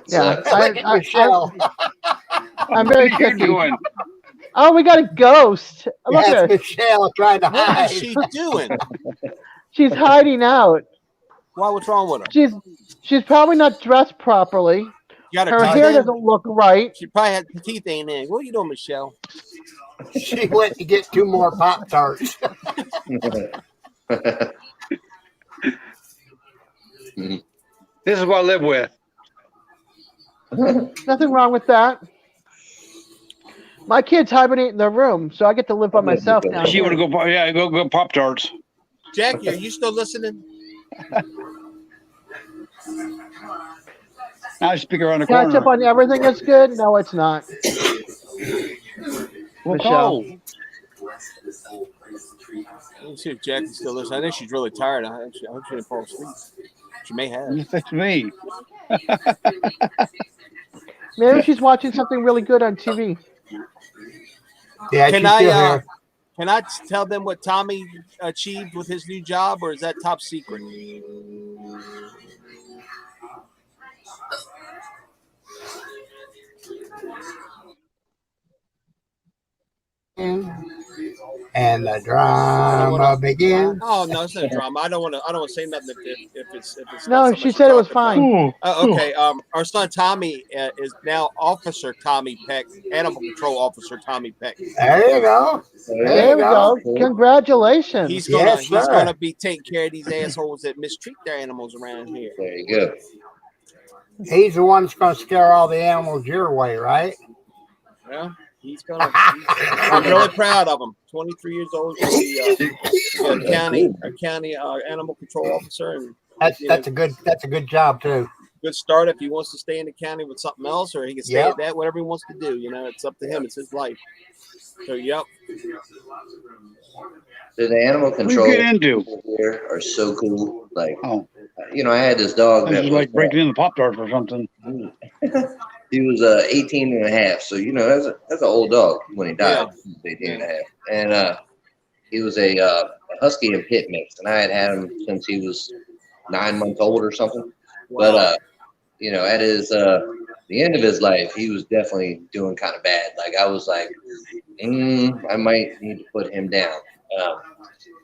[SPEAKER 2] Yeah,
[SPEAKER 4] So,
[SPEAKER 3] Look at Michelle.
[SPEAKER 2] I'm very
[SPEAKER 5] What are you
[SPEAKER 2] picky.
[SPEAKER 5] doing?
[SPEAKER 2] Oh, we got a ghost. Look at
[SPEAKER 3] That's
[SPEAKER 2] her.
[SPEAKER 3] Michelle trying to
[SPEAKER 1] What
[SPEAKER 3] hide.
[SPEAKER 1] is she doing?
[SPEAKER 2] She's hiding out.
[SPEAKER 1] Why? What's wrong with her?
[SPEAKER 2] She's probably not dressed properly.
[SPEAKER 1] You got
[SPEAKER 2] Her
[SPEAKER 1] teeth
[SPEAKER 2] hair
[SPEAKER 1] in?
[SPEAKER 2] doesn't look right.
[SPEAKER 1] She probably had teeth ain't in. What are you doing, Michelle?
[SPEAKER 3] She went to get 2 more Pop Tarts.
[SPEAKER 5] This is what I live with.
[SPEAKER 2] Nothing wrong with that. My kids hibernate in their room, so I get to live by myself now.
[SPEAKER 5] She would go Pop Tarts.
[SPEAKER 1] Jackie, are you still listening?
[SPEAKER 5] I speak around the
[SPEAKER 2] Catch up
[SPEAKER 5] corner.
[SPEAKER 2] on everything that's good? No, it's not.
[SPEAKER 5] Well,
[SPEAKER 2] Michelle.
[SPEAKER 5] go.
[SPEAKER 1] Let me see if Jackie's still listening. I think she's really tired. I hope she didn't fall asleep. She may have.
[SPEAKER 5] You fix me.
[SPEAKER 2] Maybe she's watching something really good on TV.
[SPEAKER 3] Yeah,
[SPEAKER 1] Can
[SPEAKER 3] she's still
[SPEAKER 1] I
[SPEAKER 3] here.
[SPEAKER 1] can I tell them what Tommy achieved with his new job, or is that top secret?
[SPEAKER 3] And the drama begins.
[SPEAKER 1] Oh no, it's no drama. I don't want to say nothing if it's
[SPEAKER 2] No,
[SPEAKER 1] not
[SPEAKER 2] she
[SPEAKER 1] something
[SPEAKER 2] said it was
[SPEAKER 1] talk about.
[SPEAKER 2] fine.
[SPEAKER 1] Okay. Our son Tommy is now Officer Tommy Peck, Animal Control Officer Tommy Peck.
[SPEAKER 3] There you go.
[SPEAKER 2] There we go. Congratulations.
[SPEAKER 1] He's
[SPEAKER 3] Yes, sir.
[SPEAKER 1] gonna be taking care of these assholes that mistreat their animals around here.
[SPEAKER 4] There you go.
[SPEAKER 3] He's the one that's going to scare all the animals your way, right?
[SPEAKER 1] Yeah, I'm really proud of him. 23 years old, a county animal control officer, and
[SPEAKER 3] That's a good job too.
[SPEAKER 1] good start if he wants to stay in the county with something else, or he can stay
[SPEAKER 3] Yep.
[SPEAKER 1] at that, whatever he wants to do. It's up to him. It's his life. So, yep.
[SPEAKER 4] The animal
[SPEAKER 5] What do you
[SPEAKER 4] control
[SPEAKER 5] get into?
[SPEAKER 4] people here are so cool. Like,
[SPEAKER 5] Oh,
[SPEAKER 4] I had this dog
[SPEAKER 5] this
[SPEAKER 4] that
[SPEAKER 5] is
[SPEAKER 4] was
[SPEAKER 5] like breaking in the Pop Tarts or something.
[SPEAKER 4] he was 18 and a half. So, that's an old dog when he died. He was 18 and a half. And he was a husky and pit mix. And I had him since he was 9 months old or something. But, at his the end of his life, he was definitely doing kind of bad. Like, I was like, I might need to put him down.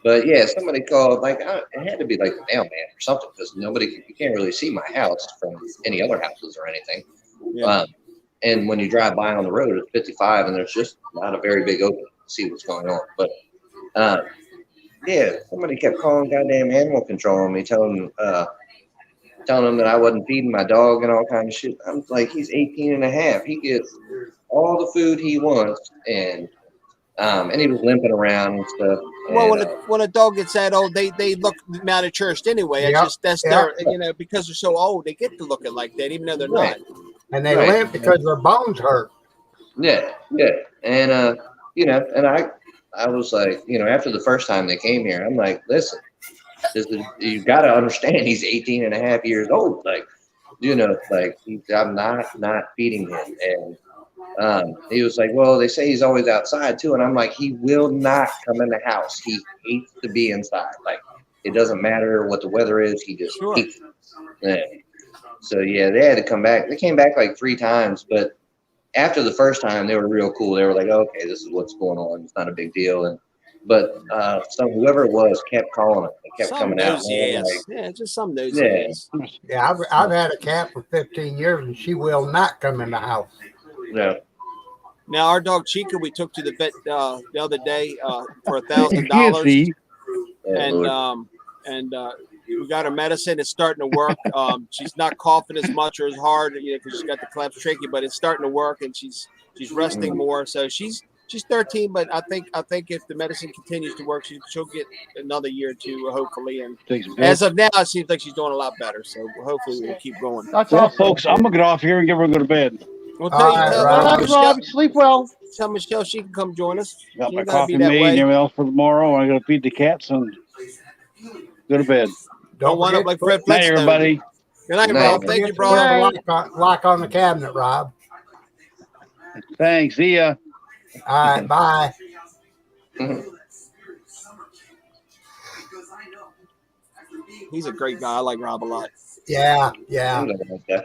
[SPEAKER 4] But yeah, somebody called, like, it had to be like the mailman or something, because you can't really see my house from any other houses or anything.
[SPEAKER 1] Yeah.
[SPEAKER 4] And when you drive by on the road, it's 55, and there's just not a very big opening to see what's going on. But yeah, somebody kept calling goddamn animal control on me, telling telling him that I wasn't feeding my dog and all kind of shit. I'm like, he's 18 and a half. He gets all the food he wants, and he was limping around and stuff.
[SPEAKER 1] Well,
[SPEAKER 4] And,
[SPEAKER 1] when a dog gets that old, they look malnourished anyway. It's
[SPEAKER 3] Yep,
[SPEAKER 1] just that's
[SPEAKER 3] yep.
[SPEAKER 1] their because they're so old, they get to looking like that, even though they're
[SPEAKER 4] Right.
[SPEAKER 1] not.
[SPEAKER 3] And they
[SPEAKER 4] Right.
[SPEAKER 3] limp because their bones hurt.
[SPEAKER 4] yeah, and and I was like, after the first time they came here, I'm like, listen, you got to understand, he's 18 and a half years old. Like, I'm not feeding him. And he was like, well, they say he's always outside too. And I'm like, he will not come in the house. He hates to be inside. Like, it doesn't matter what the weather is. He just
[SPEAKER 1] Sure.
[SPEAKER 4] hates it. Yeah. So yeah, they had to come back. They came back like 3 times, but after the first time, they were real cool. They were like, okay, this is what's going on. It's not a big deal. But whoever it was kept calling it. They kept
[SPEAKER 1] Some
[SPEAKER 4] coming out.
[SPEAKER 1] nosy
[SPEAKER 4] And
[SPEAKER 1] ass.
[SPEAKER 4] like,
[SPEAKER 1] Yeah, just some nosy
[SPEAKER 4] Yeah.
[SPEAKER 1] ass.
[SPEAKER 3] Yeah, I've had a cat for 15 years, and she will not come in the house.
[SPEAKER 4] yeah.
[SPEAKER 1] Now our dog Chica, we took to the vet the other day for
[SPEAKER 5] You can't
[SPEAKER 1] $1,000,
[SPEAKER 5] see.
[SPEAKER 4] Oh,
[SPEAKER 1] and we got her medicine. It's starting to work. She's not coughing as much or as hard, because she's got the collapsed trachea, but it's starting to work, and she's resting more. So she's 13, but I think if the medicine continues to work, she'll get another year or two, hopefully. And
[SPEAKER 5] Take some
[SPEAKER 1] as
[SPEAKER 5] pills.
[SPEAKER 1] of now, it seems like she's doing a lot better. So hopefully we'll keep going.
[SPEAKER 2] That's
[SPEAKER 5] Well,
[SPEAKER 2] awesome.
[SPEAKER 5] folks, I'm gonna get off here and get ready to go to bed.
[SPEAKER 1] We'll
[SPEAKER 3] All right,
[SPEAKER 2] All
[SPEAKER 3] Rob.
[SPEAKER 2] right, Rob, sleep well.
[SPEAKER 1] Tell Michelle she can come join us.
[SPEAKER 5] Got
[SPEAKER 1] She
[SPEAKER 5] my
[SPEAKER 1] ain't gotta
[SPEAKER 5] coffee
[SPEAKER 1] be
[SPEAKER 5] made
[SPEAKER 1] that
[SPEAKER 5] and
[SPEAKER 1] way.
[SPEAKER 5] everything else for tomorrow. I gotta feed the cats and go to bed.
[SPEAKER 1] Don't wind up like Fred
[SPEAKER 5] Night,
[SPEAKER 1] Flintstone.
[SPEAKER 5] everybody.
[SPEAKER 1] Good night,
[SPEAKER 4] Night.
[SPEAKER 1] Rob. Thank you,
[SPEAKER 3] Put a
[SPEAKER 1] brother.
[SPEAKER 3] lock on the cabinet, Rob.
[SPEAKER 5] Thanks. See ya.
[SPEAKER 3] All right, bye.
[SPEAKER 1] He's a great guy. I like Rob a lot.
[SPEAKER 3] Yeah,
[SPEAKER 4] Okay.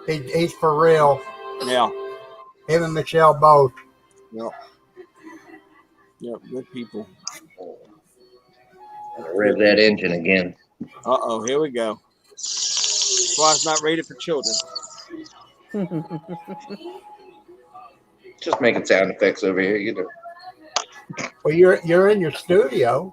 [SPEAKER 3] he's for real.
[SPEAKER 1] Yeah.
[SPEAKER 3] Him and Michelle both.
[SPEAKER 1] Yeah, good people.
[SPEAKER 4] Rev that engine again.
[SPEAKER 1] Uh-oh, here we go. That's why it's not rated for children.
[SPEAKER 4] Just making sound effects over here.
[SPEAKER 3] Well, you're in your studio.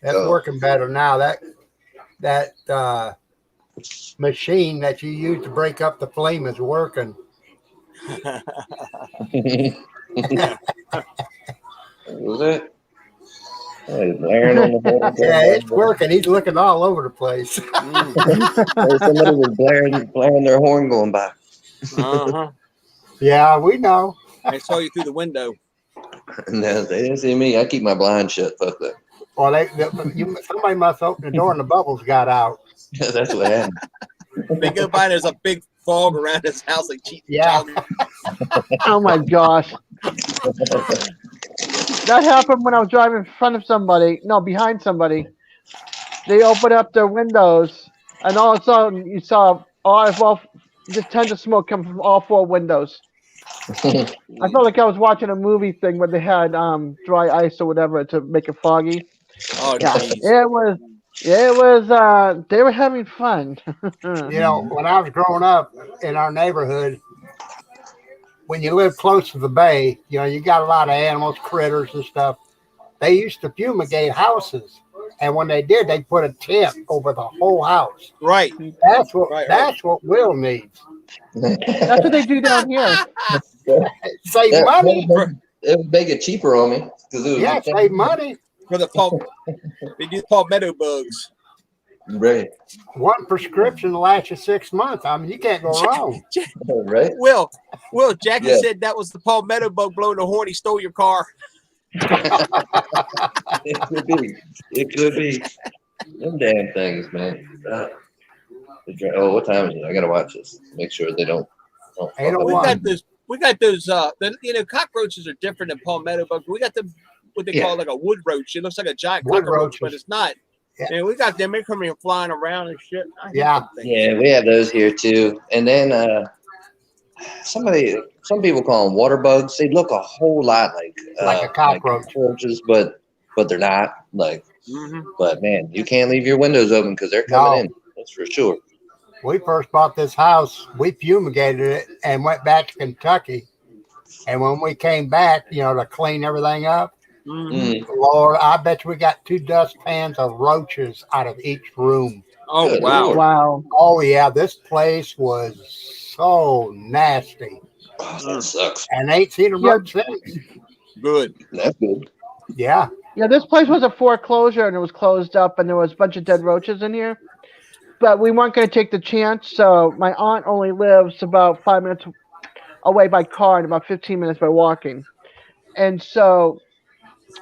[SPEAKER 3] That's
[SPEAKER 4] Oh.
[SPEAKER 3] working better now. That machine that you use to break up the flame is working.
[SPEAKER 4] Was it? Oh, he's blaring on the board.
[SPEAKER 3] Yeah, it's working. He's looking all over the place.
[SPEAKER 4] Oh, somebody was blaring their horn going by.
[SPEAKER 1] Uh-huh.
[SPEAKER 3] Yeah, we know.
[SPEAKER 1] I saw you through the window.
[SPEAKER 4] No, they didn't see me. I keep my blind shut. Fuck that.
[SPEAKER 3] Well, somebody must open the door and the bubbles got out.
[SPEAKER 4] That's what happened.
[SPEAKER 1] They go by, there's a big fog around his house, like cheap.
[SPEAKER 3] Yeah.
[SPEAKER 2] Oh my gosh. That happened when I was driving in front of somebody. No, behind somebody. They opened up their windows, and all of a sudden you saw just tons of smoke come from all 4 windows. I felt like I was watching a movie thing where they had dry ice or whatever to make it foggy.
[SPEAKER 1] Oh,
[SPEAKER 2] Yeah,
[SPEAKER 1] geez.
[SPEAKER 2] it was. They were having fun.
[SPEAKER 3] You know, when I was growing up in our neighborhood, when you live close to the bay, you got a lot of animals, critters and stuff. They used to fumigate houses. And when they did, they put a tent over the whole house.
[SPEAKER 1] Right.
[SPEAKER 3] That's what
[SPEAKER 1] Right.
[SPEAKER 3] that's what Will needs.
[SPEAKER 2] That's what they do down here.
[SPEAKER 3] Save money.
[SPEAKER 4] It would make it cheaper on me.
[SPEAKER 3] Yeah, save money.
[SPEAKER 1] For the they do palmetto bugs.
[SPEAKER 4] Right.
[SPEAKER 3] One prescription will last you 6 months. I mean, you can't go wrong.
[SPEAKER 4] Right.
[SPEAKER 1] Will, Jackie
[SPEAKER 4] Yeah.
[SPEAKER 1] said that was the palmetto bug blowing the horn. He stole your car.
[SPEAKER 4] It could be. It could be. Them damn things, man. Oh, what time is it? I gotta watch this. Make sure they don't.
[SPEAKER 3] Ain't no
[SPEAKER 1] We
[SPEAKER 3] one.
[SPEAKER 1] got those. We got those. Cockroaches are different than palmetto bugs. We got them. What they
[SPEAKER 4] Yeah.
[SPEAKER 1] call like a wood roach. It looks like a giant
[SPEAKER 3] Wood
[SPEAKER 1] cockroach, but
[SPEAKER 3] roaches.
[SPEAKER 1] it's not.
[SPEAKER 3] Yeah.
[SPEAKER 1] And we got them. They're coming and flying around and shit. I hate
[SPEAKER 3] Yeah.
[SPEAKER 1] them things.
[SPEAKER 4] Yeah, we have those here too. And then some people call them water bugs. They look a whole lot
[SPEAKER 3] Like a cockroach.
[SPEAKER 4] cockroaches, but they're not.
[SPEAKER 1] Mhm.
[SPEAKER 4] But man, you can't leave your windows open because they're coming
[SPEAKER 3] No.
[SPEAKER 4] in. That's for sure.
[SPEAKER 3] We first bought this house, we fumigated it and went back to Kentucky. And when we came back, to clean everything up,
[SPEAKER 1] Mhm.
[SPEAKER 3] Lord, I bet you we got 2 dustpans of roaches out of each room.
[SPEAKER 1] Oh
[SPEAKER 4] Good
[SPEAKER 1] wow.
[SPEAKER 4] Lord.
[SPEAKER 2] Wow.
[SPEAKER 3] Oh yeah, this place was so nasty,
[SPEAKER 4] Oh, that sucks.
[SPEAKER 3] and ain't seen a
[SPEAKER 2] Yeah.
[SPEAKER 3] roach since.
[SPEAKER 1] Good.
[SPEAKER 4] That's good.
[SPEAKER 3] Yeah,
[SPEAKER 2] Yeah, this place was a foreclosure and it was closed up and there was a bunch of dead roaches in here. But we weren't going to take the chance, so my aunt only lives about 5 minutes away by car and about 15 minutes by walking. And so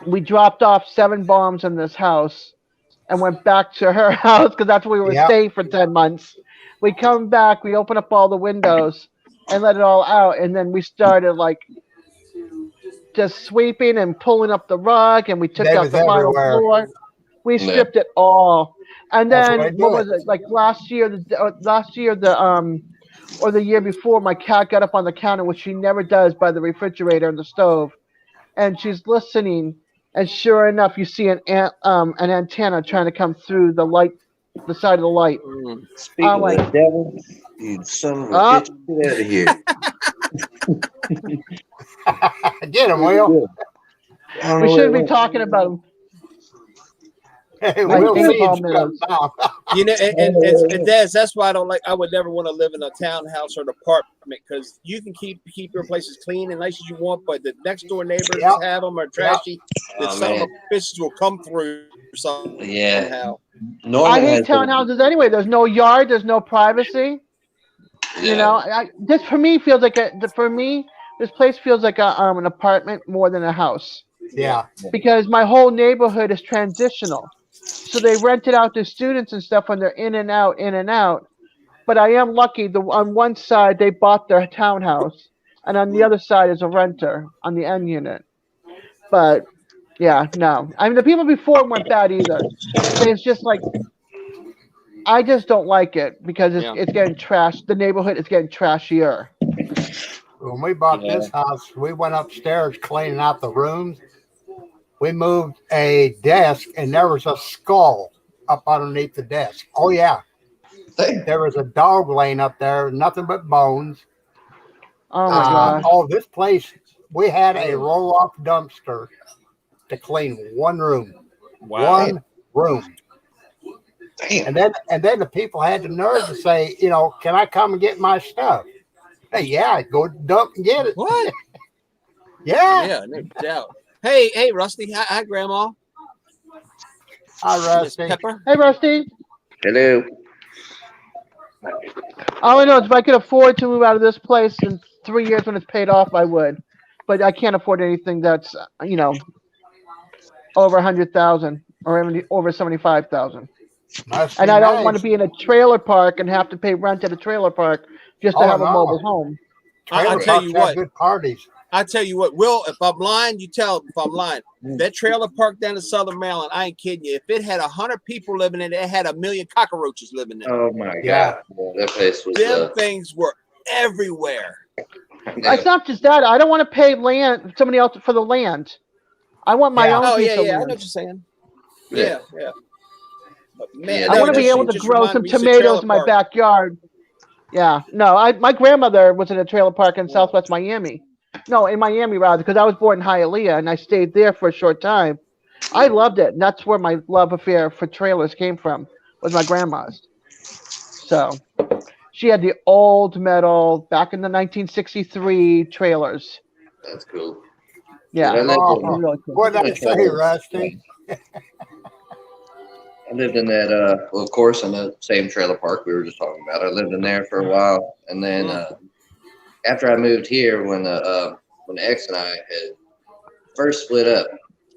[SPEAKER 2] we dropped off 7 bombs in this house and went back to her house because that's where we were
[SPEAKER 3] Yep.
[SPEAKER 2] staying for 10 months. We come back, we open up all the windows and let it all out, and then we started like just sweeping and pulling up the rug, and we took
[SPEAKER 3] They
[SPEAKER 2] out
[SPEAKER 3] was
[SPEAKER 2] the bottom
[SPEAKER 3] everywhere.
[SPEAKER 2] floor. We
[SPEAKER 4] Yeah.
[SPEAKER 2] stripped it all. And
[SPEAKER 3] That's
[SPEAKER 2] then
[SPEAKER 3] the way to
[SPEAKER 2] what
[SPEAKER 3] do
[SPEAKER 2] was
[SPEAKER 3] it.
[SPEAKER 2] it? Like last year, or the year before, my cat got up on the counter, which she never does, by the refrigerator and the stove, and she's listening. And sure enough, you see an antenna trying to come through the light, the side of the light.
[SPEAKER 1] Mm.
[SPEAKER 4] Speaking
[SPEAKER 2] I'm
[SPEAKER 4] of
[SPEAKER 2] like,
[SPEAKER 4] the devil, you son of a
[SPEAKER 2] Oh.
[SPEAKER 4] bitch, get out of here.
[SPEAKER 3] Get him, Will.
[SPEAKER 4] I don't
[SPEAKER 2] we
[SPEAKER 4] know
[SPEAKER 2] shouldn't
[SPEAKER 4] where
[SPEAKER 2] be
[SPEAKER 4] it
[SPEAKER 2] talking about him.
[SPEAKER 3] Hey,
[SPEAKER 2] Like
[SPEAKER 3] Will
[SPEAKER 2] napalm
[SPEAKER 3] Seeds
[SPEAKER 2] minnows.
[SPEAKER 3] down.
[SPEAKER 1] You know, and Des, that's why I don't like. I would never want to live in a townhouse or an apartment because you can keep your places clean and nice as you want, but the next door neighbors
[SPEAKER 3] Yep.
[SPEAKER 1] have them or trashy. The
[SPEAKER 4] Oh,
[SPEAKER 1] son of
[SPEAKER 4] man.
[SPEAKER 1] a bitches will come through somehow.
[SPEAKER 4] Yeah.
[SPEAKER 2] I
[SPEAKER 4] Norman
[SPEAKER 2] hate
[SPEAKER 4] has
[SPEAKER 2] townhouses anyway. There's no yard. There's no privacy. You know, this for me feels like this place feels like an apartment more than a house,
[SPEAKER 3] Yeah,
[SPEAKER 2] because my whole neighborhood is transitional. So they rent it out to students and stuff when they're in and out, in and out. But I am lucky. On one side they bought their townhouse, and on the other side is a renter on the end unit. But yeah, no. I mean, the people before weren't bad either. But it's just like I just don't like it because
[SPEAKER 1] Yeah.
[SPEAKER 2] it's getting trashed. The neighborhood is getting trashier.
[SPEAKER 3] when we bought
[SPEAKER 4] Yeah.
[SPEAKER 3] this house, we went upstairs cleaning out the rooms. We moved a desk, and there was a skull up underneath the desk. Oh yeah,
[SPEAKER 4] Damn.
[SPEAKER 3] there was a dog laying up there, nothing but bones.
[SPEAKER 2] Oh my god.
[SPEAKER 3] Oh, this place, we had a roll-off dumpster to clean one room.
[SPEAKER 1] Wow.
[SPEAKER 3] One room.
[SPEAKER 4] Damn.
[SPEAKER 3] And then the people had the nerve to say, you know, can I come and get my stuff? Hey, yeah, go dump and get it.
[SPEAKER 1] What?
[SPEAKER 3] Yeah.
[SPEAKER 1] Yeah, no doubt. Hey, Rusty. Hi, Grandma.
[SPEAKER 3] Hi,
[SPEAKER 1] Miss
[SPEAKER 3] Rusty.
[SPEAKER 1] Pepper.
[SPEAKER 2] Hey Rusty.
[SPEAKER 4] Hello.
[SPEAKER 2] All I know is if I could afford to move out of this place in 3 years when it's paid off, I would. But I can't afford anything that's over 100,000 or even over 75,000.
[SPEAKER 3] Must
[SPEAKER 2] And
[SPEAKER 3] be
[SPEAKER 2] I don't want to
[SPEAKER 3] nice.
[SPEAKER 2] be in a trailer park and have to pay rent at a trailer park just to
[SPEAKER 3] Oh,
[SPEAKER 2] have a
[SPEAKER 3] no.
[SPEAKER 2] mobile home.
[SPEAKER 1] I'll
[SPEAKER 3] Trailer
[SPEAKER 1] tell
[SPEAKER 3] parks
[SPEAKER 1] you
[SPEAKER 3] have
[SPEAKER 1] what.
[SPEAKER 3] good parties.
[SPEAKER 1] I tell you what, Will, if I'm lying, you tell if I'm lying.
[SPEAKER 3] Mm.
[SPEAKER 1] That trailer park down in Southern Maryland, I ain't kidding you. If it had 100 people living in it, it had 1 million cockroaches living in it.
[SPEAKER 4] Oh my
[SPEAKER 3] Yeah.
[SPEAKER 4] God. That place was
[SPEAKER 1] Them things were everywhere.
[SPEAKER 2] It's not just that. I don't want to pay somebody else for the land. I want my
[SPEAKER 3] Yeah.
[SPEAKER 2] own
[SPEAKER 1] Oh,
[SPEAKER 2] piece
[SPEAKER 1] yeah,
[SPEAKER 2] of
[SPEAKER 1] yeah. I know
[SPEAKER 2] land.
[SPEAKER 1] what you're saying.
[SPEAKER 4] Yeah.
[SPEAKER 1] Yeah. But man,
[SPEAKER 4] Yeah,
[SPEAKER 2] I
[SPEAKER 4] no,
[SPEAKER 2] want to
[SPEAKER 4] that
[SPEAKER 2] be able to
[SPEAKER 1] just
[SPEAKER 2] grow
[SPEAKER 1] reminded
[SPEAKER 2] some
[SPEAKER 1] me, you said
[SPEAKER 2] tomatoes
[SPEAKER 1] trailer
[SPEAKER 2] in my
[SPEAKER 1] park.
[SPEAKER 2] backyard. Yeah, no, my grandmother was in a trailer park in Southwest Miami. No, in Miami rather, because I was born in Hialeah and I stayed there for a short time. I loved it, and that's where my love affair for trailers came from. Was my grandma's. So she had the old metal back in the 1963 trailers.
[SPEAKER 4] That's cool.
[SPEAKER 2] Yeah,
[SPEAKER 4] I lived
[SPEAKER 3] Oh,
[SPEAKER 4] in,
[SPEAKER 2] really cool.
[SPEAKER 3] what did I
[SPEAKER 4] That's
[SPEAKER 3] say,
[SPEAKER 4] right.
[SPEAKER 3] Rusty?
[SPEAKER 4] I lived in that, well, of course, in the same trailer park we were just talking about. I lived in there for a while. And then after I moved here, when the ex and I had first split up,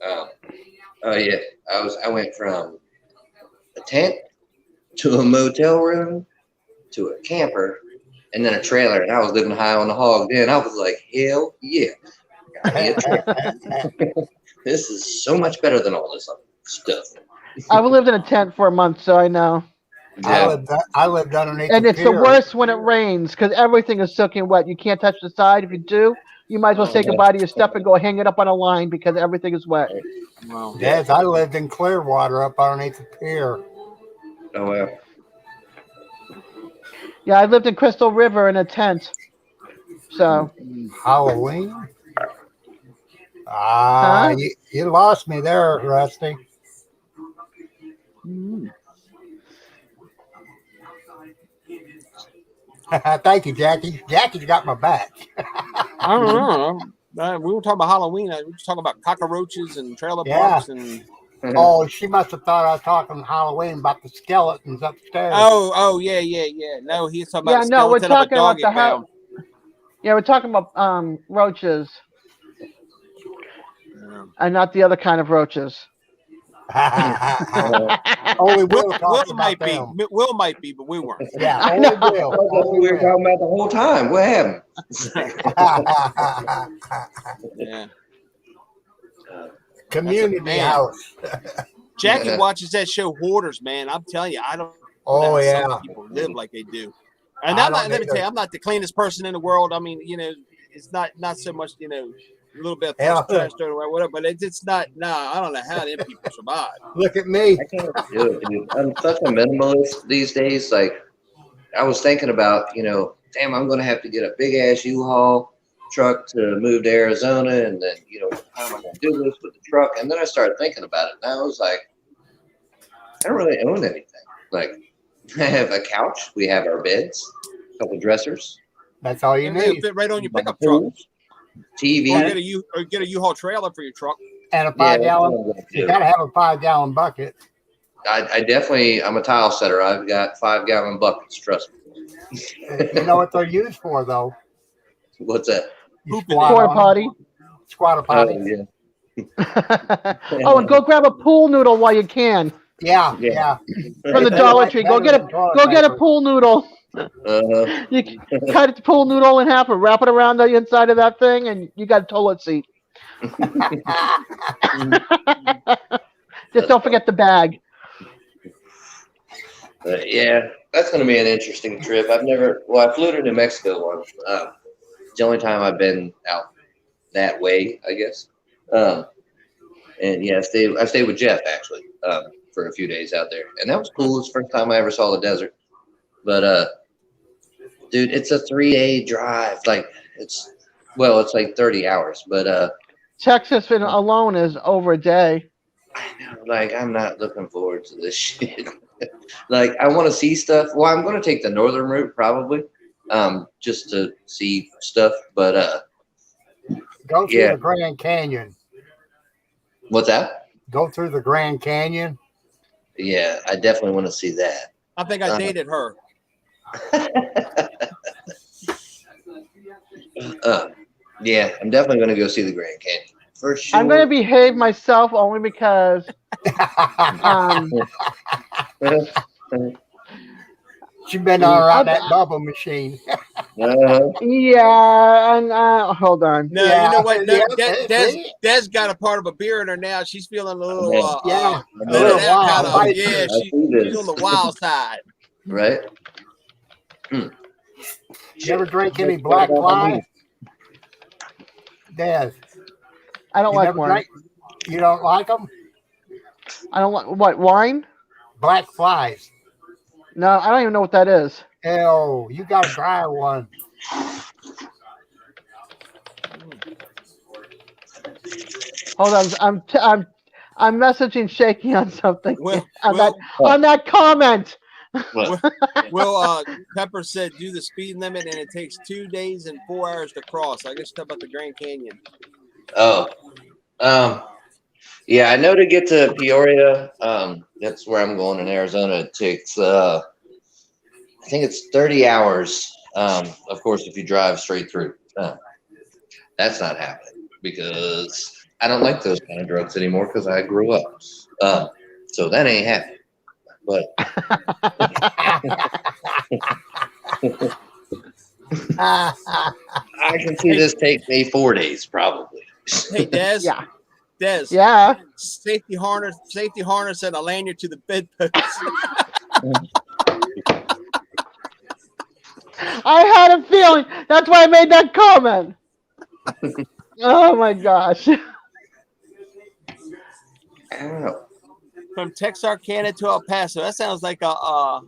[SPEAKER 4] oh, yeah, I went from a tent to a motel room to a camper and then a trailer. And I was living high on the hog then. I was like, hell yeah. Got me a trailer. This is so much better than all this other stuff.
[SPEAKER 2] I lived in a tent for a month, so I know.
[SPEAKER 3] I lived underneath
[SPEAKER 2] And
[SPEAKER 3] the
[SPEAKER 2] it's the
[SPEAKER 3] pier.
[SPEAKER 2] worst when it rains because everything is soaking wet. You can't touch the side. If you do, you might as well
[SPEAKER 1] Oh,
[SPEAKER 2] say
[SPEAKER 4] yeah.
[SPEAKER 2] goodbye to your stuff and go hang it up on a line because everything is wet.
[SPEAKER 1] Wow.
[SPEAKER 3] Yes, I lived in Clearwater up underneath the pier.
[SPEAKER 4] Oh, well.
[SPEAKER 2] Yeah, I lived in Crystal River in a tent. So
[SPEAKER 3] Halloween? Ah,
[SPEAKER 2] Huh?
[SPEAKER 3] you lost me there, Rusty.
[SPEAKER 2] Mm.
[SPEAKER 3] Thank you, Jackie. Jackie's got my back.
[SPEAKER 1] I don't know. We were talking about Halloween. We were just talking about cockroaches and trailer
[SPEAKER 3] Yeah.
[SPEAKER 1] parks and.
[SPEAKER 3] Oh, she must have thought I was talking Halloween about the skeletons upstairs.
[SPEAKER 1] Oh, yeah. No, he's talking about
[SPEAKER 2] Yeah,
[SPEAKER 1] a
[SPEAKER 2] no, we're
[SPEAKER 1] skeleton of a
[SPEAKER 2] talking about
[SPEAKER 1] dog he
[SPEAKER 2] the
[SPEAKER 1] found.
[SPEAKER 2] Yeah, we're talking about roaches and not the other kind of roaches.
[SPEAKER 3] Only Will talks
[SPEAKER 1] Will
[SPEAKER 3] about
[SPEAKER 1] might be.
[SPEAKER 3] them.
[SPEAKER 1] Will might be, but we weren't.
[SPEAKER 3] Yeah,
[SPEAKER 2] I
[SPEAKER 3] only
[SPEAKER 2] know.
[SPEAKER 3] Will.
[SPEAKER 4] That's what we were talking about the whole time. What happened?
[SPEAKER 1] Yeah.
[SPEAKER 3] Community
[SPEAKER 1] man.
[SPEAKER 3] house.
[SPEAKER 1] Jackie watches that show Hoarders, man. I'm telling you, I don't
[SPEAKER 3] Oh
[SPEAKER 1] know how
[SPEAKER 3] yeah.
[SPEAKER 1] some people live like they do. And
[SPEAKER 3] I
[SPEAKER 1] I'm not,
[SPEAKER 3] don't
[SPEAKER 1] let me tell
[SPEAKER 3] either.
[SPEAKER 1] you, I'm not the cleanest person in the world. I mean, it's not so much, a little bit of
[SPEAKER 3] Yeah.
[SPEAKER 1] trash thrown away, whatever, but it's not, I don't know how them people survive.
[SPEAKER 3] Look at me.
[SPEAKER 4] I can't do it, dude. I'm such a minimalist these days. Like, I was thinking about, damn, I'm going to have to get a big ass U-Haul truck to move to Arizona. And then, how am I going to do this with the truck? And then I started thinking about it. And I was like, I don't really own anything. Like, I have a couch. We have our beds, a couple dressers.
[SPEAKER 3] That's all you
[SPEAKER 1] And they'll
[SPEAKER 3] need.
[SPEAKER 1] fit right on your pickup truck.
[SPEAKER 4] TV.
[SPEAKER 1] Or get a U-Haul trailer for your truck.
[SPEAKER 3] And a
[SPEAKER 4] Yeah,
[SPEAKER 3] 5 gallon. You gotta have a 5 gallon bucket.
[SPEAKER 4] I definitely, I'm a tile setter. I've got 5 gallon buckets. Trust me.
[SPEAKER 3] You know what they're used for, though.
[SPEAKER 4] What's that?
[SPEAKER 3] You
[SPEAKER 1] Pooping
[SPEAKER 3] squat
[SPEAKER 2] Porta
[SPEAKER 3] on 'em.
[SPEAKER 2] potty.
[SPEAKER 3] Squat a potty.
[SPEAKER 4] Yeah.
[SPEAKER 2] Oh, and go grab a pool noodle while you can
[SPEAKER 3] Yeah.
[SPEAKER 4] Yeah.
[SPEAKER 2] from the Dollar Tree. Go get a pool noodle.
[SPEAKER 4] Uh-huh.
[SPEAKER 2] You can cut the pool noodle in half and wrap it around the inside of that thing, and you got a toilet seat. Just don't forget the bag.
[SPEAKER 4] But yeah, that's going to be an interesting trip. I flew to New Mexico once. It's the only time I've been out that way, I guess. And yeah, I stayed with Jeff actually for a few days out there, and that was cool. It's the first time I ever saw the desert. But dude, it's a 3-day drive. Like it's like 30 hours. But
[SPEAKER 2] Texas alone is over a day.
[SPEAKER 4] I know, like I'm not looking forward to this shit. Like I want to see stuff. Well, I'm going to take the northern route probably, just to see stuff. But
[SPEAKER 3] Go through
[SPEAKER 4] Yeah.
[SPEAKER 3] the Grand Canyon.
[SPEAKER 4] what's that?
[SPEAKER 3] Go through the Grand Canyon.
[SPEAKER 4] Yeah, I definitely want to see that.
[SPEAKER 1] I think I dated her.
[SPEAKER 4] Yeah, I'm definitely going to go see the Grand Canyon for sure.
[SPEAKER 2] I'm going to behave myself only because
[SPEAKER 3] She's been around that bubble machine.
[SPEAKER 2] yeah, and hold on.
[SPEAKER 1] No,
[SPEAKER 3] Yeah.
[SPEAKER 1] you know what? No,
[SPEAKER 3] Yeah,
[SPEAKER 1] Des got a part of a beer in her now. She's feeling a little,
[SPEAKER 3] Yeah.
[SPEAKER 1] a little
[SPEAKER 3] wild.
[SPEAKER 1] kind of,
[SPEAKER 3] Right.
[SPEAKER 1] yeah,
[SPEAKER 4] I see
[SPEAKER 1] she's
[SPEAKER 4] this.
[SPEAKER 1] on the wild side.
[SPEAKER 4] Right?
[SPEAKER 3] You ever drink any Black Fly? Des.
[SPEAKER 2] I don't
[SPEAKER 3] You
[SPEAKER 2] like
[SPEAKER 3] never
[SPEAKER 2] wine.
[SPEAKER 3] drank? You don't like them?
[SPEAKER 2] I don't like what wine?
[SPEAKER 3] Black Flies.
[SPEAKER 2] No, I don't even know what that is.
[SPEAKER 3] Hell, you gotta try one.
[SPEAKER 2] Hold on, I'm messaging Shaky on something
[SPEAKER 1] Well,
[SPEAKER 2] on that comment.
[SPEAKER 4] What?
[SPEAKER 1] Pepper said do the speed limit and it takes 2 days and 4 hours to cross. I guess talk about the Grand Canyon.
[SPEAKER 4] Oh, yeah, I know to get to Peoria, that's where I'm going in Arizona. It takes, I think it's 30 hours. Of course, if you drive straight through, that's not happening because I don't like those kind of drugs anymore because I grew up. So that ain't happening. But I can see this take me 4 days probably.
[SPEAKER 1] Hey, Des.
[SPEAKER 2] Yeah.
[SPEAKER 1] Des.
[SPEAKER 2] Yeah.
[SPEAKER 1] Safety harness, and a lanyard to the bedpost.
[SPEAKER 2] I had a feeling. That's why I made that comment. Oh my gosh.
[SPEAKER 4] I don't know.
[SPEAKER 1] From Texarkana to El Paso. That sounds like a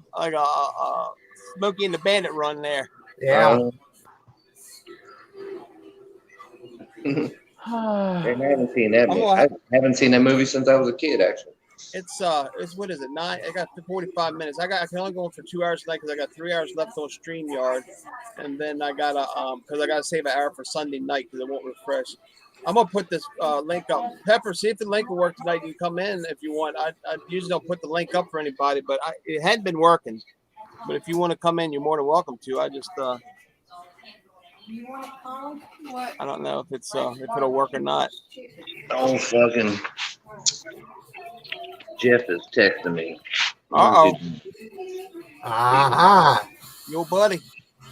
[SPEAKER 1] Smokey and the Bandit run there.
[SPEAKER 3] Yeah.
[SPEAKER 4] And I haven't seen that.
[SPEAKER 1] I'm
[SPEAKER 4] Movie.
[SPEAKER 1] gonna
[SPEAKER 4] I haven't seen that movie since I was a kid, actually.
[SPEAKER 1] It's what is it? I got 45 minutes. I can only go on for 2 hours tonight because I got 3 hours left on StreamYard, and then I gotta because I gotta save an hour for Sunday night because it won't refresh. I'm gonna put this link up. Pepper, see if the link will work tonight. You can come in if you want. I usually don't put the link up for anybody, but it hadn't been working. But if you want to come in, you're more than welcome to. I just I don't know if it'll work or not.
[SPEAKER 4] Oh, fucking Jeff is texting me.
[SPEAKER 1] Uh-oh.
[SPEAKER 3] Uh-huh.
[SPEAKER 1] Your buddy,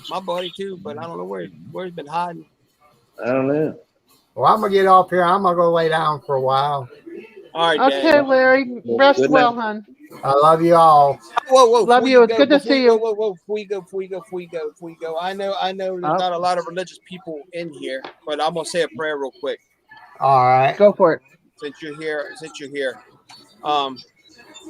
[SPEAKER 1] my buddy too, but I don't know where he's been hiding.
[SPEAKER 4] I don't know.
[SPEAKER 3] Well, I'm gonna get off here. I'm gonna go lay down for a while.
[SPEAKER 1] All right,
[SPEAKER 2] Okay,
[SPEAKER 1] Dad.
[SPEAKER 2] Larry. Rest
[SPEAKER 4] Good
[SPEAKER 2] well,
[SPEAKER 4] night.
[SPEAKER 2] hon.
[SPEAKER 3] I love you all.
[SPEAKER 1] Whoa!
[SPEAKER 2] Love
[SPEAKER 1] before
[SPEAKER 2] you. It's
[SPEAKER 1] go,
[SPEAKER 2] good to
[SPEAKER 1] before
[SPEAKER 2] see
[SPEAKER 1] go,
[SPEAKER 2] you.
[SPEAKER 1] Whoa! Before we go. I know. There's
[SPEAKER 2] Oh.
[SPEAKER 1] not a lot of religious people in here, but I'm gonna say a prayer real quick
[SPEAKER 3] All right.
[SPEAKER 2] Go for it.
[SPEAKER 1] since you're here.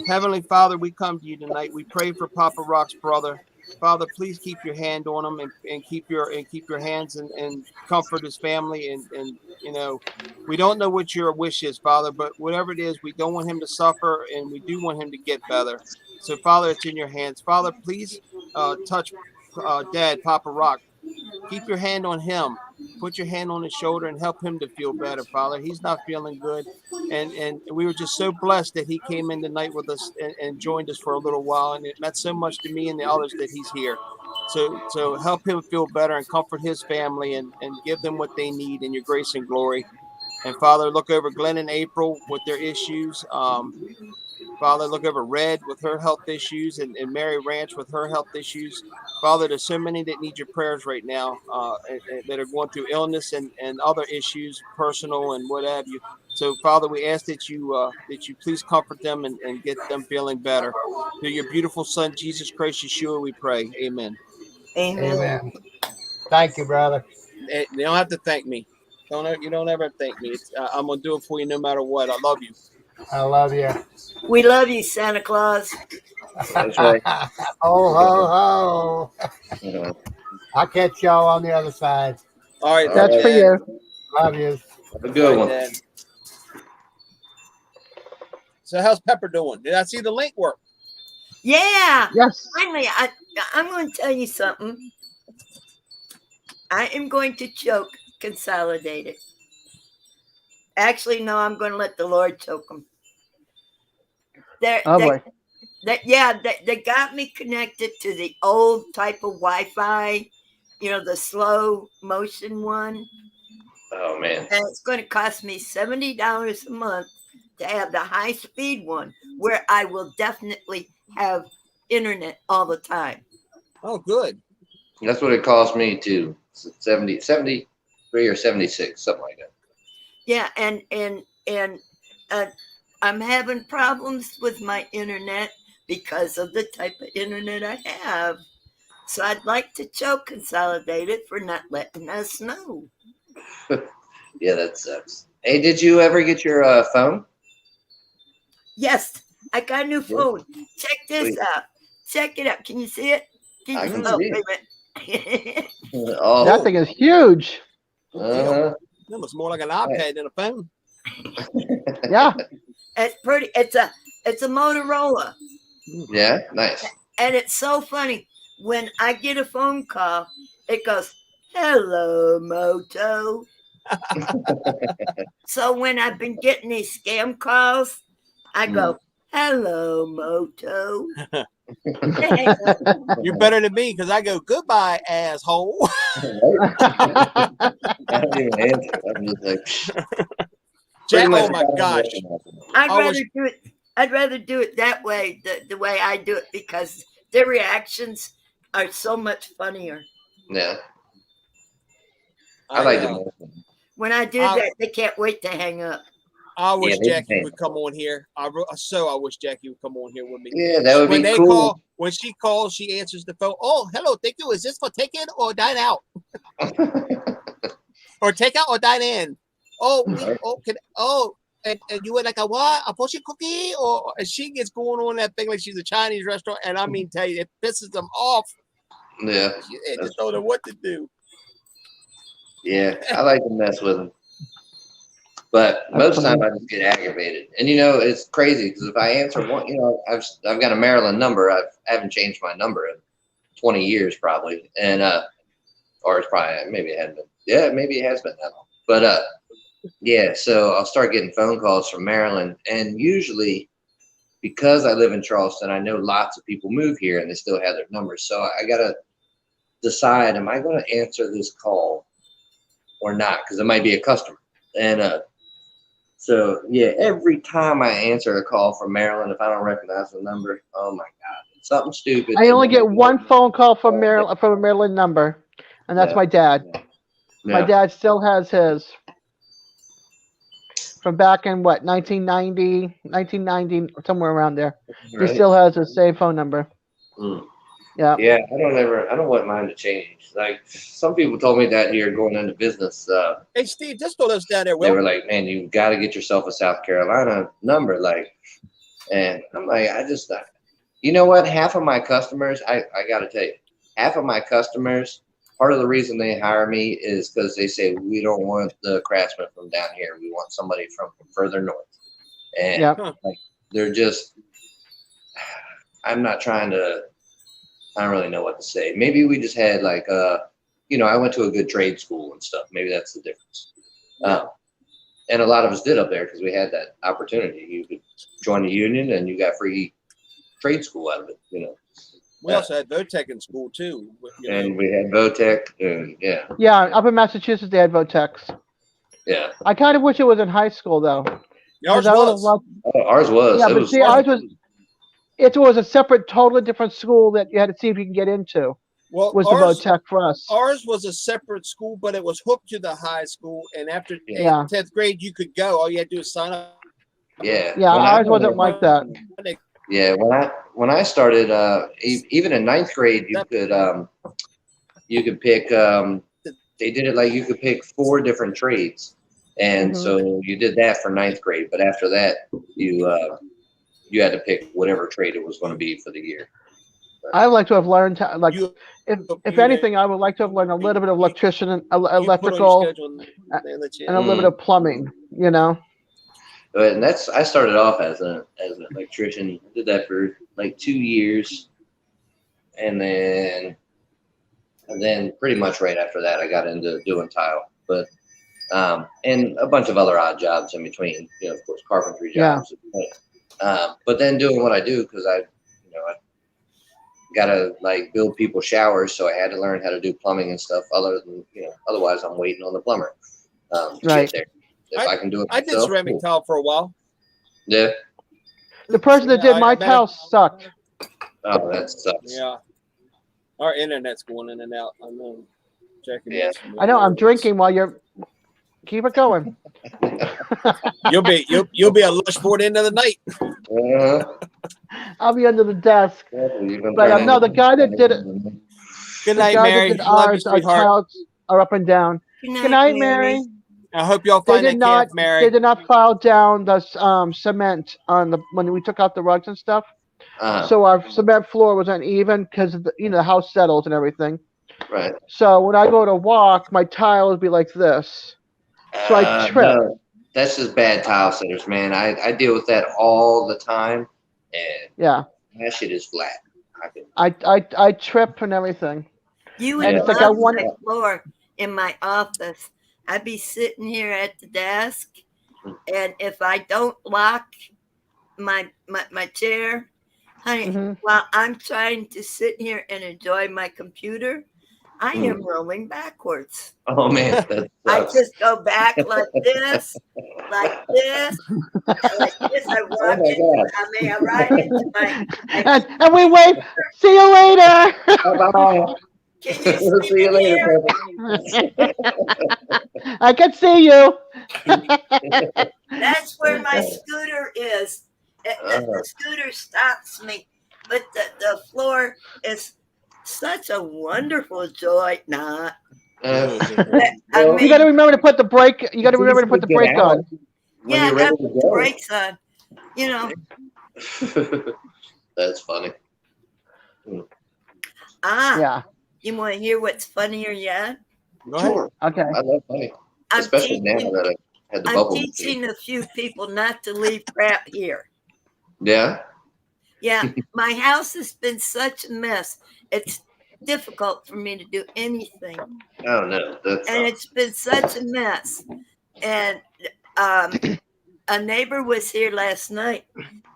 [SPEAKER 1] Heavenly Father, we come to you tonight. We pray for Papa Rock's brother. Father, please keep your hand on him and keep your hands and comfort his family. And you know, we don't know what your wish is, Father, but whatever it is, we don't want him to suffer and we do want him to get better. So, Father, it's in your hands. Father, please touch Dad, Papa Rock. Keep your hand on him. Put your hand on his shoulder and help him to feel better, Father. He's not feeling good. And we were just so blessed that he came in tonight with us and joined us for a little while. And it meant so much to me and the others that he's here. So help him feel better and comfort his family and give them what they need in your grace and glory. And Father, look over Glenn and April with their issues. Father, look over Red with her health issues and Mary Ranch with her health issues. Father, there's so many that need your prayers right now that are going through illness and other issues, personal and what have you. So, Father, we ask that you please comfort them and get them feeling better. Through your beautiful Son, Jesus Christ, Yeshua, we pray. Amen.
[SPEAKER 3] Amen. Thank you, brother.
[SPEAKER 1] You don't have to thank me. You don't ever thank me. I'm going to do it for you no matter what. I love you.
[SPEAKER 3] I love you.
[SPEAKER 7] We love you, Santa Claus.
[SPEAKER 4] That's right.
[SPEAKER 3] Ho, ho, ho. I'll catch y'all on the other side.
[SPEAKER 1] All right.
[SPEAKER 2] That's for
[SPEAKER 1] Dad.
[SPEAKER 2] you.
[SPEAKER 3] Love you.
[SPEAKER 4] Have a good one.
[SPEAKER 1] Dad. So how's Pepper doing? Did I see the link work?
[SPEAKER 7] Yeah.
[SPEAKER 2] Yes.
[SPEAKER 7] Finally, I'm going to tell you something. I am going to choke Consolidated. Actually, no, I'm going to let the Lord choke them.
[SPEAKER 2] Oh boy.
[SPEAKER 7] They got me connected to the old type of Wi-Fi, the slow motion one.
[SPEAKER 4] Oh man.
[SPEAKER 7] And it's going to cost me $70 a month to have the high speed one where I will definitely have internet all the time.
[SPEAKER 1] Oh, good.
[SPEAKER 4] That's what it cost me too. 73 or 76, something like that.
[SPEAKER 7] Yeah, and I'm having problems with my internet because of the type of internet I have. So I'd like to choke Consolidated for not letting us know.
[SPEAKER 4] Yeah, that sucks. Hey, did you ever get your phone?
[SPEAKER 7] Yes, I got a new phone. Check this
[SPEAKER 4] Sweet.
[SPEAKER 7] out. Check it out. Can you see it?
[SPEAKER 4] I can
[SPEAKER 7] oh,
[SPEAKER 4] see
[SPEAKER 7] wait
[SPEAKER 4] it.
[SPEAKER 7] a minute.
[SPEAKER 4] Oh,
[SPEAKER 2] That thing is huge.
[SPEAKER 4] uh-huh.
[SPEAKER 1] That looks more like an iPad than a phone.
[SPEAKER 2] Yeah.
[SPEAKER 7] It's pretty. It's a Motorola.
[SPEAKER 4] Yeah, nice.
[SPEAKER 7] And it's so funny. When I get a phone call, it goes, "Hello, Moto." So when I've been getting these scam calls, I go, "Hello, Moto."
[SPEAKER 1] You're better than me because I go, "Goodbye, asshole."
[SPEAKER 4] I don't even answer. I'm just like,
[SPEAKER 1] Jack,
[SPEAKER 4] pretty much
[SPEAKER 1] oh my gosh.
[SPEAKER 7] I'd rather do it that way, the way I do it, because their reactions are so much funnier.
[SPEAKER 4] Yeah, I like it.
[SPEAKER 7] When I do that, they can't wait to hang up.
[SPEAKER 1] I wish
[SPEAKER 4] Yeah, they
[SPEAKER 1] Jackie
[SPEAKER 4] can.
[SPEAKER 1] would come on here. I wish Jackie would come on here with me.
[SPEAKER 4] Yeah, that would
[SPEAKER 1] When
[SPEAKER 4] be
[SPEAKER 1] they
[SPEAKER 4] cool.
[SPEAKER 1] call, when she calls, she answers the phone. "Oh, hello, thank you. Is this for take in or dine out? Or take out or dine in? And you were like a what? A fortune cookie?" Or and she gets going on that thing like she's a Chinese restaurant. And I mean, tell you, it pisses them off.
[SPEAKER 4] Yeah,
[SPEAKER 1] They just don't know what to do.
[SPEAKER 4] yeah, I like to mess with them. But
[SPEAKER 2] That's
[SPEAKER 4] most of the time
[SPEAKER 2] funny.
[SPEAKER 4] I just get aggravated. And it's crazy because if I answer one, I've got a Maryland number. I haven't changed my number in 20 years probably. And or it's probably, maybe it hasn't been. Yeah, maybe it has been that long. But yeah, so I'll start getting phone calls from Maryland, and usually because I live in Charleston, I know lots of people move here and they still have their numbers. So I gotta decide, am I going to answer this call or not? Because it might be a customer. And so yeah, every time I answer a call from Maryland, if I don't recognize the number, oh my God, it's something stupid.
[SPEAKER 2] I only get one phone call from Maryland, from a Maryland number, and that's
[SPEAKER 4] Yeah.
[SPEAKER 2] my dad. My
[SPEAKER 4] Yeah.
[SPEAKER 2] dad still has his from back in what 1990, somewhere around there. He
[SPEAKER 4] Right?
[SPEAKER 2] still has his same phone number.
[SPEAKER 4] Mm.
[SPEAKER 2] Yeah.
[SPEAKER 4] Yeah, I don't want mine to change. Like some people told me that here going into business,
[SPEAKER 1] Hey, Steve, just told us down there.
[SPEAKER 4] they
[SPEAKER 1] Will.
[SPEAKER 4] were like, man, you got to get yourself a South Carolina number. Like, and I'm like, you know what? Half of my customers, I got to tell you, half of my customers, part of the reason they hire me is because they say, we don't want the craftsman from down here. We want somebody from further north. And
[SPEAKER 2] Yeah.
[SPEAKER 4] like, they're just, I'm not trying to, I don't really know what to say. Maybe we just had like, I went to a good trade school and stuff. Maybe that's the difference. And a lot of us did up there because we had that opportunity. You could join the union and you got free trade school out of it,
[SPEAKER 1] We also had Votech in school too.
[SPEAKER 4] And we had Votech, and yeah.
[SPEAKER 2] Yeah, up in Massachusetts they had Votex.
[SPEAKER 4] Yeah.
[SPEAKER 2] I kind of wish it was in high school though.
[SPEAKER 1] Yours
[SPEAKER 2] 'Cause I would've
[SPEAKER 1] was.
[SPEAKER 2] loved-
[SPEAKER 4] Oh, ours was.
[SPEAKER 2] Yeah,
[SPEAKER 4] It
[SPEAKER 2] but
[SPEAKER 4] was
[SPEAKER 2] see,
[SPEAKER 4] fun.
[SPEAKER 2] ours was. It was a separate, totally different school that you had to see if you can get into.
[SPEAKER 1] Well,
[SPEAKER 2] Was the Votech for us?
[SPEAKER 1] Ours was a separate school, but it was hooked to the high school. And after
[SPEAKER 2] Yeah.
[SPEAKER 1] 10th grade, you could go. All you had to do is sign up.
[SPEAKER 4] Yeah.
[SPEAKER 2] Yeah,
[SPEAKER 4] When
[SPEAKER 2] ours wasn't like that.
[SPEAKER 4] Yeah, when I started, even in ninth grade, you could pick. They did it like you could pick 4 different trades, and
[SPEAKER 2] Mhm.
[SPEAKER 4] so you did that for ninth grade. But after that, you had to pick whatever trade it was going to be for the year.
[SPEAKER 2] I would like to have learned how, like,
[SPEAKER 1] You-
[SPEAKER 2] if anything, I would like to have learned a little bit of electrician and
[SPEAKER 1] You put on your
[SPEAKER 2] electrical
[SPEAKER 1] schedule and they let you in.
[SPEAKER 2] and a little bit of plumbing. You know.
[SPEAKER 4] But I started off as an electrician. Did that for like 2 years, and then pretty much right after that, I got into doing tile. But and a bunch of other odd jobs in between. Of course, carpentry
[SPEAKER 2] Yeah.
[SPEAKER 4] jobs. But then doing what I do because I gotta like build people showers, so I had to learn how to do plumbing and stuff. Otherwise I'm waiting on the plumber. To
[SPEAKER 2] Right.
[SPEAKER 4] get there. If I can do it
[SPEAKER 1] I did
[SPEAKER 4] myself,
[SPEAKER 1] ceramic
[SPEAKER 4] cool.
[SPEAKER 1] tile for a while.
[SPEAKER 4] Yeah.
[SPEAKER 2] The person that
[SPEAKER 1] Yeah,
[SPEAKER 2] did my
[SPEAKER 1] I met
[SPEAKER 2] tile sucked.
[SPEAKER 4] Oh, that sucks.
[SPEAKER 1] Yeah. Our internet's going in and out. I know. Checking
[SPEAKER 4] Yeah.
[SPEAKER 1] this.
[SPEAKER 2] I know. I'm drinking while you're. Keep it going.
[SPEAKER 1] You'll be a lush for the end of the night.
[SPEAKER 2] I'll be under the desk.
[SPEAKER 4] But
[SPEAKER 2] But no, the guy that did it.
[SPEAKER 1] Good
[SPEAKER 2] The
[SPEAKER 1] night,
[SPEAKER 2] guy
[SPEAKER 1] Mary.
[SPEAKER 2] that did
[SPEAKER 1] Love you,
[SPEAKER 2] ours, our
[SPEAKER 1] sweetheart.
[SPEAKER 2] tiles are up and down. Good night, Mary.
[SPEAKER 1] I hope y'all
[SPEAKER 2] They
[SPEAKER 1] find
[SPEAKER 2] did
[SPEAKER 1] that
[SPEAKER 2] not.
[SPEAKER 1] camp, Mary.
[SPEAKER 2] They did not file down the cement on the when we took out the rugs and stuff. So our cement floor was uneven because the house settles and everything.
[SPEAKER 4] Right.
[SPEAKER 2] So when I go to walk, my tile would be like this. So I trip.
[SPEAKER 4] No, that's just bad tile setters, man. I deal with that all the time, and
[SPEAKER 2] Yeah,
[SPEAKER 4] that shit is flat.
[SPEAKER 2] I trip and everything.
[SPEAKER 7] You
[SPEAKER 2] And
[SPEAKER 7] would
[SPEAKER 2] it's like I
[SPEAKER 7] love
[SPEAKER 2] want-
[SPEAKER 7] my floor in my office. I'd be sitting here at the desk, and if I don't lock my chair, honey,
[SPEAKER 2] Mhm.
[SPEAKER 7] while I'm trying to sit here and enjoy my computer, I am rolling backwards.
[SPEAKER 4] Oh man, that
[SPEAKER 7] I
[SPEAKER 4] sucks.
[SPEAKER 7] just go back like this, like this, and like this. I walk
[SPEAKER 4] Oh my
[SPEAKER 7] into,
[SPEAKER 4] God.
[SPEAKER 7] I may arrive into my.
[SPEAKER 2] And we wave. See you later.
[SPEAKER 4] Bye-bye.
[SPEAKER 7] Can you
[SPEAKER 4] We'll see you later,
[SPEAKER 7] here?
[SPEAKER 4] Pepper.
[SPEAKER 2] I can see you.
[SPEAKER 7] That's where my scooter is. The scooter stops me, but the floor is such a wonderful joy. Nah,
[SPEAKER 4] Well,
[SPEAKER 7] I
[SPEAKER 2] You
[SPEAKER 7] mean,
[SPEAKER 2] got to remember to put the brake. You got to remember to put the
[SPEAKER 4] Get
[SPEAKER 2] brake
[SPEAKER 4] out
[SPEAKER 2] on.
[SPEAKER 4] when
[SPEAKER 7] yeah,
[SPEAKER 4] you're
[SPEAKER 7] that's
[SPEAKER 4] ready to
[SPEAKER 7] the
[SPEAKER 4] go.
[SPEAKER 7] brakes on. You know,
[SPEAKER 4] That's funny.
[SPEAKER 2] Yeah.
[SPEAKER 7] you want to hear what's funnier yet?
[SPEAKER 1] Go ahead.
[SPEAKER 4] Sure.
[SPEAKER 2] Okay.
[SPEAKER 4] I love funny,
[SPEAKER 7] I'm
[SPEAKER 4] especially now
[SPEAKER 7] teaching,
[SPEAKER 4] that Had the
[SPEAKER 7] I'm
[SPEAKER 4] bubble.
[SPEAKER 7] teaching a few people not to leave crap here.
[SPEAKER 4] Yeah.
[SPEAKER 7] Yeah, my house has been such a mess. It's difficult for me to do anything.
[SPEAKER 4] Oh no, that's
[SPEAKER 7] And it's been such a mess. And a neighbor was here last night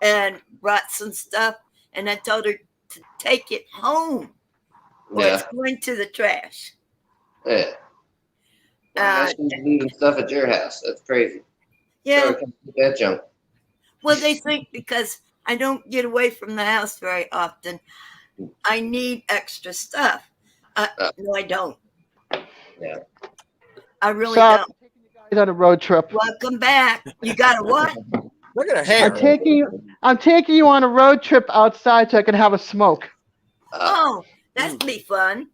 [SPEAKER 7] and brought some stuff, and I told her to take it home or it's going to the trash.
[SPEAKER 4] yeah. Why she's leaving stuff at your house? That's crazy.
[SPEAKER 7] Yeah.
[SPEAKER 4] So that junk.
[SPEAKER 7] Well, they think because I don't get away from the house very often, I need extra stuff. No, I don't.
[SPEAKER 4] Yeah.
[SPEAKER 7] I really
[SPEAKER 2] So,
[SPEAKER 7] don't.
[SPEAKER 2] I'm on a road trip.
[SPEAKER 7] Welcome back. You got a what?
[SPEAKER 1] Look at her hair.
[SPEAKER 2] I'm taking you on a road trip outside so I can have a smoke.
[SPEAKER 7] Oh, that'd be fun.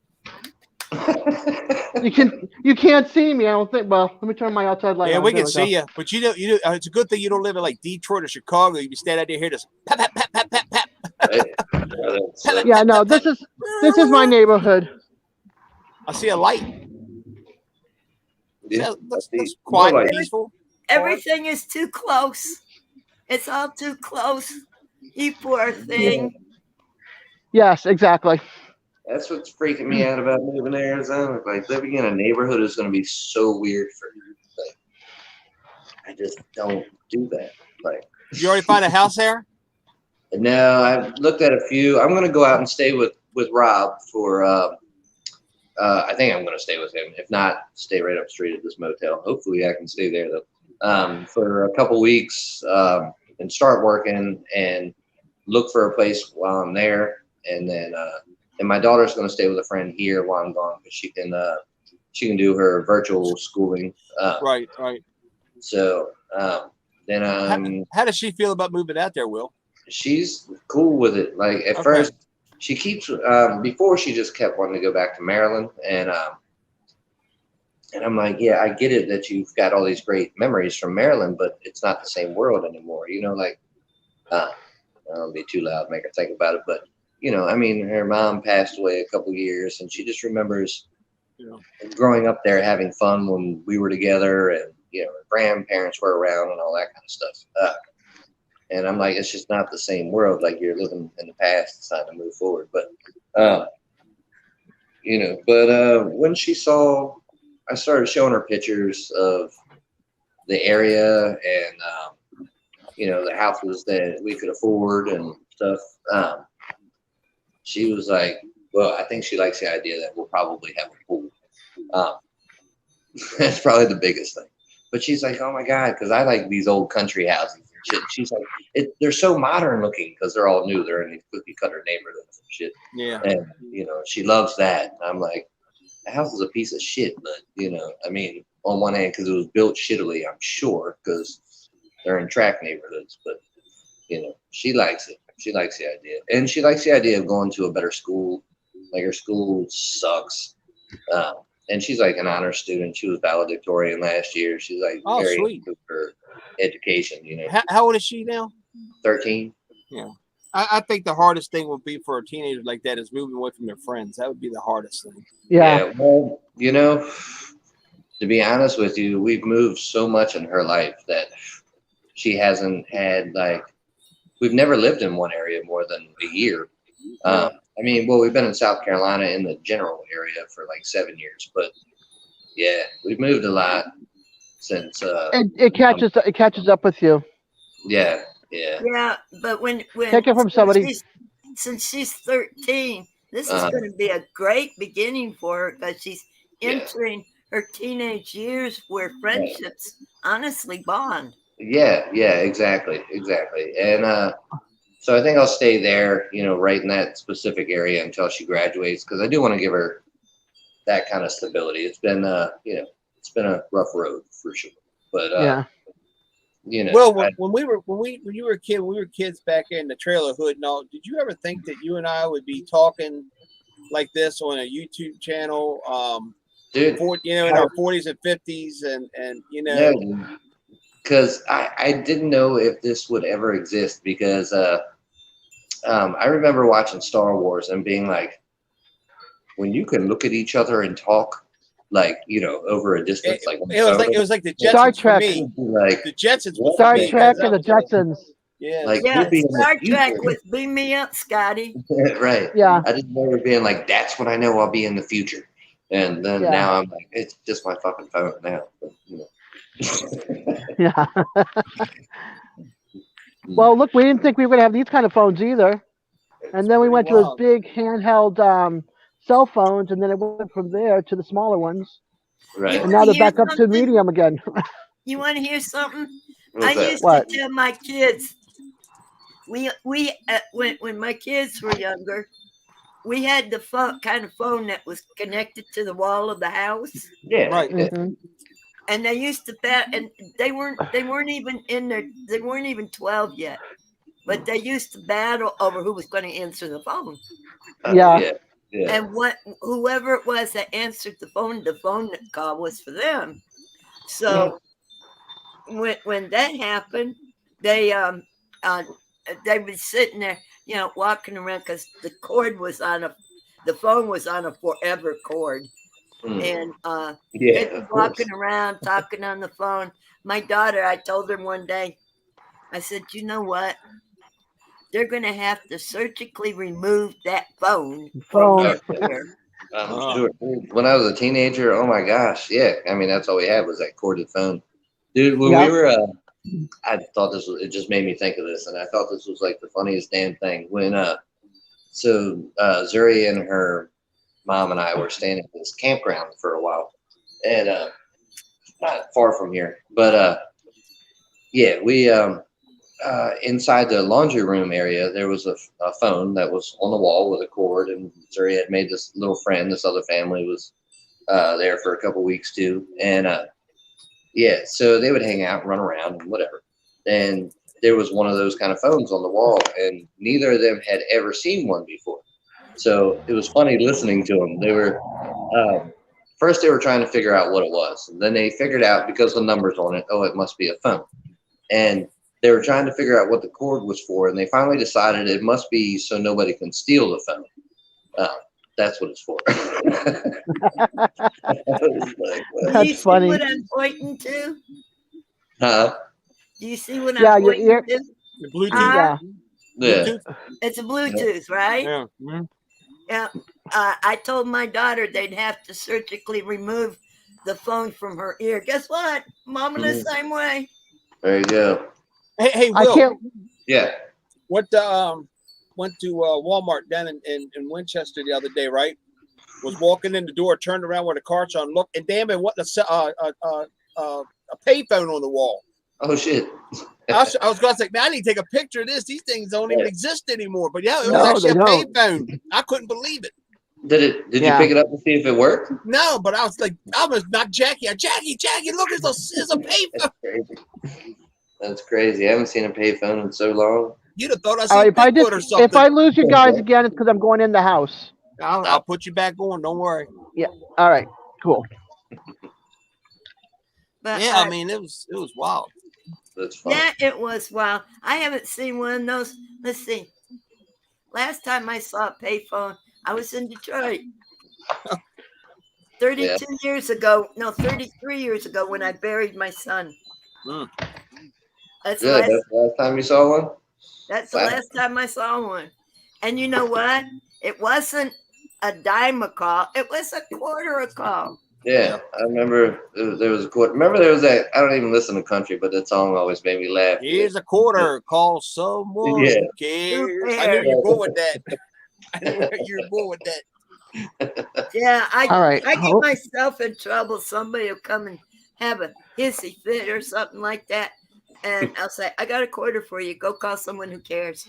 [SPEAKER 2] You can't see me. I don't think. Well, let me turn my outside light on.
[SPEAKER 1] Yeah, we
[SPEAKER 2] There
[SPEAKER 1] can see you, but you know, it's a good thing you don't live in like Detroit or Chicago. You be standing out there here, just pap, pap, pap, pap, pap, pap.
[SPEAKER 2] Yeah, no, this is my neighborhood.
[SPEAKER 1] I see a light.
[SPEAKER 4] Yeah,
[SPEAKER 1] that's quiet and
[SPEAKER 4] light.
[SPEAKER 1] peaceful.
[SPEAKER 7] Everything is too close. It's all too close. You poor thing.
[SPEAKER 2] Yes, exactly.
[SPEAKER 4] That's what's freaking me out about moving to Arizona. Like living in a neighborhood is going to be so weird for me. Like, I just don't do that. Like,
[SPEAKER 1] did you already find a house there?
[SPEAKER 4] No, I've looked at a few. I'm going to go out and stay with Rob for. I think I'm going to stay with him. If not, stay right up street at this motel. Hopefully, I can stay there though for a couple weeks and start working and look for a place while I'm there, and then. And my daughter's going to stay with a friend here while I'm gone because she can do her virtual schooling.
[SPEAKER 1] Right.
[SPEAKER 4] So then
[SPEAKER 1] how does she feel about moving out there, Will?
[SPEAKER 4] She's cool with it. Like at first, she keeps before she just kept wanting to go back to Maryland, and I'm like, yeah, I get it that you've got all these great memories from Maryland, but it's not the same world anymore. You know, like I don't be too loud, make her think about it, but. You know, I mean, her mom passed away a couple years, and she just remembers growing up there, having fun when we were together, and her grandparents were around and all that kind of stuff. And I'm like, it's just not the same world. Like you're living in the past, it's time to move forward. But when she saw, I started showing her pictures of the area and the houses that we could afford and stuff. She was like, well, I think she likes the idea that we'll probably have a pool. That's probably the biggest thing. But she's like, oh my God, because I like these old country houses and shit. She's like, they're so modern looking because they're all new. They're in these cookie cutter neighborhoods and shit.
[SPEAKER 1] Yeah.
[SPEAKER 4] And, she loves that. I'm like, the house is a piece of shit. But, I mean, on one hand, because it was built shittily, I'm sure, because they're in track neighborhoods. But, she likes it. She likes the idea. And she likes the idea of going to a better school. Like her school sucks. And she's like an honor student. She was valedictorian last year. She's like very into her education,
[SPEAKER 1] How old is she now?
[SPEAKER 4] 13.
[SPEAKER 1] Yeah. I think the hardest thing would be for a teenager like that is moving away from their friends. That would be the hardest thing.
[SPEAKER 2] Yeah.
[SPEAKER 4] Well, to be honest with you, we've moved so much in her life that she hasn't had we've never lived in one area more than a year. We've been in South Carolina in the general area for 7 years, but yeah, we've moved a lot since.
[SPEAKER 2] It catches up with you.
[SPEAKER 4] Yeah.
[SPEAKER 7] Yeah, but when
[SPEAKER 2] take it from somebody.
[SPEAKER 7] Since she's 13, this is going to be a great beginning for her because she's entering her teenage years where friendships honestly bond.
[SPEAKER 4] Yeah, exactly. And so I think I'll stay there, right in that specific area until she graduates, because I do want to give her that kind of stability. It's been it's been a rough road for sure. But
[SPEAKER 1] well, when you were a kid, when we were kids back in the trailer hood and all, did you ever think that you and I would be talking like this on a YouTube channel?
[SPEAKER 4] Dude,
[SPEAKER 1] in our 40s and 50s, and
[SPEAKER 4] Yeah, because I didn't know if this would ever exist, because I remember watching Star Wars and being like, when you can look at each other and talk, like over a distance.
[SPEAKER 1] It was like the Jetsons
[SPEAKER 2] Star
[SPEAKER 1] for
[SPEAKER 2] Trek.
[SPEAKER 1] me.
[SPEAKER 4] Like
[SPEAKER 1] The Jetsons was
[SPEAKER 2] Star
[SPEAKER 1] for me,
[SPEAKER 2] Trek
[SPEAKER 1] 'cause that
[SPEAKER 2] and the
[SPEAKER 1] was like-
[SPEAKER 2] Jetsons.
[SPEAKER 1] Yeah.
[SPEAKER 4] like
[SPEAKER 7] Yeah,
[SPEAKER 4] we'll be in the
[SPEAKER 7] Star Trek
[SPEAKER 4] future.
[SPEAKER 7] with Beam Me Up, Scotty.
[SPEAKER 4] Right.
[SPEAKER 2] Yeah.
[SPEAKER 4] I just remember being like, that's when I know I'll be in the future. And then
[SPEAKER 2] Yeah.
[SPEAKER 4] now I'm like, it's just my fucking phone now. But,
[SPEAKER 2] Yeah. Well, look, we didn't think we were gonna have these kind of phones either, and then we went to those
[SPEAKER 1] wild.
[SPEAKER 2] big handheld cell phones, and then it went from there to the smaller ones,
[SPEAKER 4] right.
[SPEAKER 2] and now they're back up to
[SPEAKER 7] Something?
[SPEAKER 2] medium again.
[SPEAKER 7] You want to hear something?
[SPEAKER 4] What's
[SPEAKER 7] I
[SPEAKER 4] that?
[SPEAKER 7] used
[SPEAKER 2] What?
[SPEAKER 7] to tell my kids. When my kids were younger, we had the kind of phone that was connected to the wall of the house,
[SPEAKER 4] Yeah.
[SPEAKER 1] Right.
[SPEAKER 4] Yeah.
[SPEAKER 2] Mhm.
[SPEAKER 7] and they used to bet, and they weren't even in their, they weren't even 12 yet, but they used to battle over who was going to answer the phone.
[SPEAKER 2] Yeah.
[SPEAKER 4] Yeah. Yeah.
[SPEAKER 7] And whoever it was that answered the phone call was for them. So when that happened, they were sitting there, walking around because the phone was on a forever cord,
[SPEAKER 4] Mm.
[SPEAKER 7] and
[SPEAKER 4] Yeah.
[SPEAKER 7] they'd be
[SPEAKER 4] Of course.
[SPEAKER 7] walking around talking on the phone. My daughter, I told her one day, I said, you know what? They're going to have to surgically remove that phone
[SPEAKER 2] Phone.
[SPEAKER 7] from their ear.
[SPEAKER 4] I'm sure. When I was a teenager, oh my gosh, yeah. I mean, that's all we had was that corded phone. Dude, when
[SPEAKER 2] Yep.
[SPEAKER 4] we were, I thought it just made me think of this, and I thought this was like the funniest damn thing. When, Zuri and her mom and I were staying at this campground for a while, and not far from here, but yeah, we inside the laundry room area there was a phone that was on the wall with a cord, and Zuri had made this little friend. This other family was there for a couple weeks too, and yeah, so they would hang out and run around and whatever. And there was one of those kind of phones on the wall, and neither of them had ever seen one before. So it was funny listening to them. They were first they were trying to figure out what it was, and then they figured out because the numbers on it. Oh, it must be a phone, and they were trying to figure out what the cord was for, and they finally decided it must be so nobody can steal the phone. That's what it's for. I was like, what?
[SPEAKER 7] Do you
[SPEAKER 2] That's funny.
[SPEAKER 7] see what I'm pointing to?
[SPEAKER 4] Huh?
[SPEAKER 7] Do you see what
[SPEAKER 2] Yeah,
[SPEAKER 7] I'm
[SPEAKER 2] your
[SPEAKER 7] pointing
[SPEAKER 2] ear-
[SPEAKER 7] to?
[SPEAKER 1] The Bluetooth.
[SPEAKER 2] Yeah.
[SPEAKER 4] Yeah.
[SPEAKER 1] Bluetooth.
[SPEAKER 7] It's a Bluetooth, right?
[SPEAKER 1] Yeah. Mhm.
[SPEAKER 7] Yeah. I told my daughter they'd have to surgically remove the phone from her ear. Guess what? Mama the same way.
[SPEAKER 4] There you go.
[SPEAKER 1] Hey,
[SPEAKER 2] I
[SPEAKER 1] Will.
[SPEAKER 2] can't.
[SPEAKER 4] Yeah.
[SPEAKER 1] Went to Walmart down in Winchester the other day, right? Was walking in the door, turned around where the cart's on, looked, and damn it, what a payphone on the wall.
[SPEAKER 4] Oh shit.
[SPEAKER 1] I was going to say, man, I need to take a picture of this. These things don't even
[SPEAKER 4] Yeah.
[SPEAKER 1] exist anymore. But yeah, it was
[SPEAKER 2] No,
[SPEAKER 1] actually a
[SPEAKER 2] they don't.
[SPEAKER 1] payphone. I couldn't believe it.
[SPEAKER 4] Did
[SPEAKER 2] Yeah.
[SPEAKER 4] you pick it up to see if it worked?
[SPEAKER 1] No, but I was like, I was not Jackie. Jackie, look, it's a payphone.
[SPEAKER 4] Crazy. That's crazy. I haven't seen a payphone in so long.
[SPEAKER 1] You'd have thought I
[SPEAKER 2] All
[SPEAKER 1] seen
[SPEAKER 2] right, if I
[SPEAKER 1] Bigfoot or
[SPEAKER 2] just
[SPEAKER 1] something.
[SPEAKER 2] if I lose you guys again, it's because I'm going in the house.
[SPEAKER 1] I'll put you back on. Don't worry.
[SPEAKER 2] All right, cool.
[SPEAKER 7] But
[SPEAKER 1] Yeah, I mean, it was wild.
[SPEAKER 4] That's fun.
[SPEAKER 7] yeah, it was wild. I haven't seen one of those. Let's see. Last time I saw a payphone, I was in Detroit. 32 years ago, no, 33 years ago when I buried my son.
[SPEAKER 1] Mm.
[SPEAKER 7] That's
[SPEAKER 4] Really? That's the last time you saw one?
[SPEAKER 7] That's the
[SPEAKER 4] Wow.
[SPEAKER 7] last time I saw one. And you know what? It wasn't a dime a call. It was a quarter a call.
[SPEAKER 4] Yeah, I remember there was a quarter. Remember there was that, I don't even listen to country, but that song always made me laugh.
[SPEAKER 1] Here's a quarter. Call someone
[SPEAKER 4] Yeah.
[SPEAKER 1] who cares.
[SPEAKER 7] Who
[SPEAKER 1] I knew you were
[SPEAKER 7] cares?
[SPEAKER 1] going with that. I knew you were going with that.
[SPEAKER 7] Yeah,
[SPEAKER 2] All right.
[SPEAKER 7] I get myself in trouble. Somebody will come and have a hissy fit or something like that. And I'll say, I got a quarter for you. Go call someone who cares.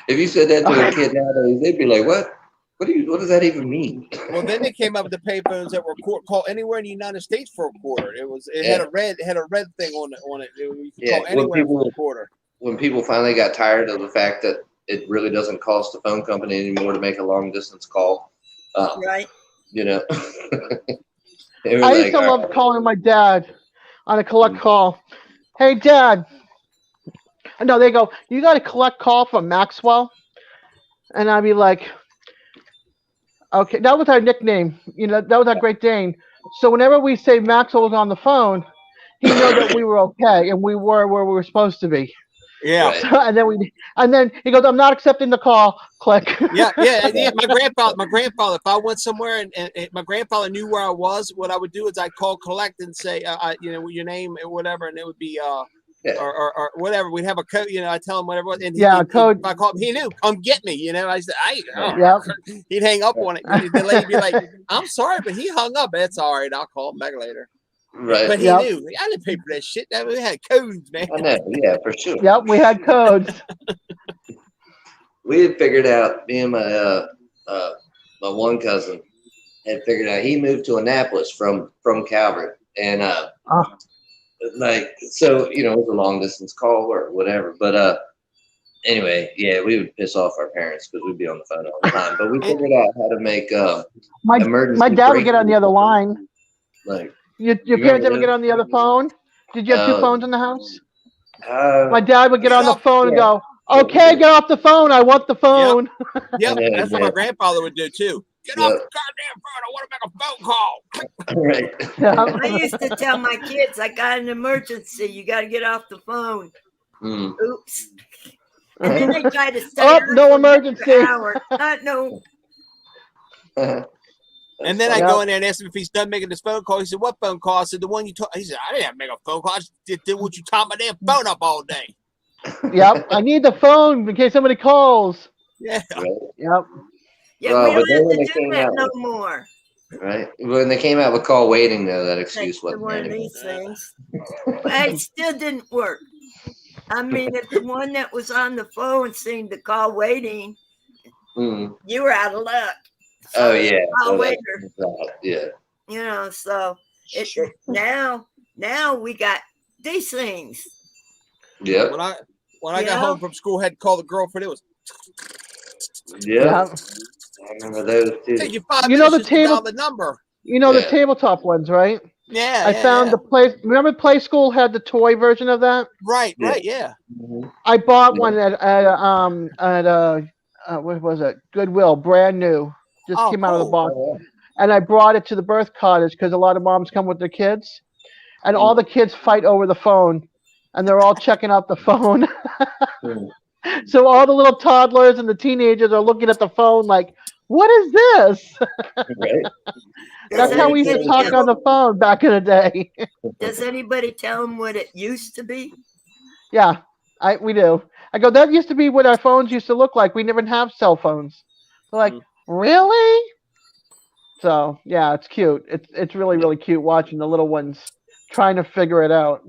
[SPEAKER 4] If you said that to
[SPEAKER 2] Okay.
[SPEAKER 4] a kid nowadays, they'd be like, "What? What does that even mean?"
[SPEAKER 1] Well, then they came up with the payphones that were called anywhere in the United States for a quarter. It had a red thing on it. You could call
[SPEAKER 4] Yeah,
[SPEAKER 1] anywhere for a quarter.
[SPEAKER 4] When people finally got tired of the fact that it really doesn't cost the phone company anymore to make a long distance call,
[SPEAKER 7] Right?
[SPEAKER 4] you know, they were
[SPEAKER 2] I
[SPEAKER 4] like,
[SPEAKER 2] used to
[SPEAKER 4] "All
[SPEAKER 2] love
[SPEAKER 4] right."
[SPEAKER 2] calling my dad on a collect call. Hey, Dad. No, they go, you got a collect call from Maxwell? And I'd be like, okay, that was our nickname. You know, that was our Great Dane. So whenever we say Maxwell was on the phone, he knew that we were okay and we were where we were supposed to be.
[SPEAKER 1] Yeah.
[SPEAKER 4] Right.
[SPEAKER 2] And then he goes, "I'm not accepting the call." Click.
[SPEAKER 1] Yeah. My grandfather. If I went somewhere and my grandfather knew where I was, what I would do is I'd call collect and say, your name or whatever, and it would be
[SPEAKER 4] Yeah.
[SPEAKER 1] or whatever. We'd have a code. I tell him whatever. And
[SPEAKER 2] Code.
[SPEAKER 1] If I called him, he knew. Come get me. I said,
[SPEAKER 2] Yep.
[SPEAKER 1] He'd hang up on it. The lady be like, "I'm sorry, but he hung up." That's all right. I'll call him back later.
[SPEAKER 4] Right.
[SPEAKER 1] But he
[SPEAKER 2] Yep.
[SPEAKER 1] knew. I didn't pay for that shit. We had codes, man.
[SPEAKER 4] I know. Yeah, for sure.
[SPEAKER 2] Yep, we had codes.
[SPEAKER 4] We had figured out, me and my one cousin had figured out, he moved to Annapolis from Calvert, and so it was a long distance call or whatever, but anyway, yeah, we would piss off our parents because we'd be on the phone all the time, but we figured out how to make emergency
[SPEAKER 2] My dad would get on the other
[SPEAKER 4] breakthrough.
[SPEAKER 2] line.
[SPEAKER 4] Like,
[SPEAKER 2] Your
[SPEAKER 4] You
[SPEAKER 2] parents
[SPEAKER 4] remember
[SPEAKER 2] ever get on the other phone? Did you have two phones in the house? My dad would get on the phone and go, "Okay, get off the phone. I want the phone."
[SPEAKER 1] Yeah,
[SPEAKER 4] Yeah,
[SPEAKER 1] that's what
[SPEAKER 4] yeah.
[SPEAKER 1] my grandfather would do too. Get off the goddamn phone! I want to make a phone call.
[SPEAKER 4] right.
[SPEAKER 2] Yeah.
[SPEAKER 7] I used to tell my kids, I got an emergency. You got to get off the phone.
[SPEAKER 4] Mm.
[SPEAKER 7] Oops. And then they try to stay
[SPEAKER 2] Oh,
[SPEAKER 7] on
[SPEAKER 2] no
[SPEAKER 7] for another
[SPEAKER 2] emergency.
[SPEAKER 7] hour. No.
[SPEAKER 1] And then I
[SPEAKER 2] Yep.
[SPEAKER 1] go in there and ask him if he's done making this phone call. He said, "What phone call?" I said, "The one you told." He said, "I didn't have to make a phone call. I just did what you taught my damn phone up all day."
[SPEAKER 2] Yep. I need the phone in case somebody calls.
[SPEAKER 1] Yeah.
[SPEAKER 4] Right.
[SPEAKER 2] Yep.
[SPEAKER 7] Yeah,
[SPEAKER 4] Well,
[SPEAKER 7] we
[SPEAKER 4] but
[SPEAKER 7] don't
[SPEAKER 4] then
[SPEAKER 7] have
[SPEAKER 4] when
[SPEAKER 7] to
[SPEAKER 4] they
[SPEAKER 7] do
[SPEAKER 4] came
[SPEAKER 7] that
[SPEAKER 4] out
[SPEAKER 7] no
[SPEAKER 4] with-
[SPEAKER 7] more.
[SPEAKER 4] Right. When they came out with call waiting, though, that excuse
[SPEAKER 7] Thanks to
[SPEAKER 4] wasn't
[SPEAKER 7] one
[SPEAKER 4] there
[SPEAKER 7] of
[SPEAKER 4] anymore.
[SPEAKER 7] these things. But it still didn't work. I mean, if the one that was on the phone seemed to call waiting,
[SPEAKER 4] Mm.
[SPEAKER 7] you were out of luck.
[SPEAKER 4] Oh yeah.
[SPEAKER 7] Call
[SPEAKER 4] Well,
[SPEAKER 7] waiter.
[SPEAKER 4] yeah.
[SPEAKER 7] So now we got these things.
[SPEAKER 4] Yep.
[SPEAKER 1] When I got
[SPEAKER 7] Yeah.
[SPEAKER 1] home from school, had to call the girlfriend. It was
[SPEAKER 4] Yep. I remember those too.
[SPEAKER 1] take you 5
[SPEAKER 2] You know
[SPEAKER 1] minutes
[SPEAKER 2] the
[SPEAKER 1] just to dial
[SPEAKER 2] table-
[SPEAKER 1] the number.
[SPEAKER 2] You know the
[SPEAKER 4] Yeah.
[SPEAKER 2] tabletop ones, right?
[SPEAKER 1] Yeah.
[SPEAKER 2] I found the play. Remember, Play School had the toy version of that.
[SPEAKER 1] Right.
[SPEAKER 4] Yeah.
[SPEAKER 1] Right. Yeah.
[SPEAKER 4] Mhm.
[SPEAKER 2] I bought
[SPEAKER 4] Yeah.
[SPEAKER 2] one at what was it? Goodwill, brand new, just
[SPEAKER 1] Oh,
[SPEAKER 2] came out of the
[SPEAKER 1] cool.
[SPEAKER 2] box.
[SPEAKER 4] Oh,
[SPEAKER 2] And I brought it to the birth cottage because a lot of moms come with their kids, and all the kids fight over the phone, and they're all checking out the phone.
[SPEAKER 4] Hmm.
[SPEAKER 2] So all the little toddlers and the teenagers are looking at the phone like, "What is this?"
[SPEAKER 4] Right.
[SPEAKER 2] That's how we used to
[SPEAKER 7] Does
[SPEAKER 2] talk on the phone back in the day.
[SPEAKER 7] Does anybody tell them what it used to be?
[SPEAKER 2] Yeah, we do. I go, that used to be what our phones used to look like. We never have cell phones. They're like, really? So yeah, it's cute. It's really, really cute watching the little ones trying to figure it out.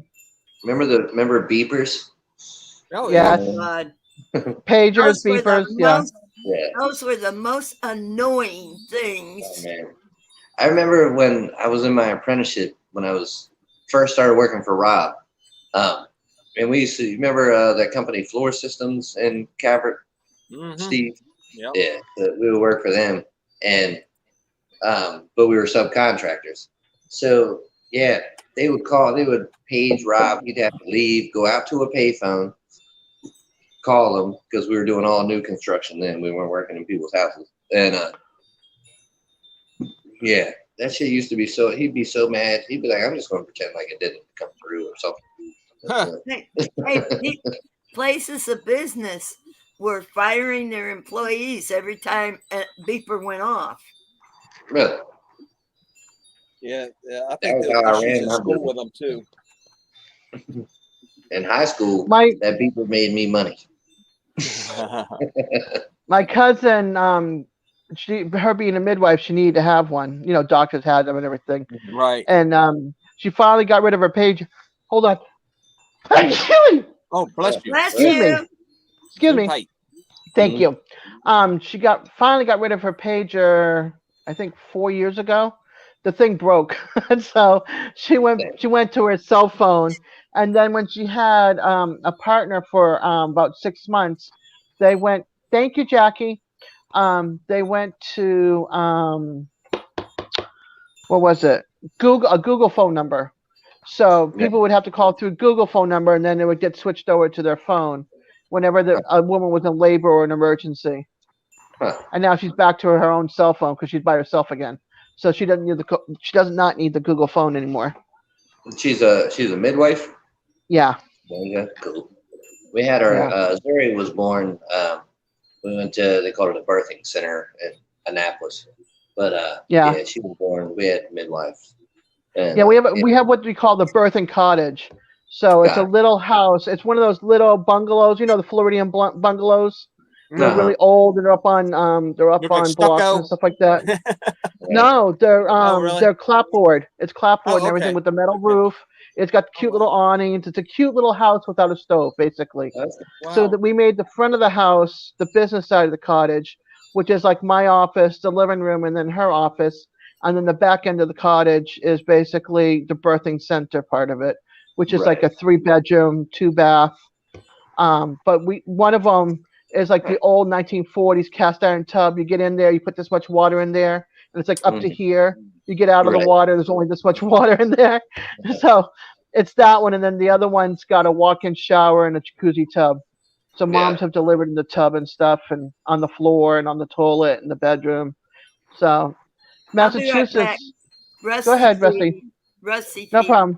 [SPEAKER 4] Remember beepers?
[SPEAKER 1] Oh
[SPEAKER 2] Yeah.
[SPEAKER 7] Oh, God.
[SPEAKER 2] Pagers,
[SPEAKER 7] Those were the
[SPEAKER 2] beepers, yeah.
[SPEAKER 7] most-
[SPEAKER 4] Yeah.
[SPEAKER 7] Those were the most annoying things.
[SPEAKER 4] Oh, man. I remember when I was in my apprenticeship when I was first started working for Rob. And we used to remember that company Floor Systems in Calvert, Steve.
[SPEAKER 1] Yep.
[SPEAKER 4] Yeah, we would work for them, and but we were subcontractors. So yeah, they would page Rob. He'd have to leave, go out to a payphone, call them because we were doing all new construction then. We weren't working in people's houses, and yeah, that shit used to be so. He'd be so mad. He'd be like, "I'm just going to pretend like it didn't come through or something."
[SPEAKER 1] Huh.
[SPEAKER 7] Hey, places of business were firing their employees every time a beeper went off.
[SPEAKER 4] Really?
[SPEAKER 1] Yeah. I
[SPEAKER 4] That
[SPEAKER 1] think
[SPEAKER 4] was
[SPEAKER 1] there
[SPEAKER 4] how I
[SPEAKER 1] was issues
[SPEAKER 4] ran
[SPEAKER 1] in
[SPEAKER 4] my
[SPEAKER 1] school
[SPEAKER 4] business.
[SPEAKER 1] with them too.
[SPEAKER 4] In high school,
[SPEAKER 2] My
[SPEAKER 4] that beeper made me money.
[SPEAKER 2] my cousin, her being a midwife, she needed to have one. You know, doctors had them and everything.
[SPEAKER 1] Right.
[SPEAKER 2] And she finally got rid of her page. Hold on.
[SPEAKER 1] Oh, bless you.
[SPEAKER 7] Bless
[SPEAKER 2] Excuse me.
[SPEAKER 7] you.
[SPEAKER 2] Excuse me.
[SPEAKER 1] Tight.
[SPEAKER 2] Thank you. She finally got rid of her pager, I think 4 years ago. The thing broke. And so she went to her cell phone. And then when she had a partner for about 6 months, they went, thank you, Jackie. They went to what was it? A Google phone number. So people would have to call through Google phone number, and then it would get switched over to their phone whenever a woman was in labor or an emergency.
[SPEAKER 4] Huh.
[SPEAKER 2] And now she's back to her own cell phone because she's by herself again. so she doesn't need she does not need the Google phone anymore.
[SPEAKER 4] She's a midwife.
[SPEAKER 2] Yeah.
[SPEAKER 4] Yeah, cool. We had our Zuri was born. We went to, they called it a birthing center in Annapolis, but yeah, she was born. We had midwives. And,
[SPEAKER 2] yeah, we have what we call the birthing cottage. So it's a little house. It's one of those little bungalows, you know, the Floridian bungalows. They're really old. They're up on blocks and stuff like that. No, they're they're clapboard. It's clapboard and everything with the metal roof. It's got cute little awnings. It's a cute little house without a stove, basically. Wow. So that we made the front of the house the business side of the cottage, which is like my office, the living room, and then her office. And then the back end of the cottage is basically the birthing center part of it, which is like a 3-bedroom, 2-bath. But one of them is like the old 1940s cast iron tub. You get in there, you put this much water in there, and it's like up to here. You get out of the water, there's only this much water in there. So it's that one, and then the other one's got a walk-in shower and a jacuzzi tub. So moms have delivered in the tub and stuff, and on the floor and on the toilet in the bedroom. So Massachusetts.
[SPEAKER 7] Right,
[SPEAKER 2] go ahead, Rusty.
[SPEAKER 7] Rusty.
[SPEAKER 2] No problem.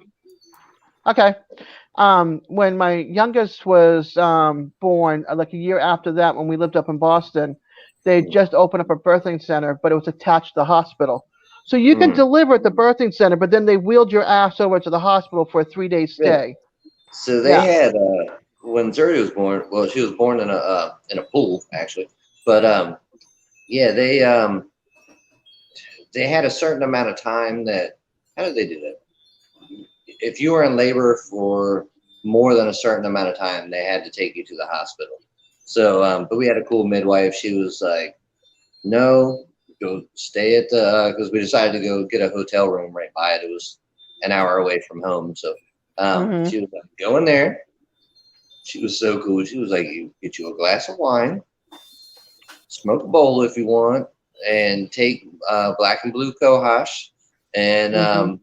[SPEAKER 2] Okay. When my youngest was born, like a year after that, when we lived up in Boston, they just opened up a birthing center, but it was attached to the hospital. So you can deliver at the birthing center, but then they wheeled your ass over to the hospital for a 3-day stay.
[SPEAKER 4] So they had when Zuri was born. Well, she was born in a pool actually, but they had a certain amount of time that. How did they do that? If you were in labor for more than a certain amount of time, they had to take you to the hospital. So, but we had a cool midwife. She was like, no, go stay at the, because we decided to go get a hotel room right by it. It was an hour away from home. So she was like, go in there. She was so cool. She was like, you get you a glass of wine, smoke a bowl if you want, and take black and blue cohosh, and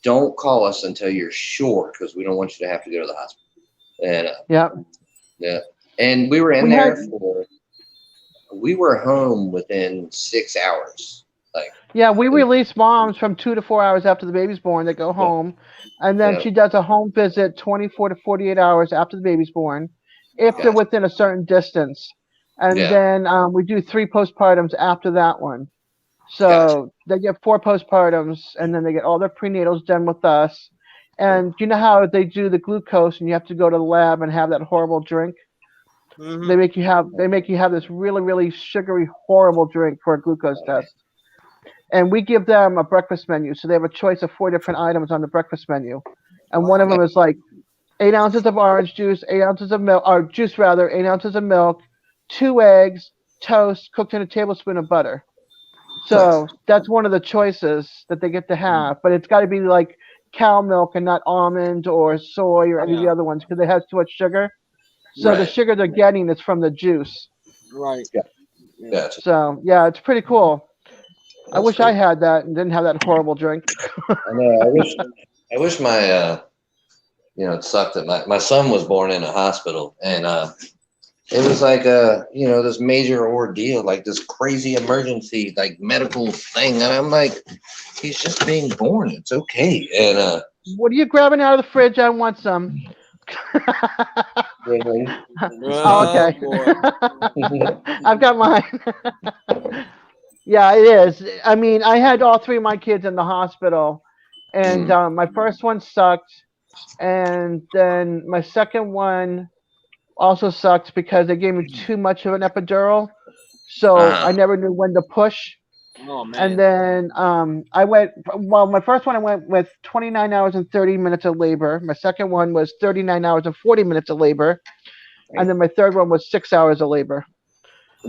[SPEAKER 4] don't call us until you're sure, because we don't want you to have to go to the hospital. And and we were in there we were home within 6 hours.
[SPEAKER 2] We release moms from 2 to 4 hours after the baby's born. They go home, and then she does a home visit 24 to 48 hours after the baby's born, if they're within a certain distance. And then we do 3 postpartums after that one. So they get 4 postpartums, and then they get all their prenatals done with us. And you know how they do the glucose, and you have to go to the lab and have that horrible drink. They make you have this really, really sugary, horrible drink for a glucose test. And we give them a breakfast menu, so they have a choice of 4 different items on the breakfast menu. And one of them is like 8 ounces of orange juice, 8 ounces of milk, or juice rather, 8 ounces of milk, 2 eggs, toast, cooked in a tablespoon of butter. So that's one of the choices that they get to have, but it's got to be like cow milk and not almond or soy or any of the other ones, because they have too much sugar. So the sugar they're getting is from the juice.
[SPEAKER 1] Right.
[SPEAKER 4] Gotcha.
[SPEAKER 2] So it's pretty cool. I wish I had that and didn't have that horrible drink.
[SPEAKER 4] I know. I wish my it sucked that my son was born in a hospital, and it was like this major ordeal, like this crazy emergency, like medical thing. And I'm like, he's just being born. It's okay. And
[SPEAKER 2] what are you grabbing out of the fridge? I want some.
[SPEAKER 4] Really?
[SPEAKER 2] Okay. I've got mine. Yeah, it is. I mean, I had all 3 of my kids in the hospital, and my first one sucked, and then my second one also sucked because they gave me too much of an epidural, so I never knew when to push.
[SPEAKER 1] Oh, man.
[SPEAKER 2] And then my first one I went with 29 hours and 30 minutes of labor. My second one was 39 hours and 40 minutes of labor. And then my third one was 6 hours of labor.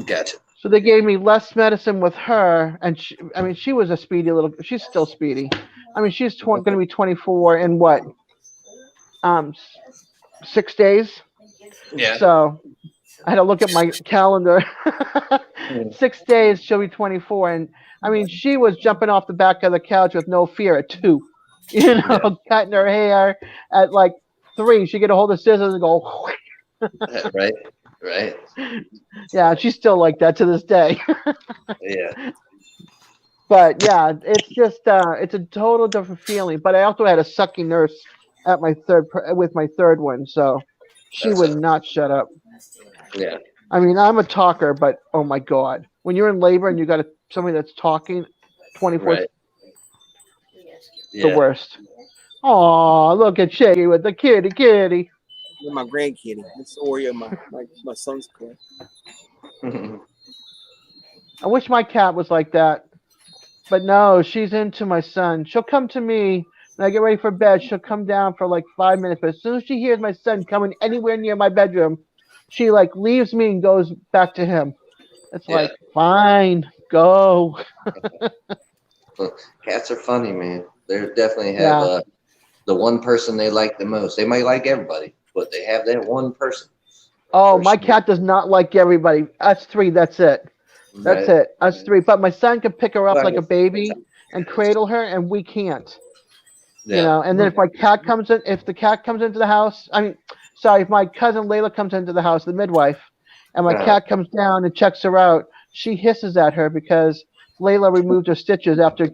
[SPEAKER 4] Gotcha.
[SPEAKER 2] So they gave me less medicine with her, and she was a speedy she's still speedy. I mean, she's going to be 24 in 6 days.
[SPEAKER 4] Yeah.
[SPEAKER 2] So I had to look at my calendar. 6 days, she'll be 24. And I mean, she was jumping off the back of the couch with no fear at 2, cutting her hair at like 3. She'd get a hold of scissors and go.
[SPEAKER 4] Right.
[SPEAKER 2] Yeah, she's still like that to this day.
[SPEAKER 4] Yeah.
[SPEAKER 2] But yeah, it's just it's a total different feeling. But I also had a sucky nurse at my with my third one, so she
[SPEAKER 4] That's
[SPEAKER 2] would
[SPEAKER 4] a,
[SPEAKER 2] not shut up.
[SPEAKER 4] yeah.
[SPEAKER 2] I mean, I'm a talker, but oh my god, when you're in labor and you got somebody that's talking 24,
[SPEAKER 4] Right.
[SPEAKER 2] the
[SPEAKER 4] Yeah.
[SPEAKER 2] worst. Oh, look at Shaggy with the kitty.
[SPEAKER 1] With my grandkitty. It's Oreo, my son's kid.
[SPEAKER 2] I wish my cat was like that. But no, she's into my son. She'll come to me when I get ready for bed. She'll come down for like 5 minutes. But as soon as she hears my son coming anywhere near my bedroom, she like leaves me and goes back to him. It's
[SPEAKER 4] Yeah.
[SPEAKER 2] like, fine, go.
[SPEAKER 4] Cats are funny, man. They definitely have
[SPEAKER 2] Yeah.
[SPEAKER 4] the one person they like the most. They might like everybody, but they have that one person.
[SPEAKER 2] Oh,
[SPEAKER 4] For
[SPEAKER 2] my
[SPEAKER 4] sure.
[SPEAKER 2] cat does not like everybody. Us three, that's it. That's
[SPEAKER 4] Right?
[SPEAKER 2] it. Us three. But my son can pick her up
[SPEAKER 4] Right.
[SPEAKER 2] like a baby and cradle her, and we can't.
[SPEAKER 4] Yeah.
[SPEAKER 2] You know, and then if my cat comes in, if the cat comes into the house, if my cousin Layla comes into the house, the midwife, and my cat comes down and checks her out, she hisses at her because Layla removed her stitches after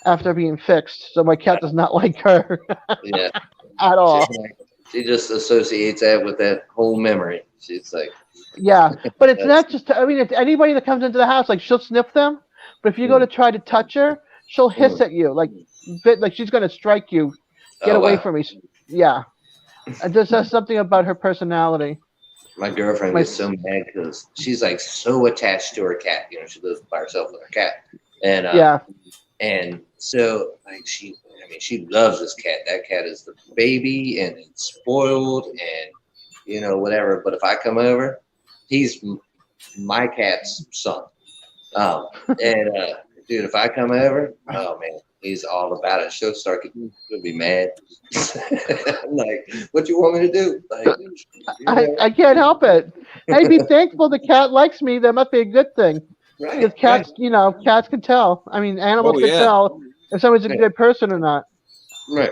[SPEAKER 2] after being fixed. So my cat does not like her
[SPEAKER 4] Yeah.
[SPEAKER 2] at all.
[SPEAKER 4] She just associates that with that whole memory. She's like,
[SPEAKER 2] Yeah, but it's
[SPEAKER 4] That's-
[SPEAKER 2] not just. It's anybody that comes into the house. Like she'll sniff them, but if you go to try to touch her, she'll hiss at you, like she's gonna strike you. Get
[SPEAKER 4] oh,
[SPEAKER 2] away
[SPEAKER 4] wow.
[SPEAKER 2] from me. Yeah, it just says something about her personality.
[SPEAKER 4] My girlfriend
[SPEAKER 2] My-
[SPEAKER 4] gets so mad because she's like so attached to her cat. You know, she lives by herself with her cat, and
[SPEAKER 2] Yeah,
[SPEAKER 4] and so like she loves this cat. That cat is the baby and it's spoiled and whatever. But if I come over, he's my cat's son. And dude, if I come over, oh man, he's all about it. She'll be mad. I'm like, what you want me to do? Like,
[SPEAKER 2] I can't help it. Hey, be thankful the cat likes me. That must be a good thing.
[SPEAKER 4] right,
[SPEAKER 2] Because cats, cats can tell. I mean, animals
[SPEAKER 1] Oh,
[SPEAKER 2] can
[SPEAKER 1] yeah.
[SPEAKER 2] tell if somebody's a
[SPEAKER 4] Yeah.
[SPEAKER 2] good person or not.
[SPEAKER 4] right.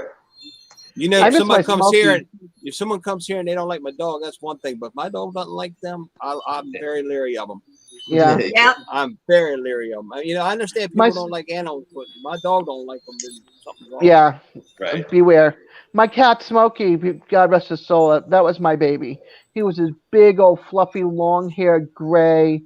[SPEAKER 1] You know,
[SPEAKER 2] I
[SPEAKER 1] if
[SPEAKER 2] miss
[SPEAKER 1] someone
[SPEAKER 2] my
[SPEAKER 1] comes
[SPEAKER 2] Smokey.
[SPEAKER 1] here, if someone comes here and they don't like my dog, that's one thing. But if my dog doesn't like them, I'm very leery of them.
[SPEAKER 2] Yeah.
[SPEAKER 7] Yeah.
[SPEAKER 1] I'm very leery of them. I understand people
[SPEAKER 2] My-
[SPEAKER 1] don't like animals, but my dog don't like them. Then something's wrong.
[SPEAKER 2] Yeah.
[SPEAKER 4] Right.
[SPEAKER 2] Beware. My cat Smokey, God rest his soul, that was my baby. He was this big old fluffy long-haired gray,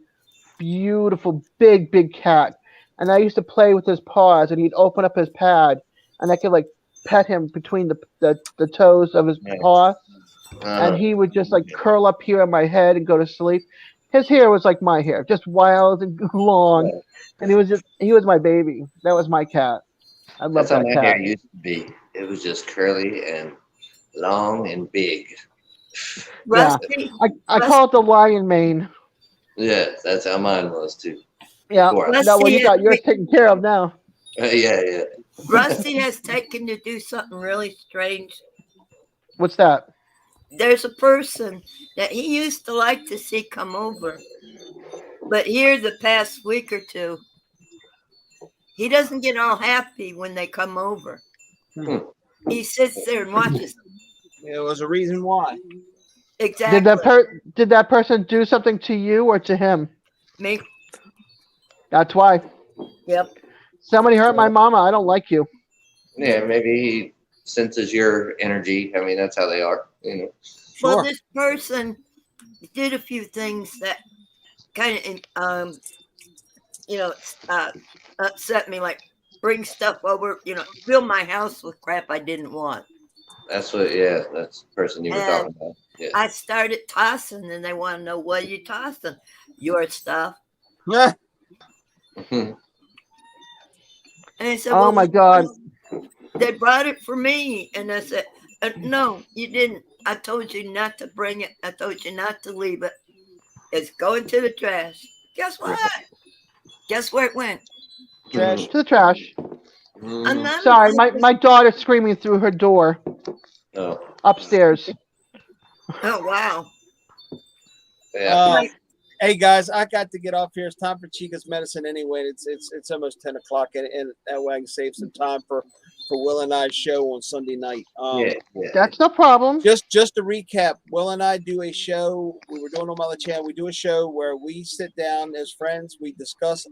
[SPEAKER 2] beautiful big cat. And I used to play with his paws, and he'd open up his pad, and I could like pet him between the toes of his
[SPEAKER 4] Nice.
[SPEAKER 2] paw,
[SPEAKER 4] Uh,
[SPEAKER 2] and he would just like curl up here on my head and go to sleep. His hair was like my hair, just wild and long, and he was my baby. That was my cat. I love
[SPEAKER 4] that's how
[SPEAKER 2] that
[SPEAKER 4] my
[SPEAKER 2] cat.
[SPEAKER 4] hair used to be. It was just curly and long and big.
[SPEAKER 7] Rusty,
[SPEAKER 2] I call it the lion mane.
[SPEAKER 4] Yeah, that's how mine was too.
[SPEAKER 2] Yeah.
[SPEAKER 4] Or-
[SPEAKER 7] Let's
[SPEAKER 2] No, well, you
[SPEAKER 7] see
[SPEAKER 2] got
[SPEAKER 7] it.
[SPEAKER 2] yours taken care of now.
[SPEAKER 4] yeah.
[SPEAKER 7] Rusty has taken to do something really strange.
[SPEAKER 2] What's that?
[SPEAKER 7] There's a person that he used to like to see come over, but here the past week or two, he doesn't get all happy when they come over.
[SPEAKER 4] Hmm.
[SPEAKER 7] He sits there and watches them.
[SPEAKER 1] There was a reason why.
[SPEAKER 7] Exactly.
[SPEAKER 2] Did that person do something to you or to him?
[SPEAKER 7] Me.
[SPEAKER 2] That's why.
[SPEAKER 7] Yep.
[SPEAKER 2] Somebody hurt my mama. I don't like you.
[SPEAKER 4] Yeah, maybe he senses your energy. I mean, that's how they are.
[SPEAKER 7] Well,
[SPEAKER 1] Sure.
[SPEAKER 7] this person did a few things that kind of, upset me, like bring stuff over, fill my house with crap I didn't want.
[SPEAKER 4] That's the person you were
[SPEAKER 7] And
[SPEAKER 4] talking about. Yeah.
[SPEAKER 7] I started tossing, and they want to know, what are you tossing? Your stuff.
[SPEAKER 4] Mhm.
[SPEAKER 7] And I said,
[SPEAKER 2] Oh
[SPEAKER 7] well,
[SPEAKER 2] my God.
[SPEAKER 7] They brought it for me. And I said, no, you didn't. I told you not to bring it. I told you not to leave it. It's going to the trash. Guess what? Guess where it went?
[SPEAKER 2] Trash to the trash.
[SPEAKER 4] Mhm.
[SPEAKER 7] Another
[SPEAKER 2] Sorry,
[SPEAKER 7] thing-
[SPEAKER 2] my daughter's screaming through her door
[SPEAKER 4] Oh,
[SPEAKER 2] upstairs.
[SPEAKER 7] Oh, wow.
[SPEAKER 4] yeah.
[SPEAKER 1] Hey guys, I got to get off here. It's time for Chica's medicine anyway. It's almost 10 o'clock, and that way I can save some time for Will and I's show on Sunday night.
[SPEAKER 4] Yeah.
[SPEAKER 2] That's no problem.
[SPEAKER 1] Just to recap, Will and I do a show. We were doing on my other channel. We do a show where we sit down as friends. We discuss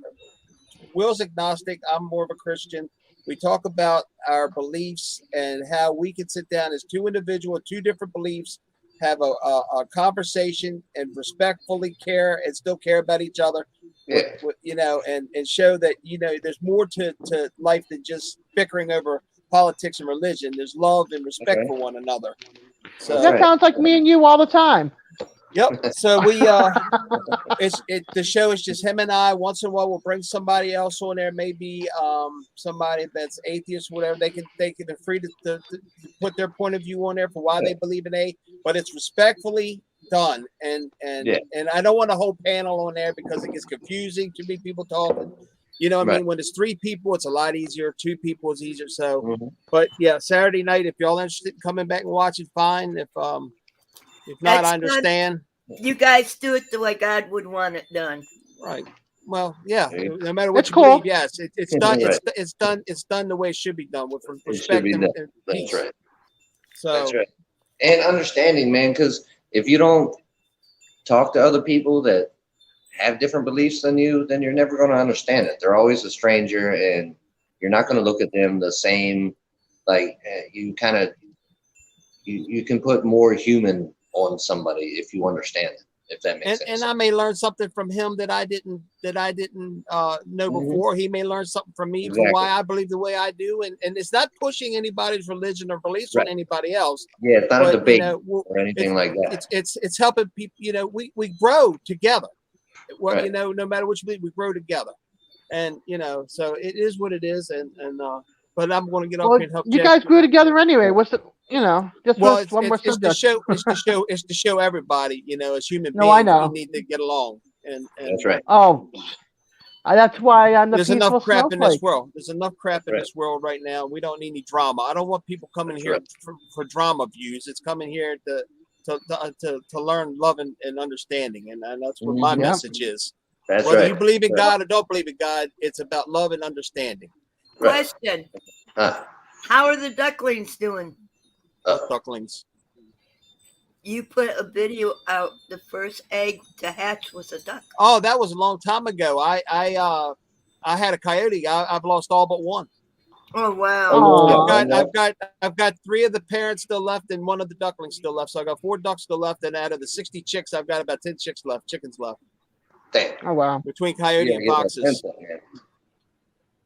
[SPEAKER 1] Will's agnostic. I'm more of a Christian. We talk about our beliefs and how we can sit down as two individuals, two different beliefs, have a conversation and respectfully care and still care about each other.
[SPEAKER 4] Yeah.
[SPEAKER 1] You know, and show that, you know, there's more to life than just bickering over politics and religion. There's love and respect
[SPEAKER 4] Okay.
[SPEAKER 1] for one another. So
[SPEAKER 2] That
[SPEAKER 4] right.
[SPEAKER 2] sounds like me and you all the time.
[SPEAKER 1] yep. So we the show is just him and I. Once in a while we'll bring somebody else on there, maybe somebody that's atheist or whatever. They're free to put their point of view on there for why they believe in A, but it's respectfully done. And I don't want a whole panel on there because it gets confusing, too many people talking. You know what I mean? When it's 3 people, it's a lot easier. 2 people is easier. So but yeah, Saturday night, if y'all interested in coming back and watching, fine. If not,
[SPEAKER 7] That's
[SPEAKER 1] I understand.
[SPEAKER 7] You guys do it the way God would want it done.
[SPEAKER 1] Right. Well, yeah.
[SPEAKER 4] Okay.
[SPEAKER 1] No matter what
[SPEAKER 2] That's
[SPEAKER 1] you
[SPEAKER 2] cool.
[SPEAKER 1] believe, yes, it's done.
[SPEAKER 4] Right.
[SPEAKER 1] It's done the way it should be done with
[SPEAKER 4] It
[SPEAKER 1] respect
[SPEAKER 4] should be
[SPEAKER 1] and,
[SPEAKER 4] done.
[SPEAKER 1] and
[SPEAKER 4] That's
[SPEAKER 1] peace.
[SPEAKER 4] right.
[SPEAKER 1] So
[SPEAKER 4] That's right. And understanding, man, because if you don't talk to other people that have different beliefs than you, then you're never going to understand it. They're always a stranger, and you're not going to look at them the same. Like you kind of, you can put more human on somebody if you understand it. If that makes sense.
[SPEAKER 1] and I may learn something from him that I didn't know before. He may learn something from me for why I believe the way I do, and it's not pushing anybody's religion or beliefs on anybody else.
[SPEAKER 4] Yeah, it's not a
[SPEAKER 1] But,
[SPEAKER 4] debate
[SPEAKER 1] you know,
[SPEAKER 4] or anything like that.
[SPEAKER 1] It's helping people. You know, we grow together. Well,
[SPEAKER 4] Right.
[SPEAKER 1] you know, no matter what you believe, we grow together, and you know, so it is what it is. And but I'm going to get off
[SPEAKER 2] Well,
[SPEAKER 1] here and help
[SPEAKER 2] you
[SPEAKER 1] Jeff.
[SPEAKER 2] guys grew together anyway. What's the, you know, just
[SPEAKER 1] Well,
[SPEAKER 2] one more
[SPEAKER 1] it's to
[SPEAKER 2] subject.
[SPEAKER 1] show, it's to show everybody, you know, as human
[SPEAKER 2] No, I
[SPEAKER 1] beings,
[SPEAKER 2] know.
[SPEAKER 1] we need to get along. And
[SPEAKER 4] That's right.
[SPEAKER 2] Oh, that's why I'm the
[SPEAKER 1] there's
[SPEAKER 2] peaceful
[SPEAKER 1] enough crap in this
[SPEAKER 2] snowflake.
[SPEAKER 1] world. There's enough crap
[SPEAKER 4] That's
[SPEAKER 1] in
[SPEAKER 4] right.
[SPEAKER 1] this world right now. We don't need any drama. I don't want people coming
[SPEAKER 4] That's
[SPEAKER 1] here
[SPEAKER 4] right.
[SPEAKER 1] for drama views. It's coming here to learn love and understanding, and that's what my
[SPEAKER 2] Yep.
[SPEAKER 1] message is.
[SPEAKER 4] That's
[SPEAKER 1] Whether
[SPEAKER 4] right.
[SPEAKER 1] you believe in
[SPEAKER 4] Right.
[SPEAKER 1] God or don't believe in God, it's about love and understanding.
[SPEAKER 4] Right.
[SPEAKER 7] Question:
[SPEAKER 4] Huh.
[SPEAKER 7] How are the ducklings doing?
[SPEAKER 1] Ducklings.
[SPEAKER 7] You put a video out. The first egg to hatch was a duck.
[SPEAKER 1] Oh, that was a long time ago. I had a coyote. I've lost all but one.
[SPEAKER 7] Oh wow!
[SPEAKER 2] Oh.
[SPEAKER 1] I've got 3 of the parents still left and 1 of the ducklings still left. So I got 4 ducks still left, and out of the 60 chicks, I've got about 10 chickens left
[SPEAKER 4] Damn.
[SPEAKER 2] Oh wow.
[SPEAKER 1] between
[SPEAKER 4] You
[SPEAKER 1] coyote
[SPEAKER 4] gotta
[SPEAKER 1] and
[SPEAKER 4] get that
[SPEAKER 1] foxes.
[SPEAKER 4] fence up, man.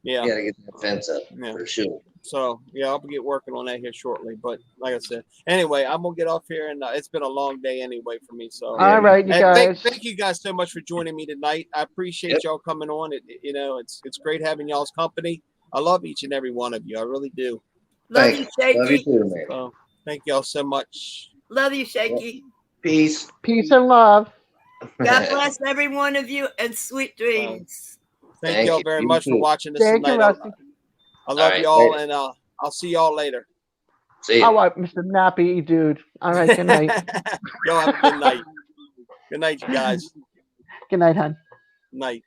[SPEAKER 1] Yeah.
[SPEAKER 4] You gotta get that fence up
[SPEAKER 1] Yeah.
[SPEAKER 4] for sure.
[SPEAKER 1] So yeah, I'll get working on that here shortly. But like I said, anyway, I'm gonna get off here, and it's been a long day anyway for me. So
[SPEAKER 2] All right, you
[SPEAKER 1] and
[SPEAKER 2] guys.
[SPEAKER 1] thank you guys so much for joining me tonight. I appreciate
[SPEAKER 4] Yep.
[SPEAKER 1] y'all coming on. You know, it's great having y'all's company. I love each and every one of you. I really do.
[SPEAKER 7] Love
[SPEAKER 4] Thank
[SPEAKER 7] you,
[SPEAKER 4] you. Love you
[SPEAKER 7] Shaky.
[SPEAKER 4] too, man.
[SPEAKER 1] So thank y'all so much.
[SPEAKER 7] Love you, Shaky.
[SPEAKER 4] Peace.
[SPEAKER 2] Peace and love.
[SPEAKER 7] God bless every one of you and sweet dreams.
[SPEAKER 1] Thank
[SPEAKER 4] Thank
[SPEAKER 1] y'all
[SPEAKER 4] you.
[SPEAKER 1] very
[SPEAKER 4] You
[SPEAKER 1] much for
[SPEAKER 4] too.
[SPEAKER 1] watching this
[SPEAKER 2] Thank you,
[SPEAKER 1] tonight.
[SPEAKER 2] Rusty.
[SPEAKER 1] I love
[SPEAKER 4] right,
[SPEAKER 1] y'all,
[SPEAKER 4] later.
[SPEAKER 1] and I'll see y'all later.
[SPEAKER 4] See
[SPEAKER 2] All
[SPEAKER 4] you.
[SPEAKER 2] right, Mr. Nappy dude. All right, good night.
[SPEAKER 1] Y'all have a good night. Good night, you guys.
[SPEAKER 2] Good night, hon.
[SPEAKER 1] Night.